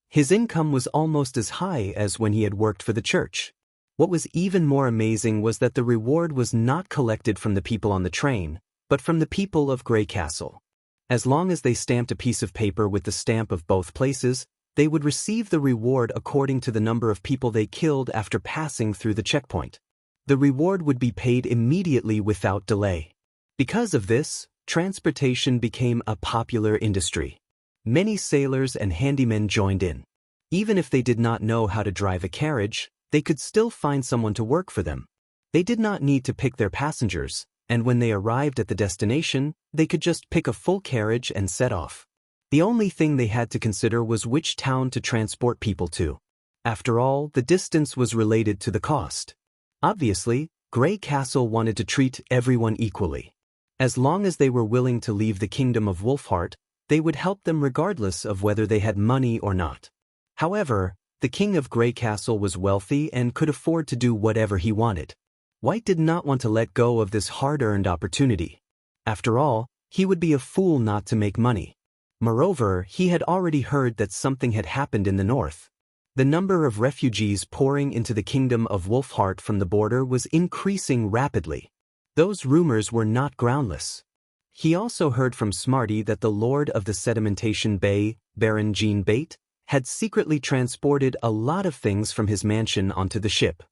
His income was almost as high as when he had worked for the church. What was even more amazing was that the reward was not collected from the people on the train, but from the people of Grey Castle. As long as they stamped a piece of paper with the stamp of both places, they would receive the reward according to the number of people they killed after passing through the checkpoint. The reward would be paid immediately without delay. Because of this, transportation became a popular industry. Many sailors and handymen joined in. Even if they did not know how to drive a carriage, they could still find someone to work for them. They did not need to pick their passengers, and when they arrived at the destination, they could just pick a full carriage and set off. The only thing they had to consider was which town to transport people to. After all, the distance was related to the cost. Obviously, Grey Castle wanted to treat everyone equally. As long as they were willing to leave the Kingdom of Wolfheart, they would help them regardless of whether they had money or not. However, the King of Grey Castle was wealthy and could afford to do whatever he wanted. White did not want to let go of this hard-earned opportunity. After all, he would be a fool not to make money. Moreover, he had already heard that something had happened in the north. The number of refugees pouring into the Kingdom of Wolfheart from the border was increasing rapidly. Those rumors were not groundless. He also heard from Smarty that the Lord of the Sedimentation Bay, Baron Jean Bate, had secretly transported a lot of things from his mansion onto the ship.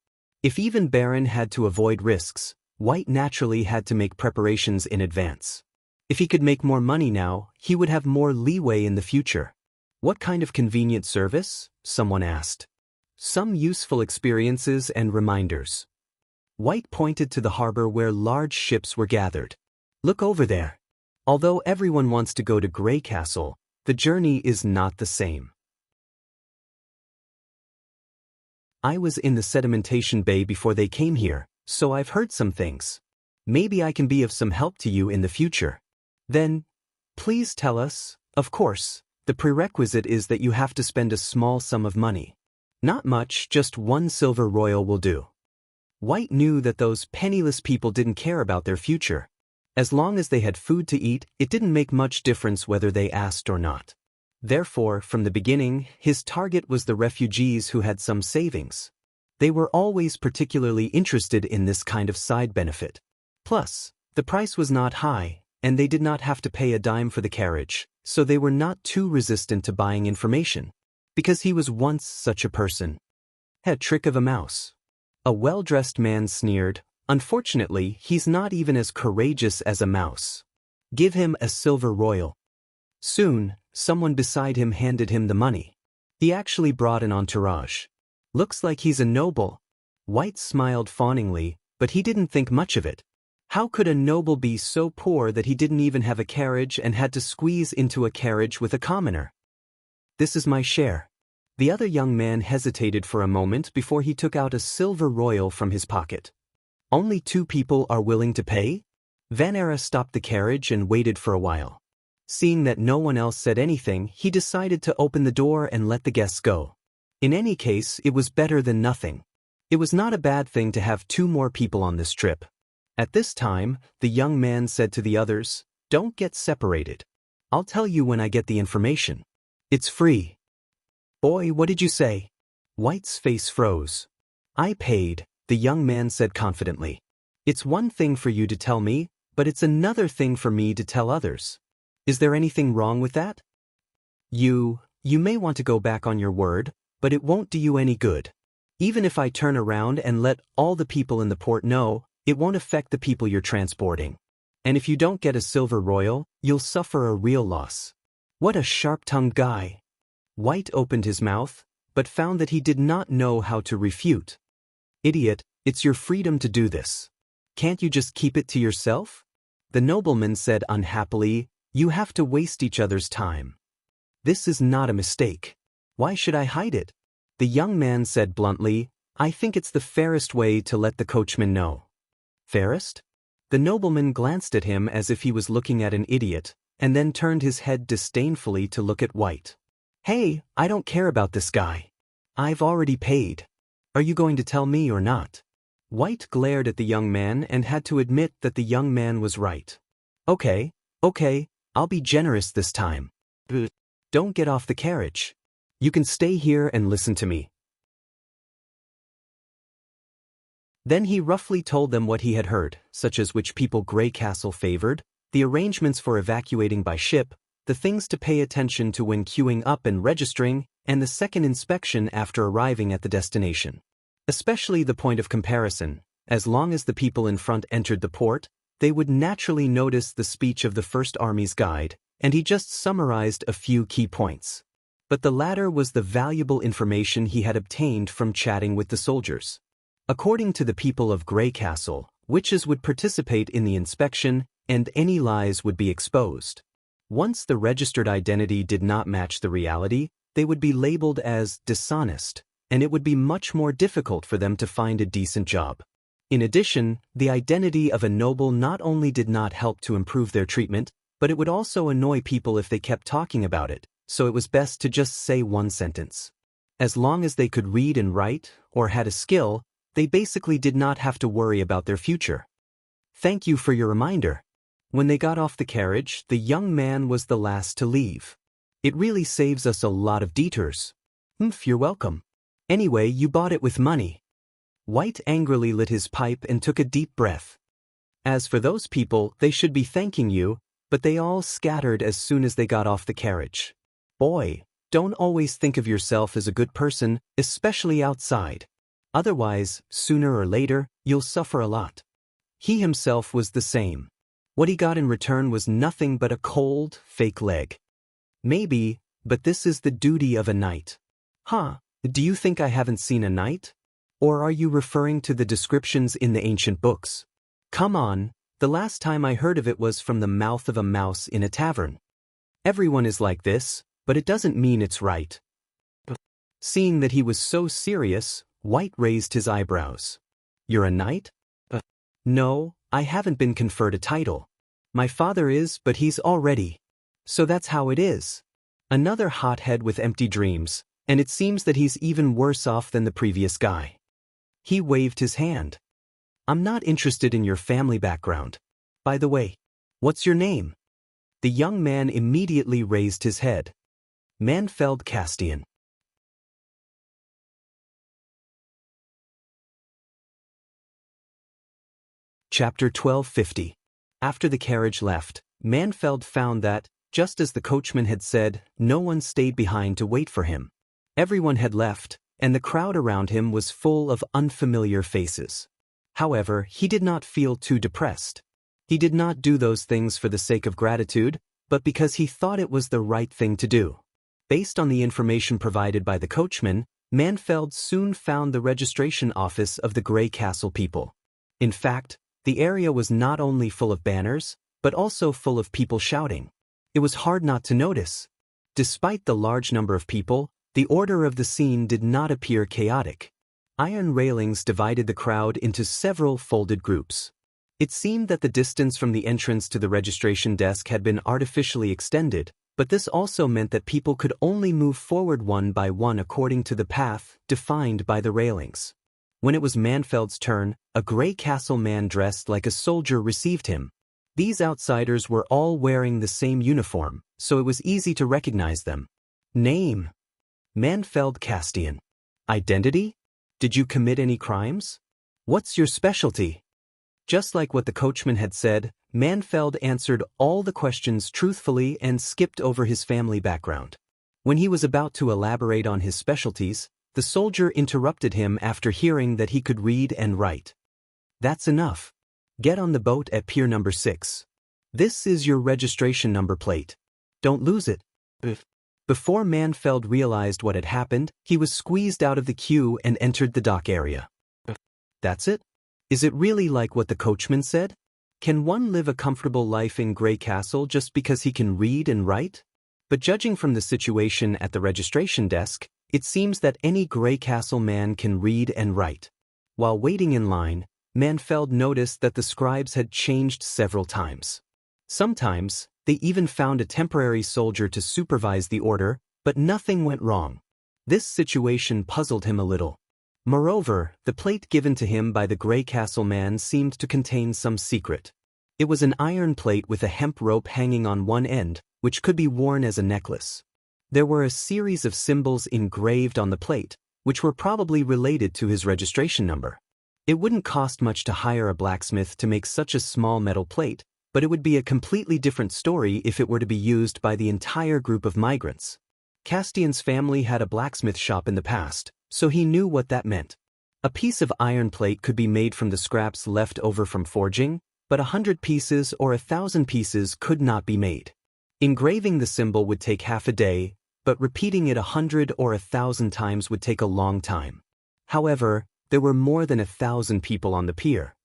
If even Baron had to avoid risks, White naturally had to make preparations in advance. If he could make more money now, he would have more leeway in the future. What kind of convenient service? Someone asked. Some useful experiences and reminders. White pointed to the harbor where large ships were gathered. Look over there. Although everyone wants to go to Grey Castle, the journey is not the same. I was in the Sedimentation Bay before they came here, so I've heard some things. Maybe I can be of some help to you in the future. Then, please tell us. Of course, the prerequisite is that you have to spend a small sum of money. Not much, just 1 silver royal will do. White knew that those penniless people didn't care about their future. As long as they had food to eat, it didn't make much difference whether they asked or not. Therefore, from the beginning, his target was the refugees who had some savings. They were always particularly interested in this kind of side benefit. Plus, the price was not high, and they did not have to pay a dime for the carriage, so they were not too resistant to buying information. Because he was once such a person. A trick of a mouse. A well-dressed man sneered, unfortunately, he's not even as courageous as a mouse. Give him a silver royal. Soon, someone beside him handed him the money. He actually brought an entourage. Looks like he's a noble. White smiled fawningly, but he didn't think much of it. How could a noble be so poor that he didn't even have a carriage and had to squeeze into a carriage with a commoner? This is my share. The other young man hesitated for a moment before he took out a silver royal from his pocket. Only 2 people are willing to pay? Vanera stopped the carriage and waited for a while. Seeing that no one else said anything, he decided to open the door and let the guests go. In any case, it was better than nothing. It was not a bad thing to have 2 more people on this trip. At this time, the young man said to the others, "Don't get separated. I'll tell you when I get the information. It's free." "Boy, what did you say?" White's face froze. "I paid," the young man said confidently. "It's one thing for you to tell me, but it's another thing for me to tell others. Is there anything wrong with that? You may want to go back on your word, but it won't do you any good. Even if I turn around and let all the people in the port know, it won't affect the people you're transporting. And if you don't get a silver royal, you'll suffer a real loss." What a sharp-tongued guy. White opened his mouth, but found that he did not know how to refute. "Idiot, it's your freedom to do this. Can't you just keep it to yourself?" The nobleman said unhappily, "You have to waste each other's time. This is not a mistake. Why should I hide it?" The young man said bluntly, "I think it's the fairest way to let the coachman know." "Fairest?" The nobleman glanced at him as if he was looking at an idiot, and then turned his head disdainfully to look at White. "Hey, I don't care about this guy. I've already paid. Are you going to tell me or not?" White glared at the young man and had to admit that the young man was right. Okay, I'll be generous this time. But don't get off the carriage. You can stay here and listen to me." Then he roughly told them what he had heard, such as which people Grey Castle favored, the arrangements for evacuating by ship, the things to pay attention to when queuing up and registering, and the second inspection after arriving at the destination. Especially the point of comparison. As long as the people in front entered the port, they would naturally notice the speech of the First Army's guide, and he just summarized a few key points. But the latter was the valuable information he had obtained from chatting with the soldiers. According to the people of Grey Castle, witches would participate in the inspection, and any lies would be exposed. Once the registered identity did not match the reality, they would be labeled as dishonest, and it would be much more difficult for them to find a decent job. In addition, the identity of a noble not only did not help to improve their treatment, but it would also annoy people if they kept talking about it, so it was best to just say one sentence. As long as they could read and write, or had a skill, they basically did not have to worry about their future. "Thank you for your reminder." When they got off the carriage, the young man was the last to leave. "It really saves us a lot of detours." You're welcome. Anyway, you bought it with money." White angrily lit his pipe and took a deep breath. "As for those people, they should be thanking you, but they all scattered as soon as they got off the carriage. Boy, don't always think of yourself as a good person, especially outside. Otherwise, sooner or later, you'll suffer a lot." He himself was the same. What he got in return was nothing but a cold, fake leg. Maybe, but this is the duty of a knight. Do you think I haven't seen a knight? Or are you referring to the descriptions in the ancient books? Come on, the last time I heard of it was from the mouth of a mouse in a tavern. Everyone is like this, but it doesn't mean it's right. Seeing that he was so serious, White raised his eyebrows. "You're a knight?" "No, I haven't been conferred a title. My father is, but he's already. So that's how it is." Another hothead with empty dreams, and it seems that he's even worse off than the previous guy. He waved his hand. "I'm not interested in your family background. By the way, what's your name?" The young man immediately raised his head. "Manfeld Castian." Chapter 1250. After the carriage left, Manfeld found that, just as the coachman had said, no one stayed behind to wait for him. Everyone had left, and the crowd around him was full of unfamiliar faces. However, he did not feel too depressed. He did not do those things for the sake of gratitude, but because he thought it was the right thing to do. Based on the information provided by the coachman, Manfeld soon found the registration office of the Grey Castle people. In fact, the area was not only full of banners, but also full of people shouting. It was hard not to notice. Despite the large number of people, the order of the scene did not appear chaotic. Iron railings divided the crowd into several folded groups. It seemed that the distance from the entrance to the registration desk had been artificially extended, but this also meant that people could only move forward one by one according to the path defined by the railings. When it was Manfeld's turn, a gray castle man dressed like a soldier received him. These outsiders were all wearing the same uniform, so it was easy to recognize them. Name: Manfeld Castian. Identity: did you commit any crimes? What's your specialty? Just like what the coachman had said, Manfeld answered all the questions truthfully and skipped over his family background. When he was about to elaborate on his specialties, the soldier interrupted him after hearing that he could read and write. That's enough. Get on the boat at pier number 6. This is your registration number plate. Don't lose it. Before Manfeld realized what had happened, he was squeezed out of the queue and entered the dock area. That's it? Is it really like what the coachman said? Can one live a comfortable life in Grey Castle just because he can read and write? But judging from the situation at the registration desk, it seems that any Grey Castle man can read and write. While waiting in line, Manfeld noticed that the scribes had changed several times. Sometimes, they even found a temporary soldier to supervise the order, but nothing went wrong. This situation puzzled him a little. Moreover, the plate given to him by the Grey Castle man seemed to contain some secret. It was an iron plate with a hemp rope hanging on one end, which could be worn as a necklace. There were a series of symbols engraved on the plate, which were probably related to his registration number. It wouldn't cost much to hire a blacksmith to make such a small metal plate, but it would be a completely different story if it were to be used by the entire group of migrants. Castian's family had a blacksmith shop in the past, so he knew what that meant. A piece of iron plate could be made from the scraps left over from forging, but 100 pieces or 1,000 pieces could not be made. Engraving the symbol would take half a day, but repeating it 100 or 1,000 times would take a long time. However, there were more than 1,000 people on the pier.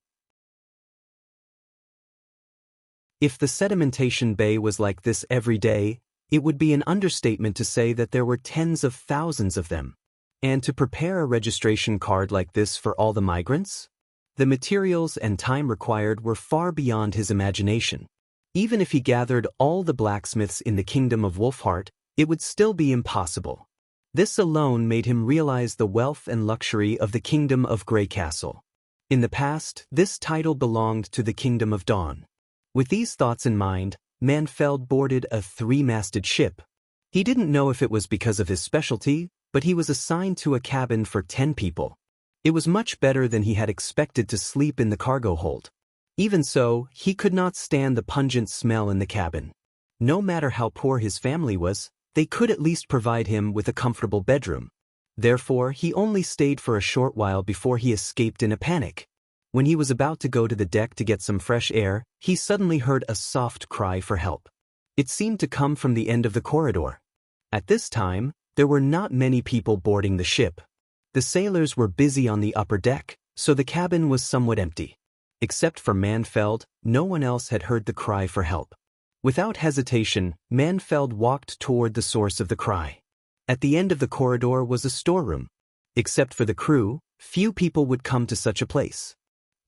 If the sedimentation bay was like this every day, it would be an understatement to say that there were tens of thousands of them. And to prepare a registration card like this for all the migrants? The materials and time required were far beyond his imagination. Even if he gathered all the blacksmiths in the kingdom of Wolfheart, it would still be impossible. This alone made him realize the wealth and luxury of the kingdom of Grey Castle. In the past, this title belonged to the kingdom of Dawn. With these thoughts in mind, Manfeld boarded a 3-masted ship. He didn't know if it was because of his specialty, but he was assigned to a cabin for 10 people. It was much better than he had expected to sleep in the cargo hold. Even so, he could not stand the pungent smell in the cabin. No matter how poor his family was, they could at least provide him with a comfortable bedroom. Therefore, he only stayed for a short while before he escaped in a panic. When he was about to go to the deck to get some fresh air, he suddenly heard a soft cry for help. It seemed to come from the end of the corridor. At this time, there were not many people boarding the ship. The sailors were busy on the upper deck, so the cabin was somewhat empty. Except for Manfeld, no one else had heard the cry for help. Without hesitation, Manfeld walked toward the source of the cry. At the end of the corridor was a storeroom. Except for the crew, few people would come to such a place.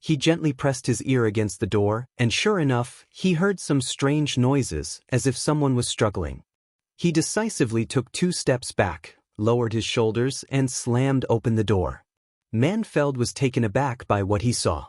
He gently pressed his ear against the door, and sure enough, he heard some strange noises, as if someone was struggling. He decisively took 2 steps back, lowered his shoulders, and slammed open the door. Manfeld was taken aback by what he saw.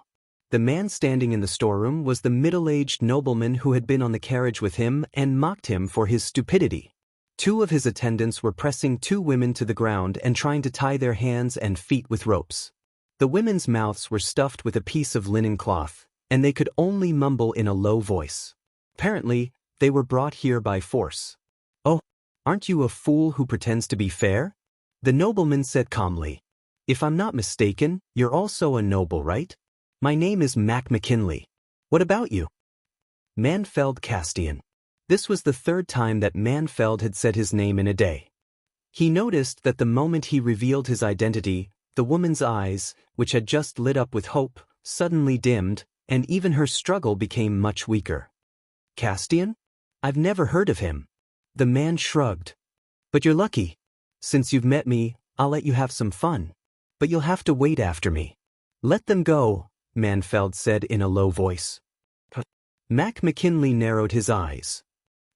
The man standing in the storeroom was the middle-aged nobleman who had been on the carriage with him and mocked him for his stupidity. 2 of his attendants were pressing 2 women to the ground and trying to tie their hands and feet with ropes. The women's mouths were stuffed with a piece of linen cloth, and they could only mumble in a low voice. Apparently, they were brought here by force. "Oh, aren't you a fool who pretends to be fair?" The nobleman said calmly. "If I'm not mistaken, you're also a noble, right? My name is Mac McKinley. What about you?" Manfeld Castian. This was the 3rd time that Manfeld had said his name in a day. He noticed that the moment he revealed his identity, the woman's eyes, which had just lit up with hope, suddenly dimmed, and even her struggle became much weaker. "Castian? I've never heard of him." The man shrugged. "But you're lucky. Since you've met me, I'll let you have some fun. But you'll have to wait after me." "Let them go. Manfeld said in a low voice. Mac McKinley narrowed his eyes.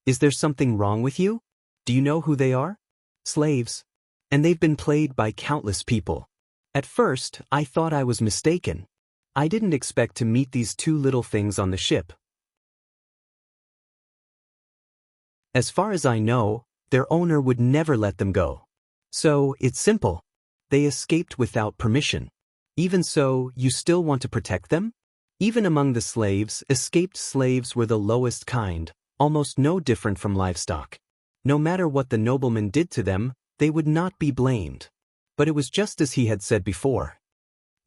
Is there something wrong with you? Do you know who they are? Slaves. And they've been played by countless people. At first, I thought I was mistaken. I didn't expect to meet these two little things on the ship. As far as I know, their owner would never let them go. So, it's simple. They escaped without permission. Even so, you still want to protect them? Even among the slaves, escaped slaves were the lowest kind, almost no different from livestock. No matter what the nobleman did to them, they would not be blamed. But it was just as he had said before.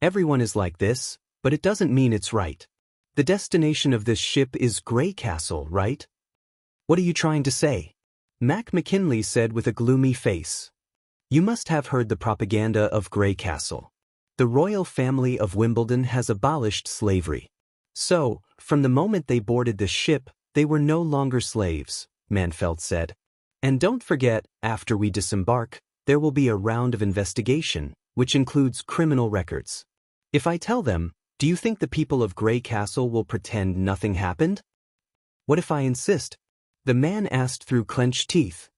Everyone is like this, but it doesn't mean it's right. The destination of this ship is Grey Castle, right? What are you trying to say? Mac McKinley said with a gloomy face. You must have heard the propaganda of Grey Castle. The royal family of Wimbledon has abolished slavery. So, from the moment they boarded the ship, they were no longer slaves, Manfeld said. And don't forget, after we disembark, there will be a round of investigation, which includes criminal records. If I tell them, do you think the people of Grey Castle will pretend nothing happened? What if I insist? The man asked through clenched teeth.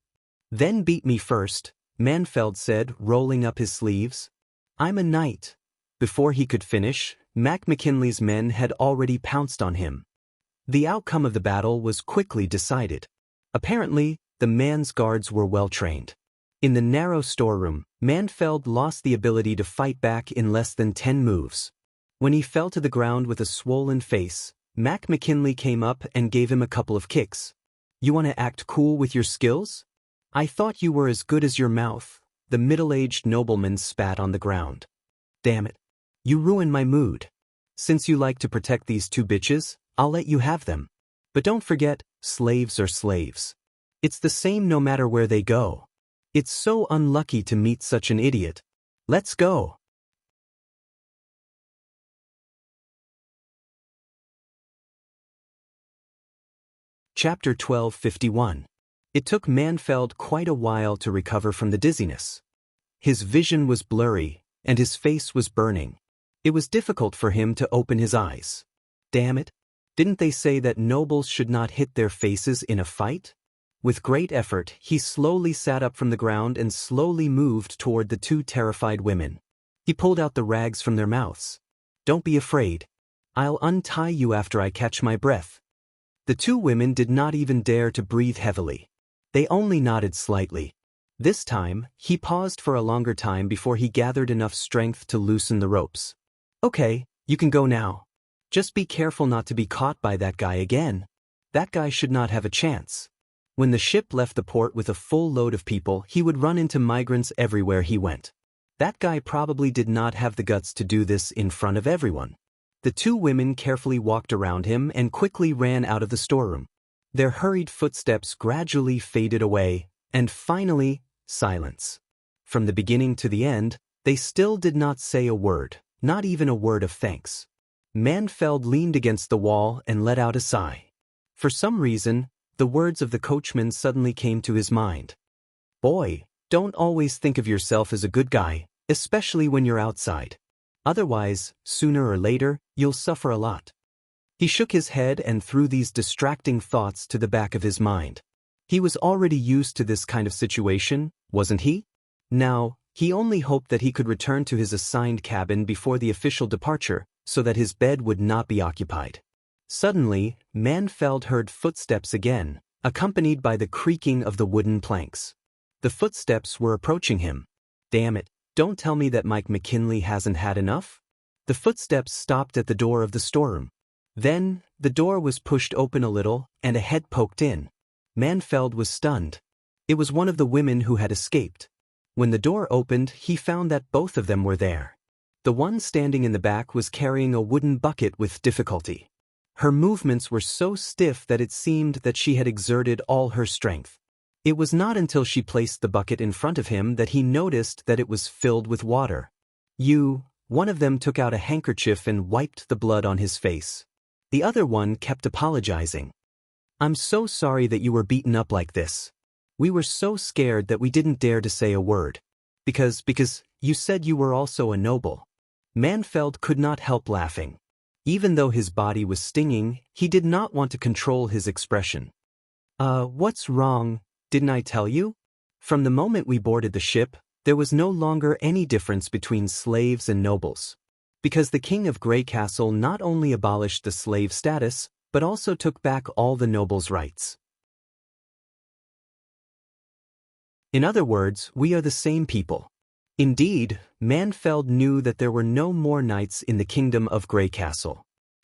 Then beat me first, Manfeld said, rolling up his sleeves. I'm a knight. Before he could finish, Mac McKinley's men had already pounced on him. The outcome of the battle was quickly decided. Apparently, the man's guards were well trained. In the narrow storeroom, Manfeld lost the ability to fight back in less than 10 moves. When he fell to the ground with a swollen face, Mac McKinley came up and gave him a couple of kicks. You want to act cool with your skills? I thought you were as good as your mouth, the middle-aged nobleman spat on the ground. Damn it. You ruined my mood. Since you like to protect these two bitches, I'll let you have them. But don't forget, slaves are slaves. It's the same no matter where they go. It's so unlucky to meet such an idiot. Let's go. Chapter 1251. It took Manfeld quite a while to recover from the dizziness. His vision was blurry, and his face was burning. It was difficult for him to open his eyes. Damn it! Didn't they say that nobles should not hit their faces in a fight? With great effort, he slowly sat up from the ground and slowly moved toward the two terrified women. He pulled out the rags from their mouths. Don't be afraid. I'll untie you after I catch my breath. The two women did not even dare to breathe heavily. They only nodded slightly. This time, he paused for a longer time before he gathered enough strength to loosen the ropes. Okay, you can go now. Just be careful not to be caught by that guy again. That guy should not have a chance. When the ship left the port with a full load of people, he would run into migrants everywhere he went. That guy probably did not have the guts to do this in front of everyone. The two women carefully walked around him and quickly ran out of the storeroom. Their hurried footsteps gradually faded away, and finally, silence. From the beginning to the end, they still did not say a word, not even a word of thanks. Manfeld leaned against the wall and let out a sigh. For some reason, the words of the coachman suddenly came to his mind. Boy, don't always think of yourself as a good guy, especially when you're outside. Otherwise, sooner or later, you'll suffer a lot. He shook his head and threw these distracting thoughts to the back of his mind. He was already used to this kind of situation, wasn't he? Now, he only hoped that he could return to his assigned cabin before the official departure, so that his bed would not be occupied. Suddenly, Manfeld heard footsteps again, accompanied by the creaking of the wooden planks. The footsteps were approaching him. Damn it, don't tell me that Mike McKinley hasn't had enough? The footsteps stopped at the door of the storeroom. Then, the door was pushed open a little, and a head poked in. Manfeld was stunned. It was one of the women who had escaped. When the door opened, he found that both of them were there. The one standing in the back was carrying a wooden bucket with difficulty. Her movements were so stiff that it seemed that she had exerted all her strength. It was not until she placed the bucket in front of him that he noticed that it was filled with water. One of them took out a handkerchief and wiped the blood on his face. The other one kept apologizing. I'm so sorry that you were beaten up like this. We were so scared that we didn't dare to say a word. Because you said you were also a noble. Manfeld could not help laughing. Even though his body was stinging, he did not want to control his expression. What's wrong? Didn't I tell you? From the moment we boarded the ship, there was no longer any difference between slaves and nobles. Because the king of Grey Castle not only abolished the slave status, but also took back all the nobles' rights. In other words, we are the same people. Indeed, Manfeld knew that there were no more knights in the kingdom of Grey Castle.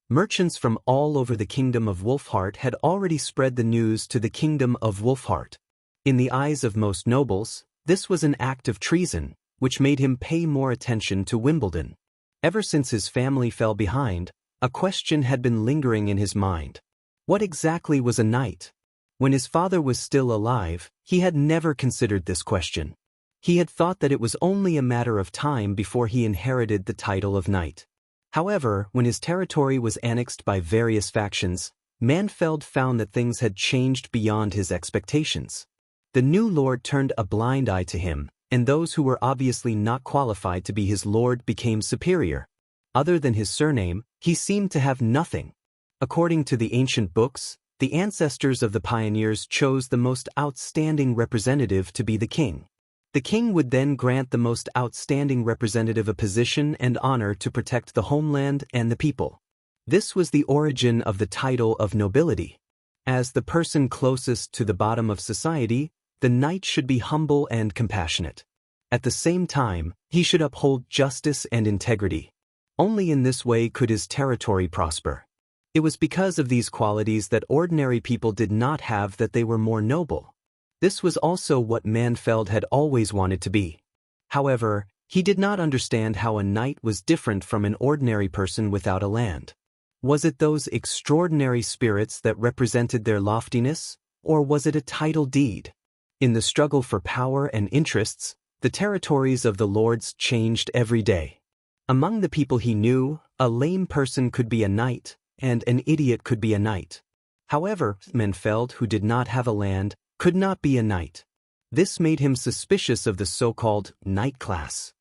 Merchants from all over the kingdom of Wolfheart had already spread the news to the kingdom of Wolfheart. In the eyes of most nobles, this was an act of treason, which made him pay more attention to Wimbledon. Ever since his family fell behind, a question had been lingering in his mind. What exactly was a knight? When his father was still alive, he had never considered this question. He had thought that it was only a matter of time before he inherited the title of knight. However, when his territory was annexed by various factions, Manfeld found that things had changed beyond his expectations. The new lord turned a blind eye to him, and those who were obviously not qualified to be his lord became superior. Other than his surname, he seemed to have nothing. According to the ancient books, the ancestors of the pioneers chose the most outstanding representative to be the king. The king would then grant the most outstanding representative a position and honor to protect the homeland and the people. This was the origin of the title of nobility. As the person closest to the bottom of society, the knight should be humble and compassionate. At the same time, he should uphold justice and integrity. Only in this way could his territory prosper. It was because of these qualities that ordinary people did not have that they were more noble. This was also what Manfeld had always wanted to be. However, he did not understand how a knight was different from an ordinary person without a land. Was it those extraordinary spirits that represented their loftiness, or was it a title deed? In the struggle for power and interests, the territories of the lords changed every day. Among the people he knew, a lame person could be a knight, and an idiot could be a knight. However, Manfeld, who did not have a land, could not be a knight. This made him suspicious of the so-called knight class.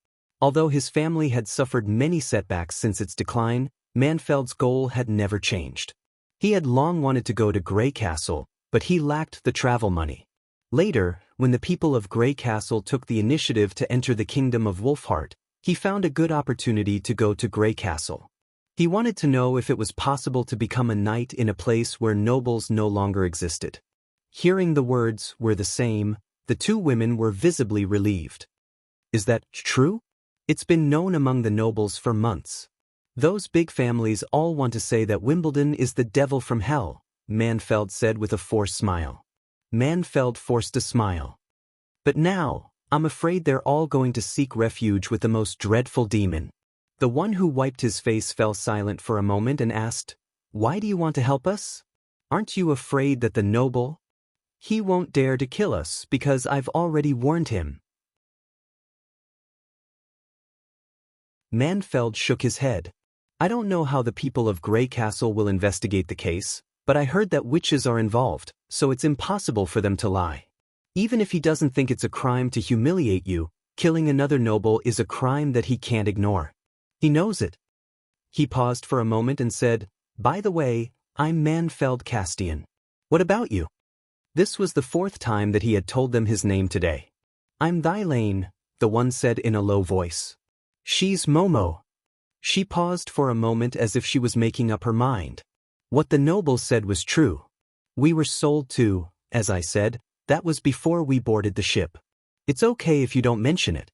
Although his family had suffered many setbacks since its decline, Manfeld's goal had never changed. He had long wanted to go to Grey Castle, but he lacked the travel money. Later, when the people of Grey Castle took the initiative to enter the kingdom of Wolfheart, he found a good opportunity to go to Grey Castle. He wanted to know if it was possible to become a knight in a place where nobles no longer existed. Hearing the words "were the same," the two women were visibly relieved. Is that true? It's been known among the nobles for months. Those big families all want to say that Wimbledon is the devil from hell, Manfeld said with a forced smile. Manfeld forced a smile. But now, I'm afraid they're all going to seek refuge with the most dreadful demon. The one who wiped his face fell silent for a moment and asked, "Why do you want to help us? Aren't you afraid that the noble? He won't dare to kill us because I've already warned him." Manfeld shook his head. "I don't know how the people of Grey Castle will investigate the case, but I heard that witches are involved, so it's impossible for them to lie. Even if he doesn't think it's a crime to humiliate you, killing another noble is a crime that he can't ignore. He knows it." He paused for a moment and said, "By the way, I'm Manfeld Castian. What about you?" This was the fourth time that he had told them his name today. "I'm Thylane," the one said in a low voice. "She's Momo." She paused for a moment as if she was making up her mind. What the noble said was true. We were sold to, as I said, that was before we boarded the ship. It's okay if you don't mention it.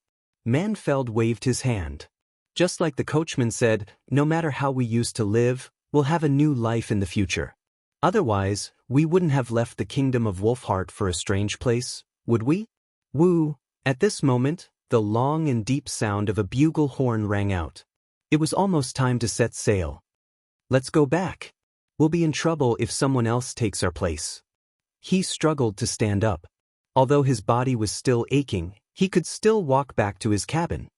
Manfeld waved his hand. Just like the coachman said, no matter how we used to live, we'll have a new life in the future. Otherwise, we wouldn't have left the kingdom of Wolfheart for a strange place, would we? Woo! At this moment, the long and deep sound of a bugle horn rang out. It was almost time to set sail. "Let's go back. We'll be in trouble if someone else takes our place." He struggled to stand up. Although his body was still aching, he could still walk back to his cabin.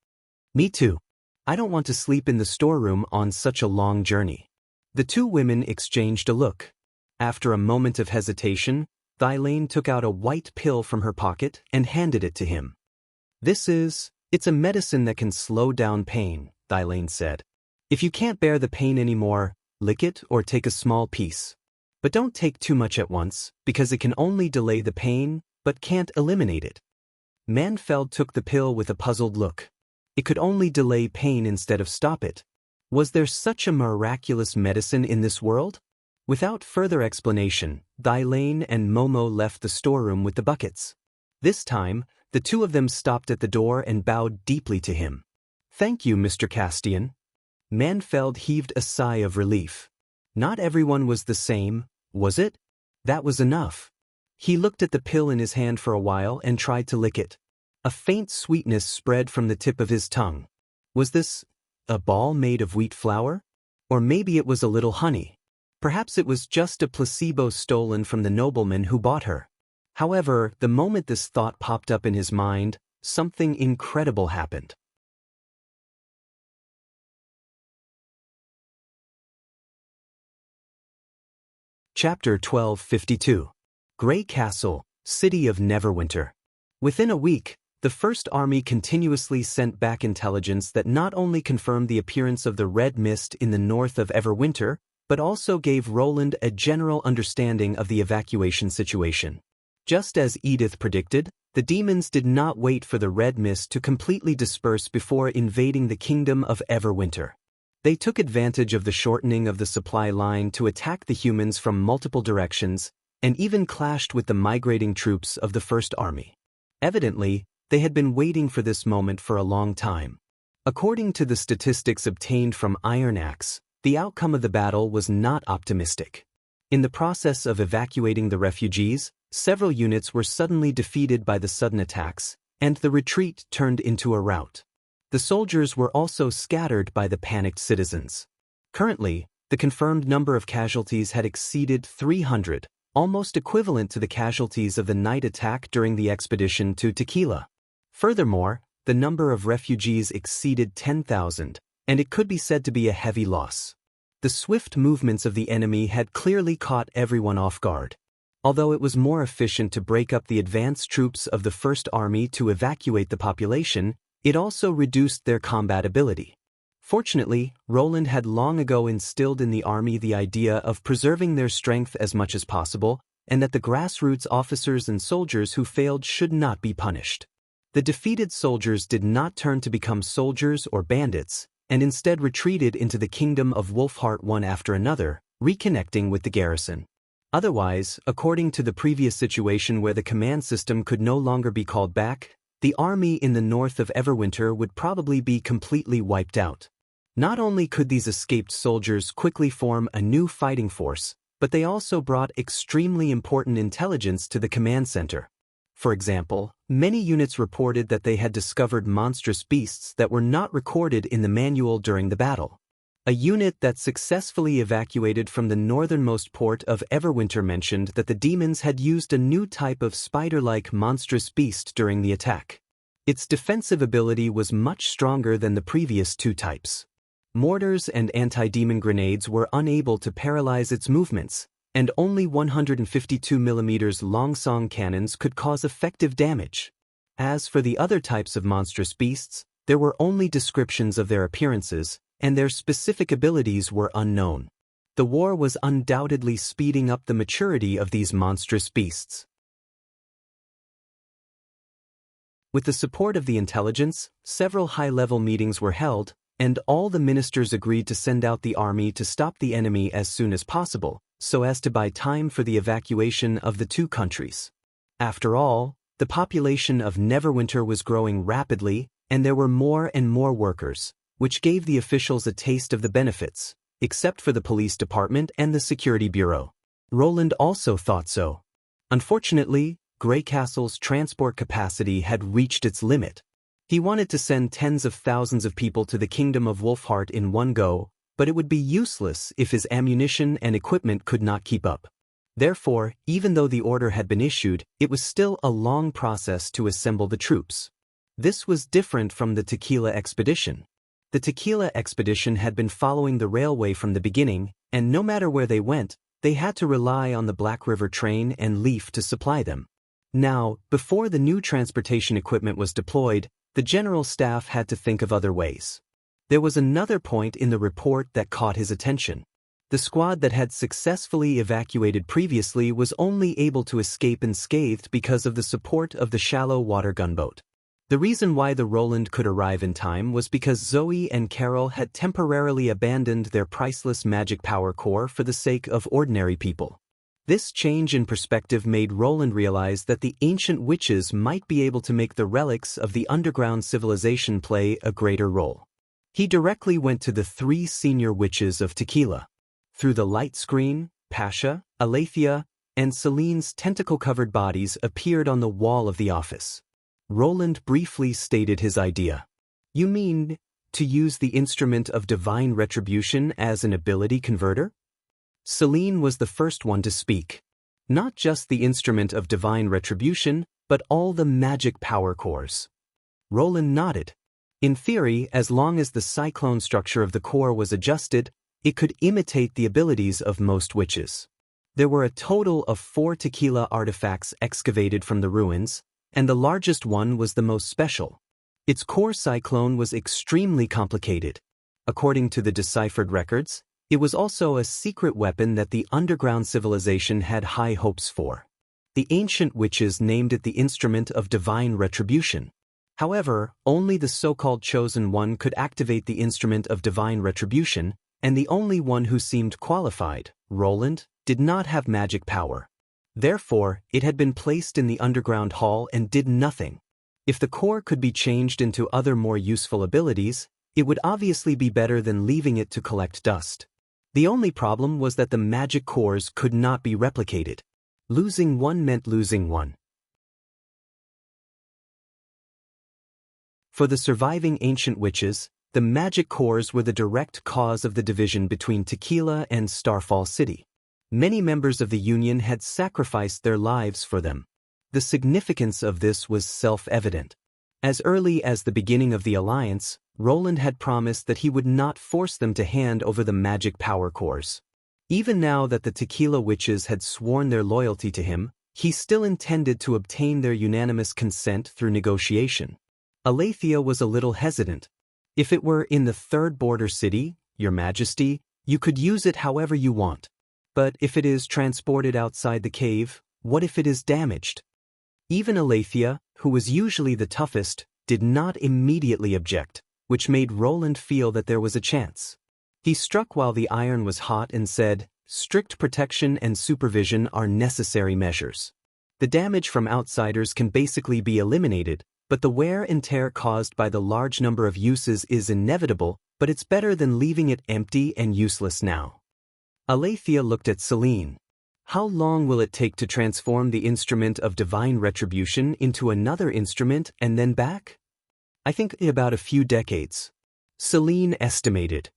"Me too. I don't want to sleep in the storeroom on such a long journey." The two women exchanged a look. After a moment of hesitation, Thylane took out a white pill from her pocket and handed it to him. It's a medicine that can slow down pain," Thylane said. "If you can't bear the pain anymore, lick it, or take a small piece. But don't take too much at once, because it can only delay the pain, but can't eliminate it. Manfeld took the pill with a puzzled look. It could only delay pain instead of stop it. Was there such a miraculous medicine in this world? Without further explanation, Thylane and Momo left the storeroom with the buckets. This time, the two of them stopped at the door and bowed deeply to him. "Thank you, Mr. Castian." Manfeld heaved a sigh of relief. Not everyone was the same, was it? That was enough. He looked at the pill in his hand for a while and tried to lick it. A faint sweetness spread from the tip of his tongue. Was this a ball made of wheat flour? Or maybe it was a little honey. Perhaps it was just a placebo stolen from the nobleman who bought her. However, the moment this thought popped up in his mind, something incredible happened. Chapter 1252. Grey Castle, City of Neverwinter. Within a week, the First Army continuously sent back intelligence that not only confirmed the appearance of the red mist in the north of Everwinter, but also gave Roland a general understanding of the evacuation situation. Just as Edith predicted, the demons did not wait for the red mist to completely disperse before invading the kingdom of Everwinter. They took advantage of the shortening of the supply line to attack the humans from multiple directions, and even clashed with the migrating troops of the First Army. Evidently, they had been waiting for this moment for a long time. According to the statistics obtained from Iron Axe, the outcome of the battle was not optimistic. In the process of evacuating the refugees, several units were suddenly defeated by the sudden attacks, and the retreat turned into a rout. The soldiers were also scattered by the panicked citizens. Currently, the confirmed number of casualties had exceeded 300, almost equivalent to the casualties of the night attack during the expedition to Tequila. Furthermore, the number of refugees exceeded 10,000, and it could be said to be a heavy loss. The swift movements of the enemy had clearly caught everyone off guard. Although it was more efficient to break up the advance troops of the First Army to evacuate the population, it also reduced their combat ability. Fortunately, Roland had long ago instilled in the army the idea of preserving their strength as much as possible, and that the grassroots officers and soldiers who failed should not be punished. The defeated soldiers did not turn to become soldiers or bandits, and instead retreated into the kingdom of Wolfheart one after another, reconnecting with the garrison. Otherwise, according to the previous situation where the command system could no longer be called back, the army in the north of Everwinter would probably be completely wiped out. Not only could these escaped soldiers quickly form a new fighting force, but they also brought extremely important intelligence to the command center. For example, many units reported that they had discovered monstrous beasts that were not recorded in the manual during the battle. A unit that successfully evacuated from the northernmost port of Everwinter mentioned that the demons had used a new type of spider-like monstrous beast during the attack. Its defensive ability was much stronger than the previous two types. Mortars and anti-demon grenades were unable to paralyze its movements, and only 152mm longsong cannons could cause effective damage. As for the other types of monstrous beasts, there were only descriptions of their appearances, and their specific abilities were unknown. The war was undoubtedly speeding up the maturity of these monstrous beasts. With the support of the intelligence, several high-level meetings were held, and all the ministers agreed to send out the army to stop the enemy as soon as possible, so as to buy time for the evacuation of the two countries. After all, the population of Neverwinter was growing rapidly, and there were more and more workers, which gave the officials a taste of the benefits, except for the police department and the security bureau. Roland also thought so. Unfortunately, Grey Castle's transport capacity had reached its limit. He wanted to send tens of thousands of people to the kingdom of Wolfheart in one go, but it would be useless if his ammunition and equipment could not keep up. Therefore, even though the order had been issued, it was still a long process to assemble the troops. This was different from the Tequila expedition. The Tequila expedition had been following the railway from the beginning, and no matter where they went, they had to rely on the Black River train and Leaf to supply them. Now, before the new transportation equipment was deployed, the general staff had to think of other ways. There was another point in the report that caught his attention. The The squad that had successfully evacuated previously was only able to escape unscathed because of the support of the shallow water gunboat. The reason why the Roland could arrive in time was because Zoe and Carol had temporarily abandoned their priceless magic power core for the sake of ordinary people. This change in perspective made Roland realize that the ancient witches might be able to make the relics of the underground civilization play a greater role. He directly went to the 3 senior witches of Tequila. Through the light screen, Pasha, Alethea, and Celine's tentacle-covered bodies appeared on the wall of the office. Roland briefly stated his idea. "You mean to use the instrument of divine retribution as an ability converter?" Celine was the first one to speak. Not just the instrument of divine retribution, but all the magic power cores. Roland nodded. In theory, as long as the cyclone structure of the core was adjusted, it could imitate the abilities of most witches. There were a total of 4 tequila artifacts excavated from the ruins, and the largest one was the most special. Its core cyclone was extremely complicated. According to the deciphered records, it was also a secret weapon that the underground civilization had high hopes for. The ancient witches named it the instrument of divine retribution. However, only the so-called chosen one could activate the instrument of divine retribution, and the only one who seemed qualified, Roland, did not have magic power. Therefore, it had been placed in the underground hall and did nothing. If the core could be changed into other more useful abilities, it would obviously be better than leaving it to collect dust. The only problem was that the magic cores could not be replicated. Losing one meant losing one. For the surviving ancient witches, the magic cores were the direct cause of the division between Tequila and Starfall City. Many members of the Union had sacrificed their lives for them. The significance of this was self-evident. As early as the beginning of the alliance, Roland had promised that he would not force them to hand over the magic power cores. Even now that the Tequila witches had sworn their loyalty to him, he still intended to obtain their unanimous consent through negotiation. Alethea was a little hesitant. "If it were in the 3rd border city, Your Majesty, you could use it however you want. But if it is transported outside the cave, what if it is damaged?" Even Alethea, who was usually the toughest, did not immediately object, which made Roland feel that there was a chance. He struck while the iron was hot and said, "Strict protection and supervision are necessary measures. The damage from outsiders can basically be eliminated, but the wear and tear caused by the large number of uses is inevitable, but it's better than leaving it empty and useless now." Alethea looked at Celine. "How long will it take to transform the instrument of divine retribution into another instrument and then back?" "I think about a few decades," Celine estimated.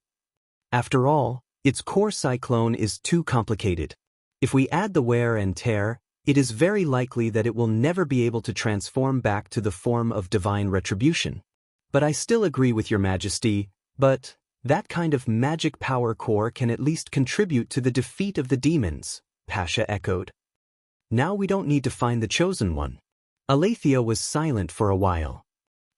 "After all, its core cyclone is too complicated. If we add the wear and tear, it is very likely that it will never be able to transform back to the form of divine retribution. But I still agree with Your Majesty, but that kind of magic power core can at least contribute to the defeat of the demons," Pasha echoed. "Now we don't need to find the chosen one." Alethea was silent for a while.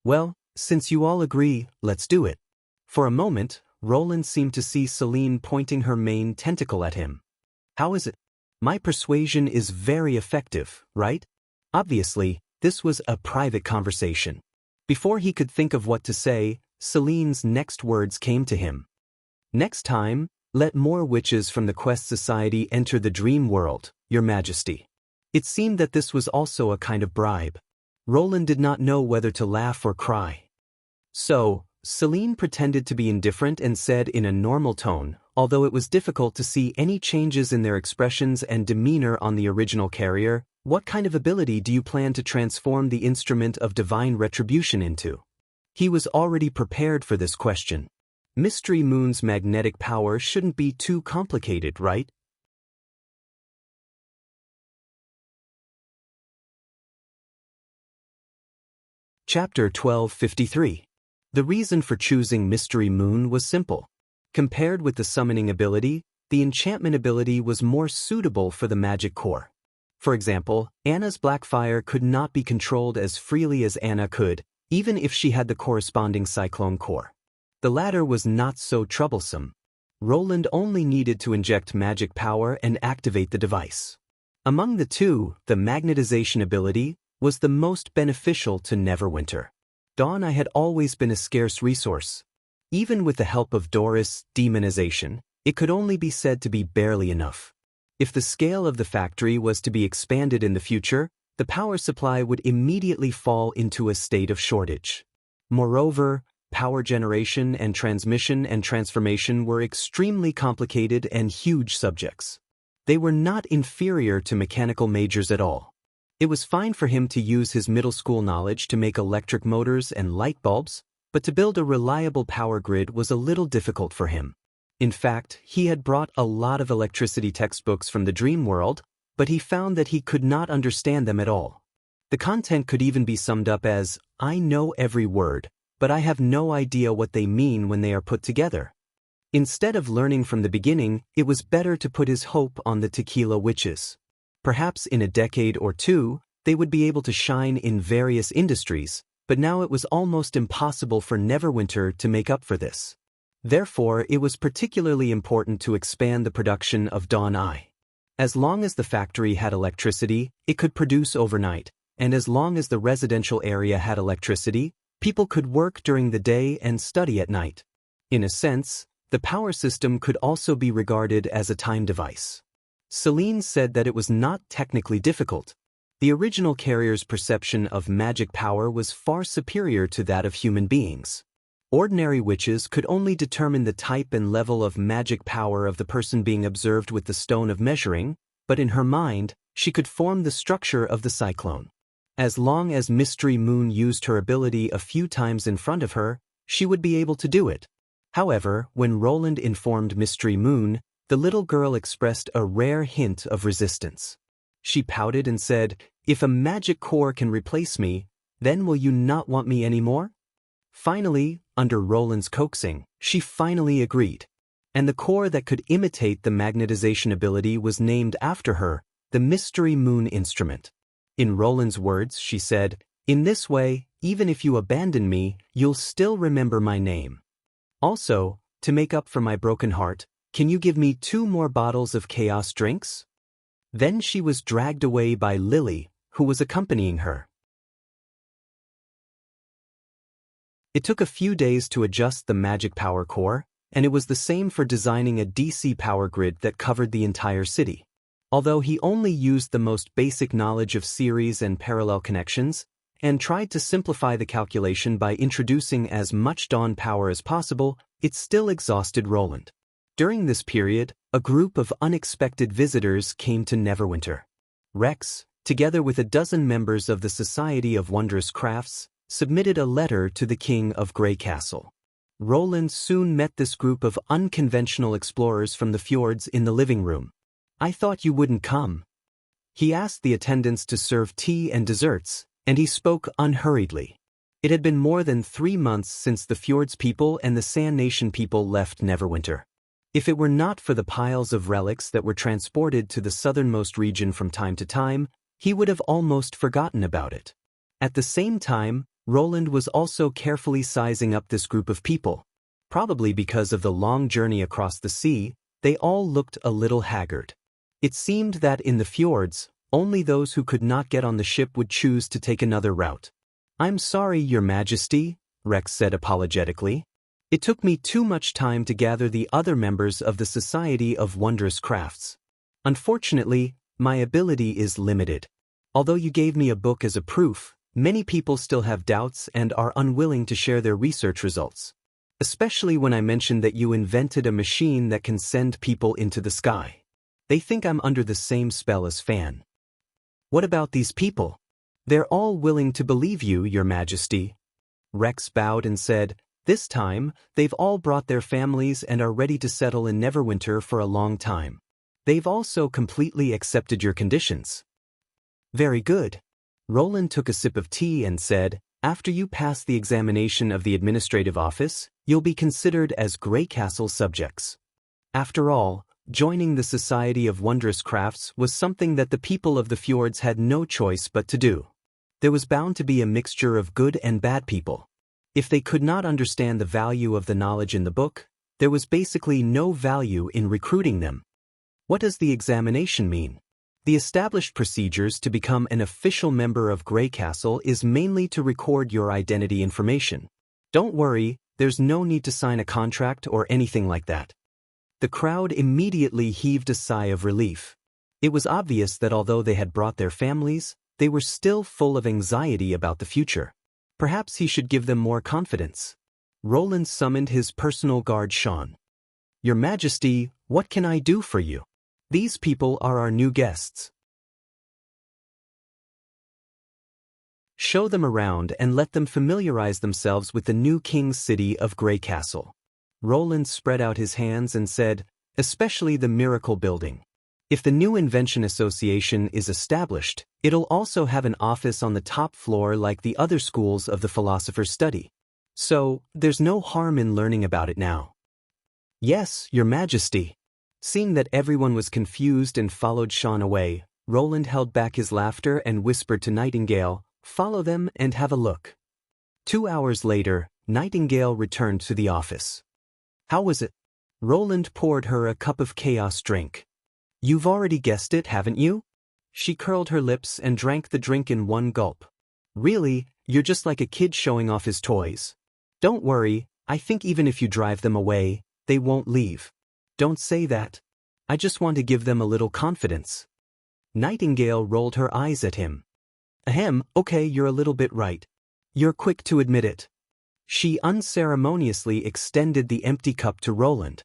"Well, since you all agree, let's do it." For a moment, Roland seemed to see Celine pointing her main tentacle at him. "How is it? My persuasion is very effective, right?" Obviously, this was a private conversation. Before he could think of what to say, Celine's next words came to him. "Next time, let more witches from the Quest Society enter the dream world, Your Majesty." It seemed that this was also a kind of bribe. Roland did not know whether to laugh or cry. So, Celine pretended to be indifferent and said in a normal tone, although it was difficult to see any changes in their expressions and demeanor on the original carrier, "What kind of ability do you plan to transform the instrument of divine retribution into?" He was already prepared for this question. Mystery Moon's magnetic power shouldn't be too complicated, right? Chapter 1253. The reason for choosing Mystery Moon was simple. Compared with the summoning ability, the enchantment ability was more suitable for the magic core. For example, Anna's Blackfire could not be controlled as freely as Anna could, even if she had the corresponding Cyclone core. The latter was not so troublesome. Roland only needed to inject magic power and activate the device. Among the two, the magnetization ability was the most beneficial to Neverwinter. Dawn had always been a scarce resource. Even with the help of Doris' demonization, it could only be said to be barely enough. If the scale of the factory was to be expanded in the future, the power supply would immediately fall into a state of shortage. Moreover, power generation and transmission and transformation were extremely complicated and huge subjects. They were not inferior to mechanical majors at all. It was fine for him to use his middle school knowledge to make electric motors and light bulbs, but to build a reliable power grid was a little difficult for him. In fact, he had brought a lot of electricity textbooks from the dream world, but he found that he could not understand them at all. The content could even be summed up as, "I know every word, but I have no idea what they mean when they are put together." Instead of learning from the beginning, it was better to put his hope on the tequila witches. Perhaps in a decade or two, they would be able to shine in various industries, but now it was almost impossible for Neverwinter to make up for this. Therefore, it was particularly important to expand the production of Dawn Eye. As long as the factory had electricity, it could produce overnight, and as long as the residential area had electricity, people could work during the day and study at night. In a sense, the power system could also be regarded as a time device. Celine said that it was not technically difficult. The original carrier's perception of magic power was far superior to that of human beings. Ordinary witches could only determine the type and level of magic power of the person being observed with the stone of measuring, but in her mind, she could form the structure of the cyclone. As long as Mystery Moon used her ability a few times in front of her, she would be able to do it. However, when Roland informed Mystery Moon, the little girl expressed a rare hint of resistance. She pouted and said, "If a magic core can replace me, then will you not want me anymore?" Finally, under Roland's coaxing, she finally agreed. And the core that could imitate the magnetization ability was named after her, the Mystery Moon instrument. In Roland's words, she said, "In this way, even if you abandon me, you'll still remember my name. Also, to make up for my broken heart, can you give me 2 more bottles of chaos drinks?" Then she was dragged away by Lily, who was accompanying her. It took a few days to adjust the magic power core, and it was the same for designing a DC power grid that covered the entire city. Although he only used the most basic knowledge of series and parallel connections, and tried to simplify the calculation by introducing as much dawn power as possible, it still exhausted Roland. During this period, a group of unexpected visitors came to Neverwinter. Rex, together with a dozen members of the Society of Wondrous Crafts, submitted a letter to the King of Grey Castle. Roland soon met this group of unconventional explorers from the fjords in the living room. "I thought you wouldn't come." He asked the attendants to serve tea and desserts, and he spoke unhurriedly. It had been more than 3 months since the fjords people and the Sand Nation people left Neverwinter. If it were not for the piles of relics that were transported to the southernmost region from time to time, he would have almost forgotten about it. At the same time, Roland was also carefully sizing up this group of people. Probably because of the long journey across the sea, they all looked a little haggard. It seemed that in the fjords, only those who could not get on the ship would choose to take another route. "I'm sorry, Your Majesty," Rex said apologetically. "It took me too much time to gather the other members of the Society of Wondrous Crafts. Unfortunately, my ability is limited. Although you gave me a book as a proof, many people still have doubts and are unwilling to share their research results. Especially when I mentioned that you invented a machine that can send people into the sky. They think I'm under the same spell as Fan." "What about these people?" "They're all willing to believe you, Your Majesty." Rex bowed and said, "This time, they've all brought their families and are ready to settle in Neverwinter for a long time. They've also completely accepted your conditions." "Very good." Roland took a sip of tea and said, "After you pass the examination of the administrative office, you'll be considered as Grey Castle subjects. After all, joining the Society of Wondrous Crafts was something that the people of the fjords had no choice but to do. There was bound to be a mixture of good and bad people. If they could not understand the value of the knowledge in the book, There was basically no value in recruiting them. What does the examination mean? The established procedures to become an official member of Grey Castle is mainly to record your identity information. Don't worry, there's no need to sign a contract or anything like that. The crowd immediately heaved a sigh of relief. It was obvious that although they had brought their families, they were still full of anxiety about the future. Perhaps he should give them more confidence. Roland summoned his personal guard Sean. "Your Majesty, what can I do for you? These people are our new guests. Show them around and let them familiarize themselves with the new king's city of Grey Castle." Roland spread out his hands and said, "Especially the Miracle Building. If the new Invention Association is established, it'll also have an office on the top floor like the other schools of the Philosopher's Study. So, there's no harm in learning about it now." "Yes, Your Majesty." Seeing that everyone was confused and followed Sean away, Roland held back his laughter and whispered to Nightingale, "Follow them and have a look." 2 hours later, Nightingale returned to the office. "How was it?" Roland poured her a cup of chaos drink. "You've already guessed it, haven't you?" She curled her lips and drank the drink in one gulp. "Really, you're just like a kid showing off his toys. Don't worry, I think even if you drive them away, they won't leave." "Don't say that. I just want to give them a little confidence." Nightingale rolled her eyes at him. "Ahem, okay, you're a little bit right. You're quick to admit it." She unceremoniously extended the empty cup to Roland.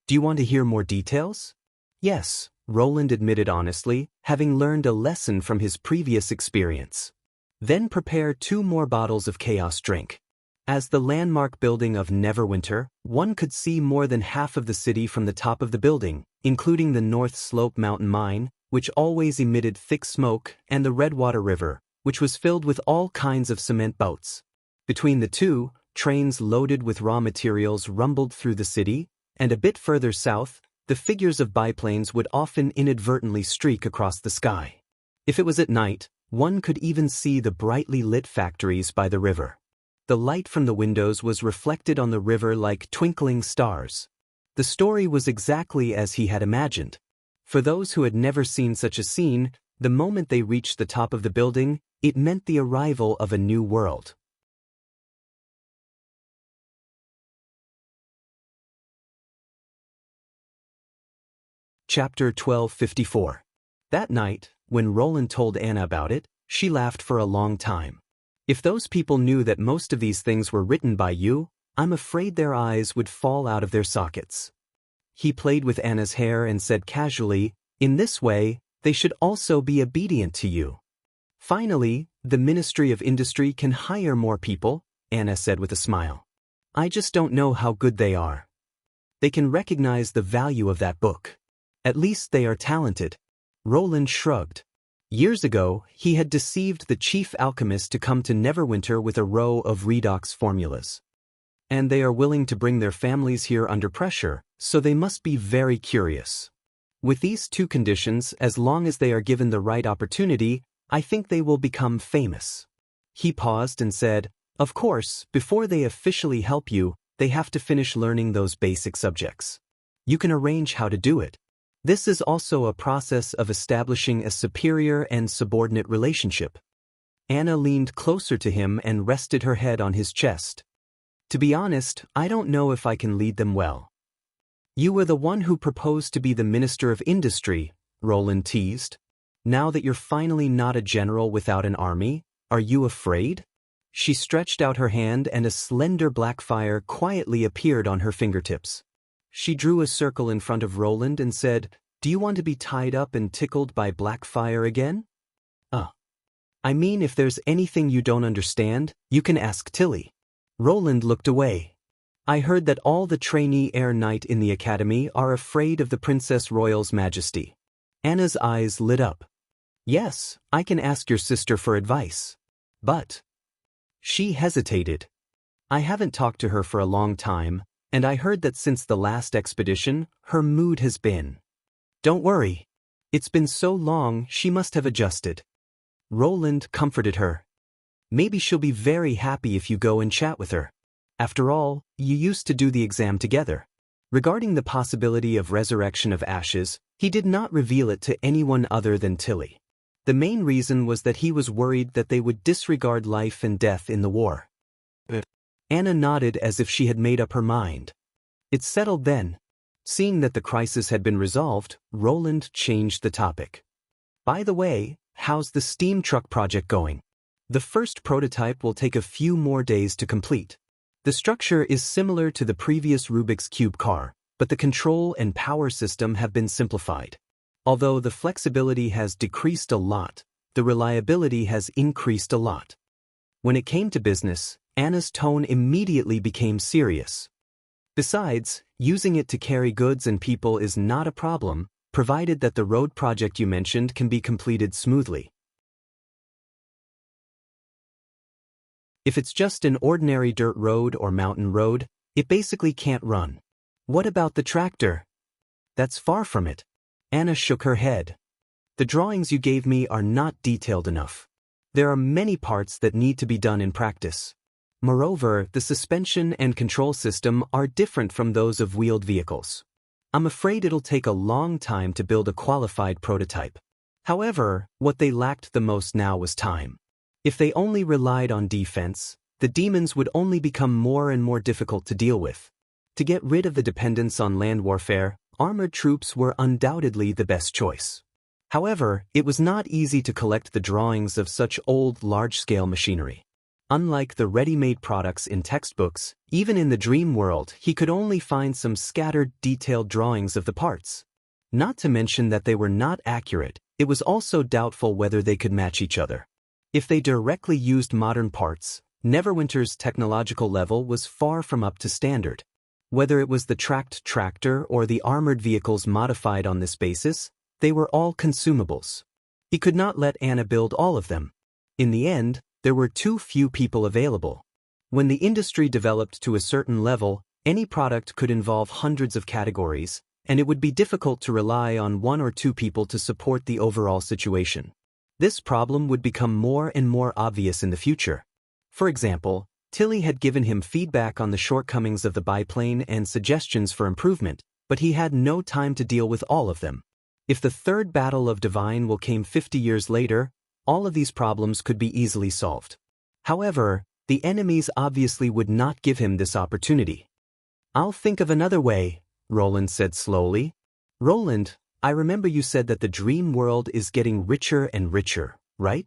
"Do you want to hear more details?" "Yes," Roland admitted honestly, having learned a lesson from his previous experience. "Then prepare 2 more bottles of chaos drink." As the landmark building of Neverwinter, one could see more than half of the city from the top of the building, including the North Slope Mountain Mine, which always emitted thick smoke, and the Redwater River, which was filled with all kinds of cement boats. Between the two, trains loaded with raw materials rumbled through the city, and a bit further south, the figures of biplanes would often inadvertently streak across the sky. If it was at night, one could even see the brightly lit factories by the river. The light from the windows was reflected on the river like twinkling stars. The story was exactly as he had imagined. For those who had never seen such a scene, the moment they reached the top of the building, it meant the arrival of a new world. Chapter 1254. That night, when Roland told Anna about it, she laughed for a long time. "If those people knew that most of these things were written by you, I'm afraid their eyes would fall out of their sockets." He played with Anna's hair and said casually, "In this way, they should also be obedient to you." "Finally, the Ministry of Industry can hire more people," Anna said with a smile. "I just don't know how good they are. They can recognize the value of that book. At least they are talented." Roland shrugged. Years ago, he had deceived the chief alchemist to come to Neverwinter with a row of redox formulas. And they are willing to bring their families here under pressure, so they must be very curious. With these 2 conditions, as long as they are given the right opportunity, I think they will become famous. He paused and said, "Of course, before they officially help you, they have to finish learning those basic subjects. You can arrange how to do it. This is also a process of establishing a superior and subordinate relationship." Anna leaned closer to him and rested her head on his chest. "To be honest, I don't know if I can lead them well." "You were the one who proposed to be the Minister of Industry," Roland teased. "Now that you're finally not a general without an army, are you afraid?" She stretched out her hand and a slender black fire quietly appeared on her fingertips. She drew a circle in front of Roland and said, "Do you want to be tied up and tickled by black fire again?" I mean, if there's anything you don't understand, you can ask Tilly." Roland looked away. "I heard that all the trainee air knight in the academy are afraid of the Princess Royal's majesty." Anna's eyes lit up. "Yes, I can ask your sister for advice. But..." She hesitated. "I haven't talked to her for a long time, and I heard that since the last expedition, her mood has been..." "Don't worry. It's been so long, she must have adjusted." Roland comforted her. "Maybe she'll be very happy if you go and chat with her. After all, you used to do the exam together." Regarding the possibility of resurrection of ashes, he did not reveal it to anyone other than Tilly. The main reason was that he was worried that they would disregard life and death in the war. Anna nodded as if she had made up her mind. It's settled then. Seeing that the crisis had been resolved, Roland changed the topic. By the way, how's the steam truck project going? The first prototype will take a few more days to complete. The structure is similar to the previous Rubik's Cube car, but the control and power system have been simplified. Although the flexibility has decreased a lot, the reliability has increased a lot. When it came to business, Anna's tone immediately became serious. Besides, using it to carry goods and people is not a problem, provided that the road project you mentioned can be completed smoothly. If it's just an ordinary dirt road or mountain road, it basically can't run. What about the tractor? That's far from it. Anna shook her head. The drawings you gave me are not detailed enough. There are many parts that need to be done in practice. Moreover, the suspension and control system are different from those of wheeled vehicles. I'm afraid it'll take a long time to build a qualified prototype. However, what they lacked the most now was time. If they only relied on defense, the demons would only become more and more difficult to deal with. To get rid of the dependence on land warfare, armored troops were undoubtedly the best choice. However, it was not easy to collect the drawings of such old, large-scale machinery. Unlike the ready-made products in textbooks, even in the dream world, he could only find some scattered, detailed drawings of the parts. Not to mention that they were not accurate, it was also doubtful whether they could match each other. If they directly used modern parts, Neverwinter's technological level was far from up to standard. Whether it was the tracked tractor or the armored vehicles modified on this basis, they were all consumables. He could not let Anna build all of them. In the end, there were too few people available. When the industry developed to a certain level, any product could involve hundreds of categories, and it would be difficult to rely on one or two people to support the overall situation. This problem would become more and more obvious in the future. For example, Tilly had given him feedback on the shortcomings of the biplane and suggestions for improvement, but he had no time to deal with all of them. If the third battle of Divine Will came 50 years later, all of these problems could be easily solved. However, the enemies obviously would not give him this opportunity. I'll think of another way, Roland said slowly. Roland, I remember you said that the dream world is getting richer and richer, right?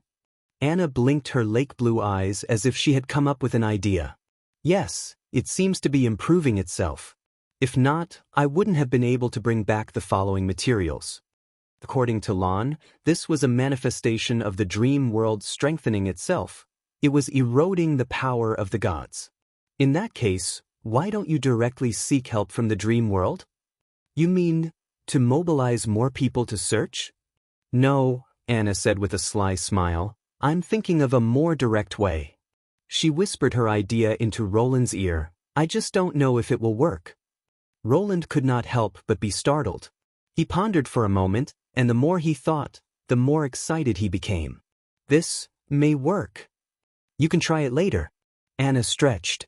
Anna blinked her lake blue eyes as if she had come up with an idea. Yes, it seems to be improving itself. If not, I wouldn't have been able to bring back the following materials. According to Lon, this was a manifestation of the dream world strengthening itself. It was eroding the power of the gods. In that case, why don't you directly seek help from the dream world? You mean, to mobilize more people to search? No, Anna said with a sly smile. I'm thinking of a more direct way. She whispered her idea into Roland's ear. I just don't know if it will work. Roland could not help but be startled. He pondered for a moment, and the more he thought, the more excited he became. This may work. You can try it later. Anna stretched.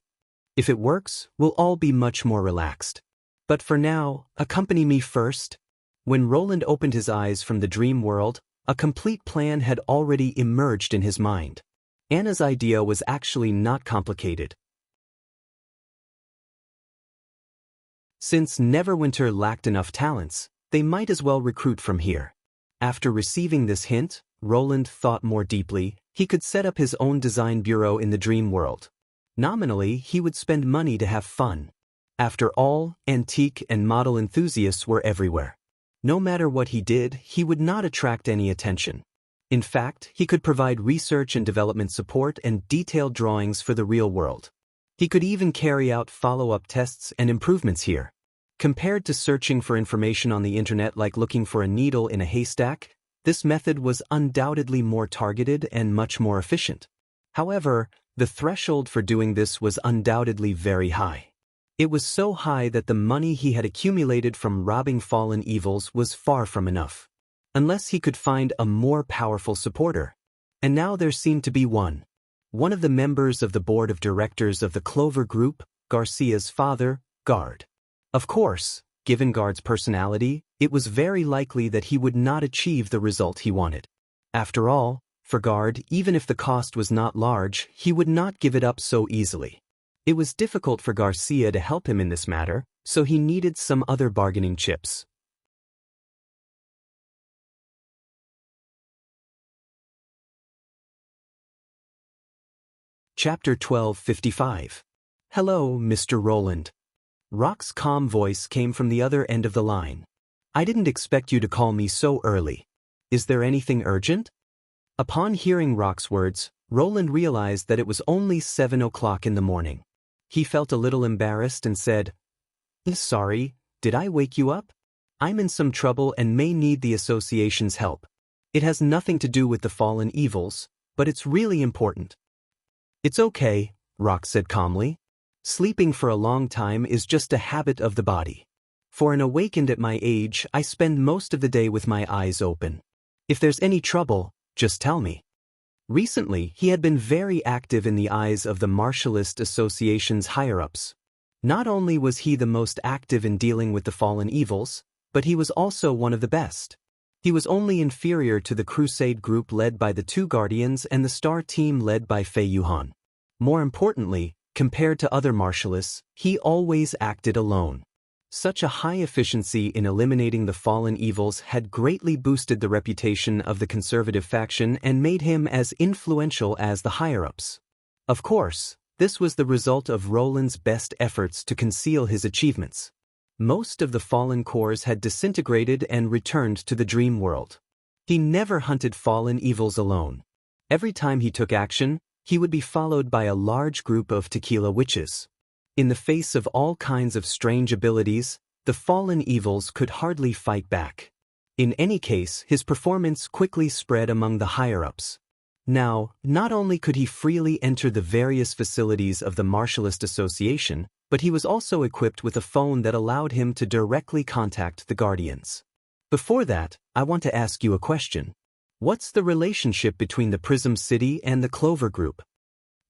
If it works, we'll all be much more relaxed. But for now, accompany me first. When Roland opened his eyes from the dream world, a complete plan had already emerged in his mind. Anna's idea was actually not complicated. Since Neverwinter lacked enough talents, they might as well recruit from here. After receiving this hint, Roland thought more deeply. He could set up his own design bureau in the dream world. Nominally, he would spend money to have fun. After all, antique and model enthusiasts were everywhere. No matter what he did, he would not attract any attention. In fact, he could provide research and development support and detailed drawings for the real world. He could even carry out follow-up tests and improvements here. Compared to searching for information on the internet like looking for a needle in a haystack, this method was undoubtedly more targeted and much more efficient. However, the threshold for doing this was undoubtedly very high. It was so high that the money he had accumulated from robbing fallen evils was far from enough. Unless he could find a more powerful supporter. And now there seemed to be one. One of the members of the board of directors of the Clover Group, Garcia's father, Guard. Of course, given Guard's personality, it was very likely that he would not achieve the result he wanted. After all, for Guard, even if the cost was not large, he would not give it up so easily. It was difficult for Garcia to help him in this matter, so he needed some other bargaining chips. Chapter 12:55. Hello, Mr. Roland. Rock's calm voice came from the other end of the line. I didn't expect you to call me so early. Is there anything urgent? Upon hearing Rock's words, Roland realized that it was only 7 o'clock in the morning. He felt a little embarrassed and said, Sorry, did I wake you up? I'm in some trouble and may need the association's help. It has nothing to do with the fallen evils, but it's really important. It's okay, Rock said calmly. Sleeping for a long time is just a habit of the body. For an awakened at my age, I spend most of the day with my eyes open. If there's any trouble, just tell me. Recently, he had been very active in the eyes of the Martialist Association's higher-ups. Not only was he the most active in dealing with the fallen evils, but he was also one of the best. He was only inferior to the Crusade group led by the two Guardians and the Star team led by Fei Yuhan. More importantly, compared to other Martialists, he always acted alone. Such a high efficiency in eliminating the fallen evils had greatly boosted the reputation of the conservative faction and made him as influential as the higher-ups. Of course, this was the result of Roland's best efforts to conceal his achievements. Most of the fallen cores had disintegrated and returned to the dream world. He never hunted fallen evils alone. Every time he took action, he would be followed by a large group of tequila witches. In the face of all kinds of strange abilities, the fallen evils could hardly fight back. In any case, his performance quickly spread among the higher-ups. Now, not only could he freely enter the various facilities of the Martialist Association, but he was also equipped with a phone that allowed him to directly contact the Guardians. Before that, I want to ask you a question. What's the relationship between the Prism City and the Clover Group?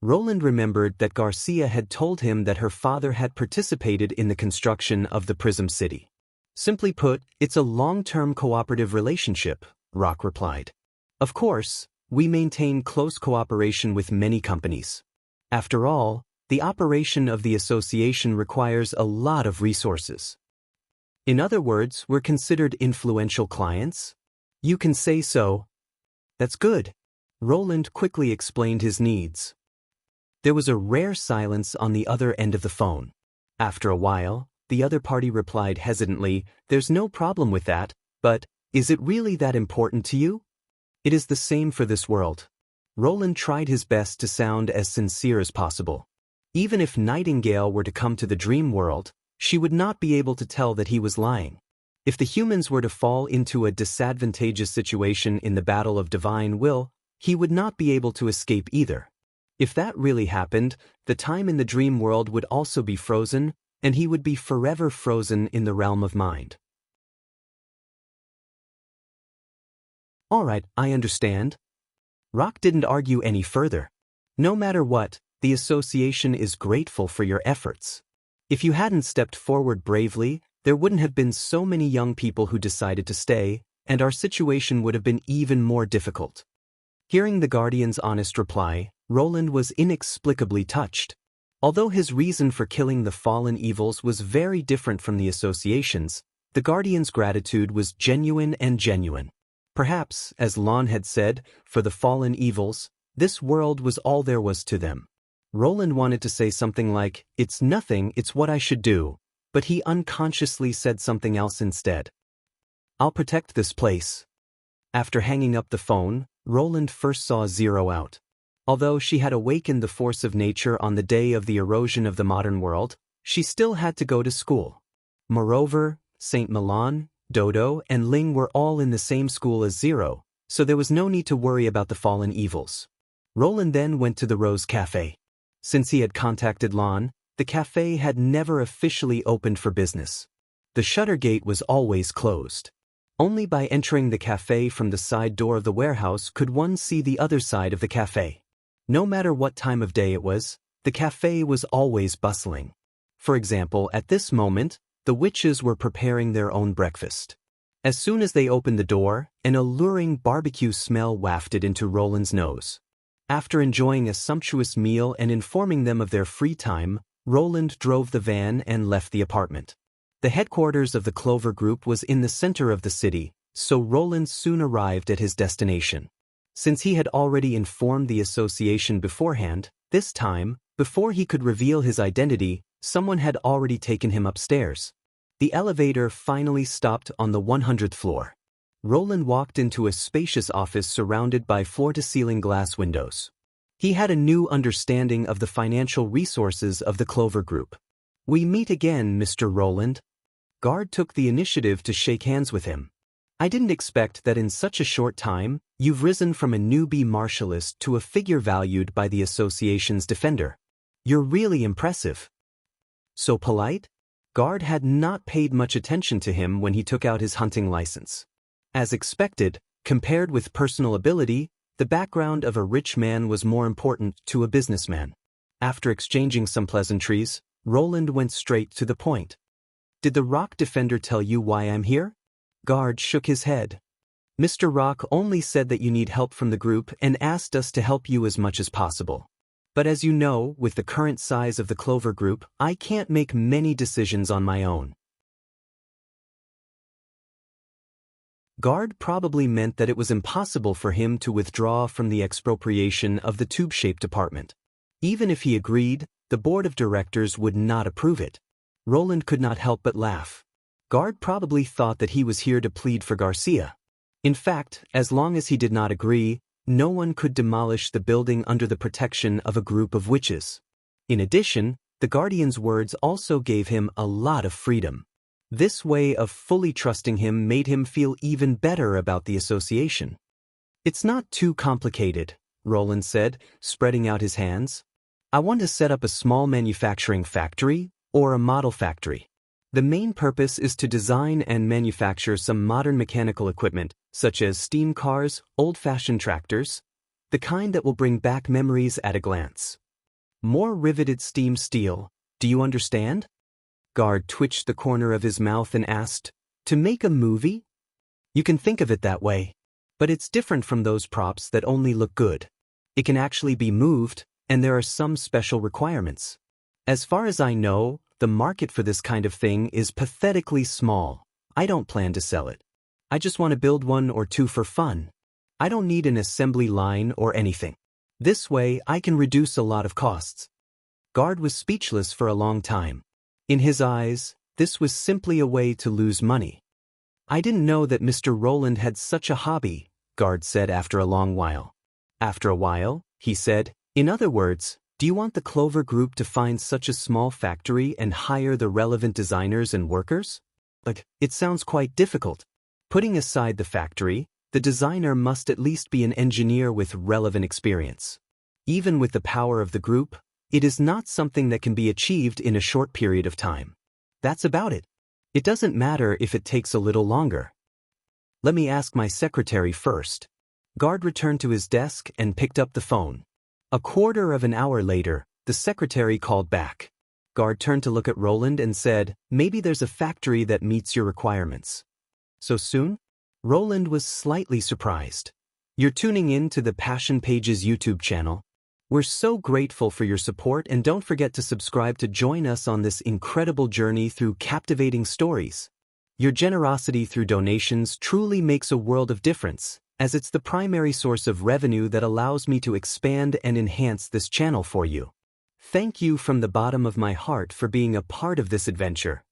Roland remembered that Garcia had told him that her father had participated in the construction of the Prism City. Simply put, it's a long-term cooperative relationship, Rock replied. Of course, we maintain close cooperation with many companies. After all, the operation of the association requires a lot of resources. In other words, we're considered influential clients? You can say so. That's good. Roland quickly explained his needs. There was a rare silence on the other end of the phone. After a while, the other party replied hesitantly, There's no problem with that, but is it really that important to you? It is the same for this world. Roland tried his best to sound as sincere as possible. Even if Nightingale were to come to the dream world, she would not be able to tell that he was lying. If the humans were to fall into a disadvantageous situation in the battle of divine will, he would not be able to escape either. If that really happened, the time in the dream world would also be frozen, and he would be forever frozen in the realm of mind. All right, I understand. Rock didn't argue any further. No matter what, the association is grateful for your efforts. If you hadn't stepped forward bravely, there wouldn't have been so many young people who decided to stay, and our situation would have been even more difficult. Hearing the Guardian's honest reply, Roland was inexplicably touched. Although his reason for killing the fallen evils was very different from the association's, the Guardian's gratitude was genuine and genuine. Perhaps, as Lon had said, for the fallen evils, this world was all there was to them. Roland wanted to say something like, It's nothing, it's what I should do, but he unconsciously said something else instead. I'll protect this place. After hanging up the phone, Roland first saw Zero out. Although she had awakened the force of nature on the day of the erosion of the modern world, she still had to go to school. Moreover, Saint Milan, Dodo, and Ling were all in the same school as Zero, so there was no need to worry about the fallen evils. Roland then went to the Rose Cafe. Since he had contacted Lon, the cafe had never officially opened for business. The shutter gate was always closed. Only by entering the cafe from the side door of the warehouse could one see the other side of the cafe. No matter what time of day it was, the cafe was always bustling. For example, at this moment, the witches were preparing their own breakfast. As soon as they opened the door, an alluring barbecue smell wafted into Roland's nose. After enjoying a sumptuous meal and informing them of their free time, Roland drove the van and left the apartment. The headquarters of the Clover Group was in the center of the city, so Roland soon arrived at his destination. Since he had already informed the association beforehand, this time, before he could reveal his identity, someone had already taken him upstairs. The elevator finally stopped on the 100th floor. Roland walked into a spacious office surrounded by floor-to-ceiling glass windows. He had a new understanding of the financial resources of the Clover Group. "We meet again, Mr. Roland." Guard took the initiative to shake hands with him. "I didn't expect that in such a short time, you've risen from a newbie martialist to a figure valued by the association's defender. You're really impressive." "So polite?" Guard had not paid much attention to him when he took out his hunting license. As expected, compared with personal ability, the background of a rich man was more important to a businessman. After exchanging some pleasantries, Roland went straight to the point. "Did the Rock Defender tell you why I'm here?" Guard shook his head. "Mr. Rock only said that you need help from the group and asked us to help you as much as possible. But as you know, with the current size of the Clover Group, I can't make many decisions on my own." Guard probably meant that it was impossible for him to withdraw from the expropriation of the tube-shaped department. Even if he agreed, the board of directors would not approve it. Roland could not help but laugh. Guard probably thought that he was here to plead for Garcia. In fact, as long as he did not agree, no one could demolish the building under the protection of a group of witches. In addition, the Guardian's words also gave him a lot of freedom. This way of fully trusting him made him feel even better about the association. "It's not too complicated," Roland said, spreading out his hands. "I want to set up a small manufacturing factory or a model factory. The main purpose is to design and manufacture some modern mechanical equipment, such as steam cars, old-fashioned tractors, the kind that will bring back memories at a glance. More riveted steam steel, do you understand?" Guard twitched the corner of his mouth and asked, "To make a movie?" "You can think of it that way. But it's different from those props that only look good. It can actually be moved, and there are some special requirements. As far as I know, the market for this kind of thing is pathetically small. I don't plan to sell it. I just want to build one or two for fun. I don't need an assembly line or anything. This way, I can reduce a lot of costs." Guard was speechless for a long time. In his eyes, this was simply a way to lose money. "I didn't know that Mr. Roland had such a hobby," Guard said after a long while. After a while, he said, "In other words, do you want the Clover Group to find such a small factory and hire the relevant designers and workers? But it sounds quite difficult. Putting aside the factory, the designer must at least be an engineer with relevant experience. Even with the power of the group, it is not something that can be achieved in a short period of time. That's about it. It doesn't matter if it takes a little longer. Let me ask my secretary first." Guard returned to his desk and picked up the phone. A quarter of an hour later, the secretary called back. Guard turned to look at Roland and said, "Maybe there's a factory that meets your requirements." "So soon?" Roland was slightly surprised. "You're tuning in to the Passion Pages YouTube channel. We're so grateful for your support, and don't forget to subscribe to join us on this incredible journey through captivating stories. Your generosity through donations truly makes a world of difference, as it's the primary source of revenue that allows me to expand and enhance this channel for you. Thank you from the bottom of my heart for being a part of this adventure."